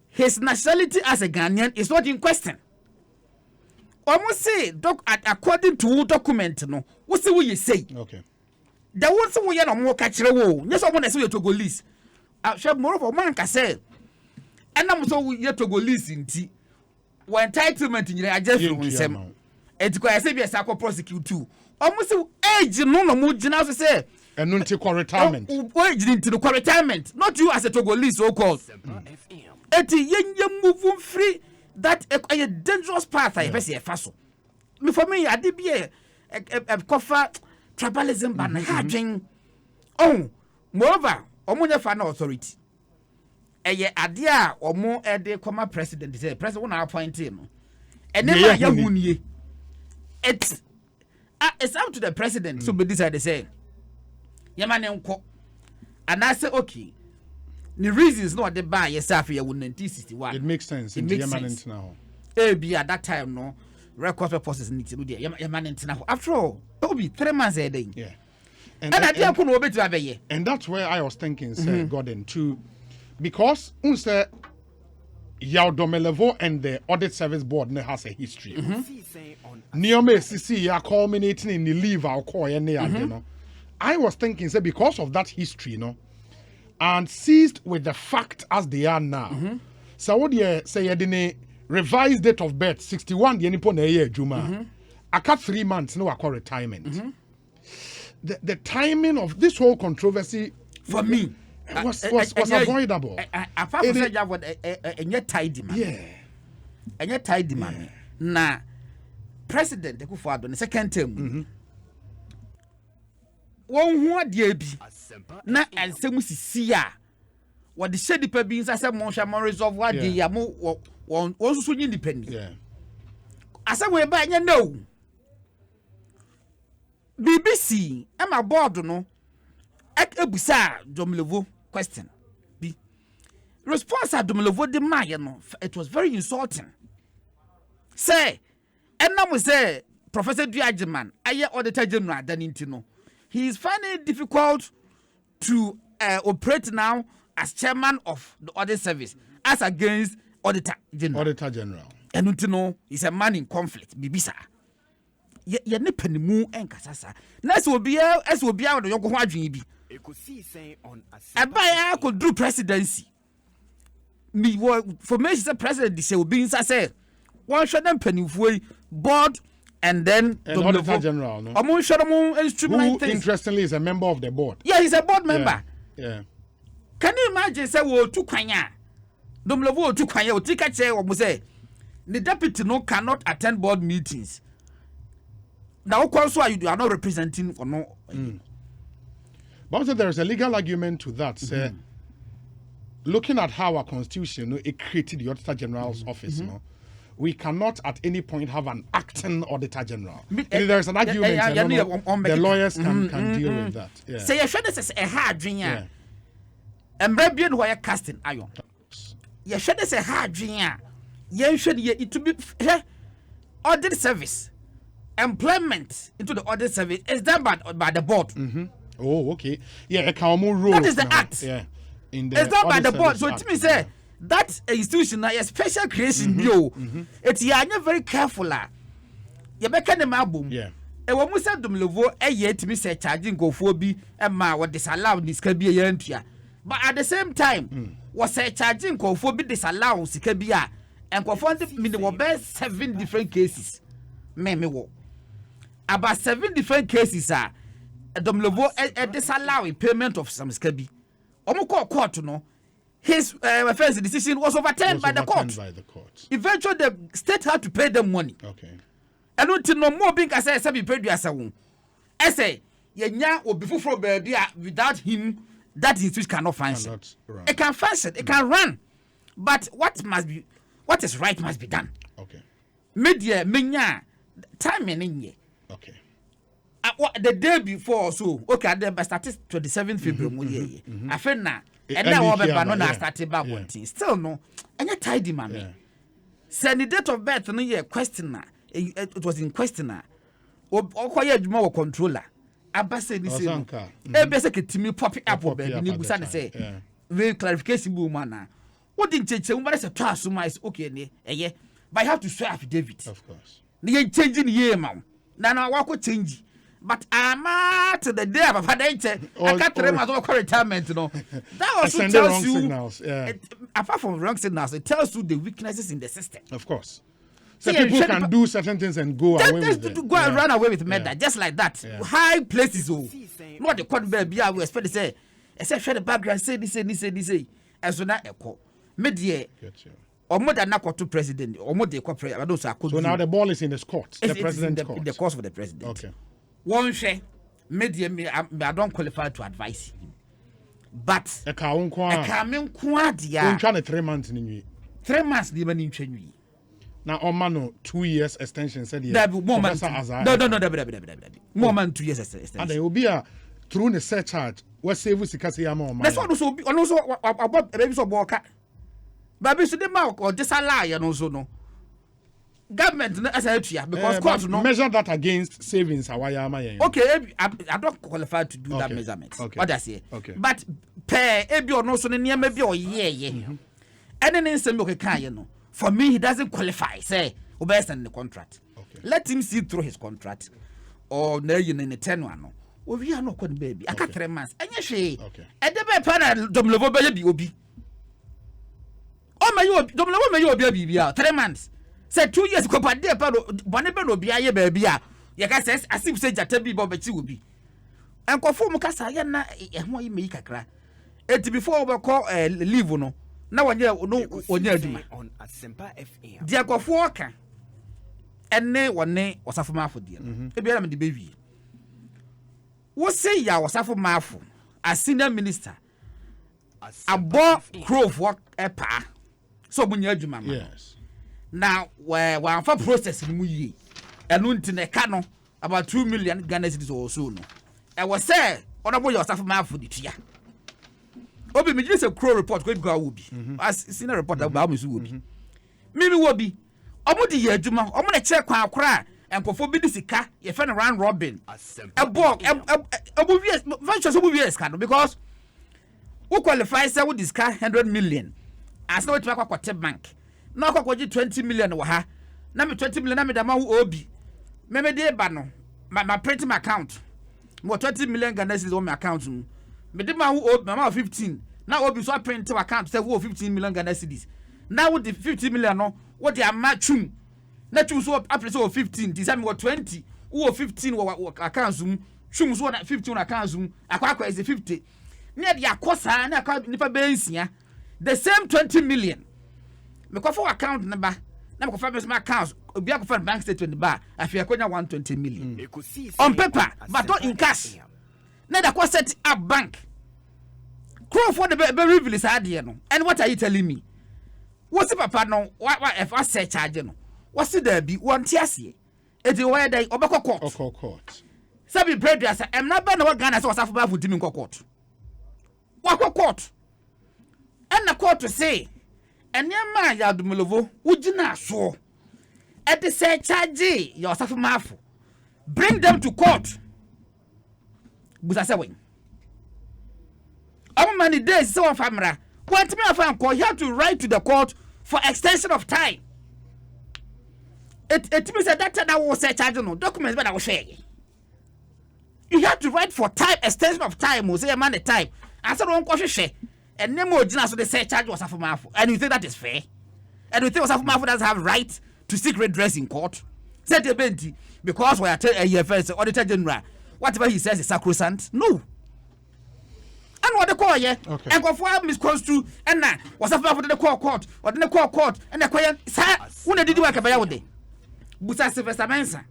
Speaker 5: his nationality as a Ghanaian is not in question. Almost say according to document no what say we say
Speaker 1: okay.
Speaker 5: The ones who are no more catch the wall. Yes, I want to say to go list. I shall more of a man can say. And I'm so yet to go list in tea. When entitlement in your just from him. And to say, yes, I could prosecute too. Almost age no more general say.
Speaker 1: And no take retirement.
Speaker 5: Age into the retirement. Not you as a Togo list so called. At a young move free that a dangerous path I say fast. For me, I did be a coffer. Tribalism ban hadwin moreover omo fan authority eye ade a omo de koma president say president na appoint him and never yahunie it's up to the president to be decide say yamane nko and I say okay the reasons no the buy yourself here 1961
Speaker 1: it makes sense in yamane now
Speaker 5: be at that time no record purposes need to do there yamane now after all be 3 months a day.
Speaker 1: Yeah.
Speaker 5: And
Speaker 1: that's where I was thinking, sir, Gordon, too. Because unse Yaudomelevo and the Audit Service Board has a history. Niome CC are culminating in the leave our core you know. I was thinking, sir, because of that history, you know, and seized with the fact as they are now. So what you say the revised date of birth 61 the nipo na year Juma. I cut 3 months, no, I call retirement. The timing of this whole controversy
Speaker 5: for me
Speaker 1: was avoidable.
Speaker 5: I found that what a tidy man.
Speaker 1: Yeah.
Speaker 5: And yet tidy man. Na President the Kufuor the second term. One who dear be na and say musisi ya. What the shady beings as a monsham resolve what the yamu one so independent.
Speaker 1: Yeah.
Speaker 5: As a way by no. BBC, I'm a board no. Ek ebusa Jomlevo, question. B. Response at Domelevo de Mayan, it was very insulting. Say, and now we say, Professor Diageman, I Auditor General, Danintino. He is finding it difficult to operate now as chairman of the audit service as against Auditor General.
Speaker 1: Auditor General.
Speaker 5: And Untino is a man in conflict, Bibisa. Ye nipping mu and Casasa. Next will be out of the Yoko Wajibi.
Speaker 4: Ekosiisen M'Ahiasem.
Speaker 5: I buy I could do presidency. Me for me, the president, this will be in say. One shot them penny board and then
Speaker 1: Auditor General. No?
Speaker 5: Among Shadamon instrument.
Speaker 1: Who, interestingly, is a member of the board.
Speaker 5: Yeah, he's a board member.
Speaker 1: Yeah.
Speaker 5: Can you imagine say we two kwanya? Domlevo two kwanya. Tika che we say the deputy no cannot attend board meetings. Now, also you are not representing for no.
Speaker 1: But also there is a legal argument to that. Say, looking at how our constitution, it created the Auditor General's office. We cannot at any point have an acting Auditor General. There is an argument. The lawyers can deal with that. Yeah.
Speaker 5: Say you should say a hard dream. And maybe who are casting iron. You should say hard dream. You should it to be audit service. Employment into the audit service is done by the board.
Speaker 1: Oh, okay. Yeah, role.
Speaker 5: That is the act.
Speaker 1: Yeah.
Speaker 5: It's done by the board. So it means say that institution a special creation it's you very careful you make the album.
Speaker 1: Yeah.
Speaker 5: E wo musa Domelevo to me say charging go for bi e ma what disallow sika bi yantua. But at the same time was say charging go for bi disallow sika bi a enkofo me the best 7 different cases. Me wo about 7 different cases Domelevo disallow payment of some sika bi. Omo court no. His first decision was overturned by the court. Eventually, the state had to pay them money.
Speaker 1: Okay.
Speaker 5: And until no more being as I said, you paid yourself. I say, Yenya will be full baby without him. That institution cannot function. It can function, it can run, but what is right must be done.
Speaker 1: Okay.
Speaker 5: Media, menya, time and
Speaker 1: okay.
Speaker 5: The day before, so okay, I started 27th February. I feel now. And now I started back one thing. Still no, and you tidy man. Send the date of birth no year questioner. It was in questioner. Or quiet more controller. Abase ni say. Ebese ketimi pop up baby ni busa say. Very clarification bu man. What didn't change? Somebody say twice is okay ne. But I have to swear affidavit.
Speaker 1: Of course.
Speaker 5: Ni changing year man. Na wa change. But I'm to the day of a father. I can't remember my retirement. You know, that also tells you.
Speaker 1: Signals,
Speaker 5: apart from wrong signals, it tells you the weaknesses in the system.
Speaker 1: Of course, so people can do certain things and go away with it.
Speaker 5: Go and run away with murder, just like that. High places, not the court baby. I will expect to say, except share the background. Say this, as soon as echo media. Or more than not to president, or more than president.
Speaker 1: So now the ball is in the court. The president's court.
Speaker 5: The course of the president.
Speaker 1: Okay.
Speaker 5: One share, media me, I don't qualify to advise him. But
Speaker 1: a coming
Speaker 5: quadia.
Speaker 1: 3 months in
Speaker 5: 3 months, even in January.
Speaker 1: Now, on mano 2 years extension said
Speaker 5: that moment. No, more than 2 years extension.
Speaker 1: And there will be a through the surcharge. What save us because he am on
Speaker 5: that's what also about baby so boka. Baby so the mouth or disallow and also no. Government as a because court no
Speaker 1: measure that against savings.
Speaker 5: Okay, I don't qualify to do that measurement.
Speaker 1: Okay.
Speaker 5: What I say.
Speaker 1: Okay.
Speaker 5: But per ebi or no so near maybe or and then in some okay no. For me, he doesn't qualify. Say, obey the contract.
Speaker 1: Okay.
Speaker 5: Let him see through his contract, or no, you in the 10 one. Oh, we are not going baby. I got 3 months. And yes, she.
Speaker 1: Okay.
Speaker 5: And the panel, Domelevo baby obi. Oh my, Domelevo may be 3 months. Say 2 years. Go by there, but one will be a baby. You can say, as if say Jatabi Bobby will be. And conform Casayana, and what you make a cry. It before we call a leave no. Now when you know on
Speaker 4: Asempa FM.
Speaker 5: Dia go foka. Ene wone wasafo mafo dia. Ebia na the baby. Wo say ya wasafo mafo as senior minister. Abo crove work epa. So munya adwuma ma.
Speaker 1: Yes.
Speaker 5: Now where for process mu yi. Enu ntine ka no about 2 million Ghana cedis or so no. E was say onobo ya wasafo mafo di tua. Obi me just a crow report go go be. As senior reporter ba me so will be. Me will be. Omo di ye adwuma, omo na kire kwan akora enkofo bi di sika, ye fe no round robin. A book obo vi ventures obo vi sika no because who qualify say we discuss 100 million. As no to akwa bank. Na akwa 20 million wo ha. Na me 20 million na me da ma wo obi. Me dey ba no. My printing account. Mo 20 million Ghana cedis on my account. Me dey ma wo obi, ma 15. Na obi so print account say wo 15 million Ghana cedis. Now with the 15 million no, what they are matching. Na chum so up so 15, this time we 20. Wo 15 wo account zoom. Chum so 15 account zoom. Akwa is 50. Near the akosa na akwa nipa bensia. The same 20 million. Me ko for account number. Na me ko for my accounts. Obi akwa bank statement ba. Afi akonya 120 million. On paper, but not in cash. Na da ko set up bank. Crow for the very release idea no. And what are you telling me? What's the papa no? What if I say charge no? What's the there be one tiasie? It is where they obako court. Sabi bread as I'm not bad no Ghana so was after for timi court. Wako court. And the court to say, and your man ya dumulovo, ujina so. At the say charge your suffer mafu. Bring them to court. Busa say when. How many days so famra? What me afan call, you have to write to the court for extension of time. It means that was say charge no documents but I will share. You have to write for time extension of time. We say a man the time. I said one question share. And no more so they say charge was a mafu. And you think that is fair? And you think was a mafu doesn't have right to seek redress in court? Said the benti because we are a year first auditor general. Whatever he says is sacrosanct. No. And what the call yeah, and go for misconstrue and now was a for the court or the court and the quiet sir when did you work about day? Busa Sylvester Mensa.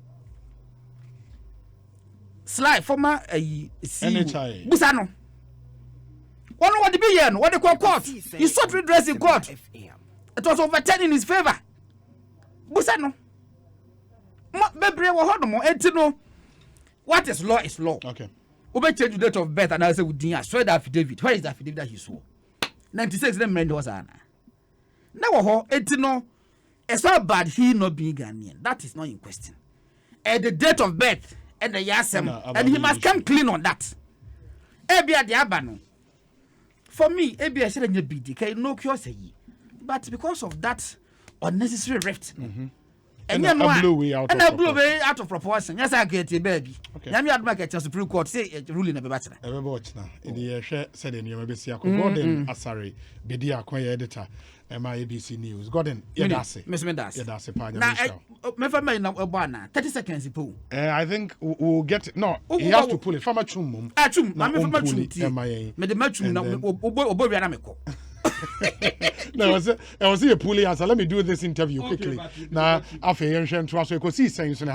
Speaker 5: Slide former a Busano. One what the billion, what the court? He sought redress in court. It was overturned in his favor. Busano. Bebre wa hono etino. What is law is law.
Speaker 1: Okay.
Speaker 5: Obe change the date of birth and I say with I swear that affidavit. Where is the affidavit that he swore? 96 them men was ana. Now ho etino. It's not bad he not being Ghanaian. That is not in question. At the date of birth and the Yasem, and he must come clean on that. Ebia the abano. For me, Ebia said be DK no curiosity. But because of that unnecessary rift. And I blew out of proportion. Yes, I get a baby. Let me add my Supreme Court say ruling of a bachelor.
Speaker 1: I remember watch now. In the said in your BBC, Gordon Asari, Bedia, Quay editor, MIABC News. Gordon, Yadasi. Miss Mendas. Yadasi, Panya. 30 seconds. I think we'll get it. No, he has to pull it from a chum.
Speaker 5: I'm from a chum. Made the matchroom.
Speaker 1: No, I was here pulling answer. Let me do this interview quickly. Now, after you to us, Ekosiisen M'Ahiasem.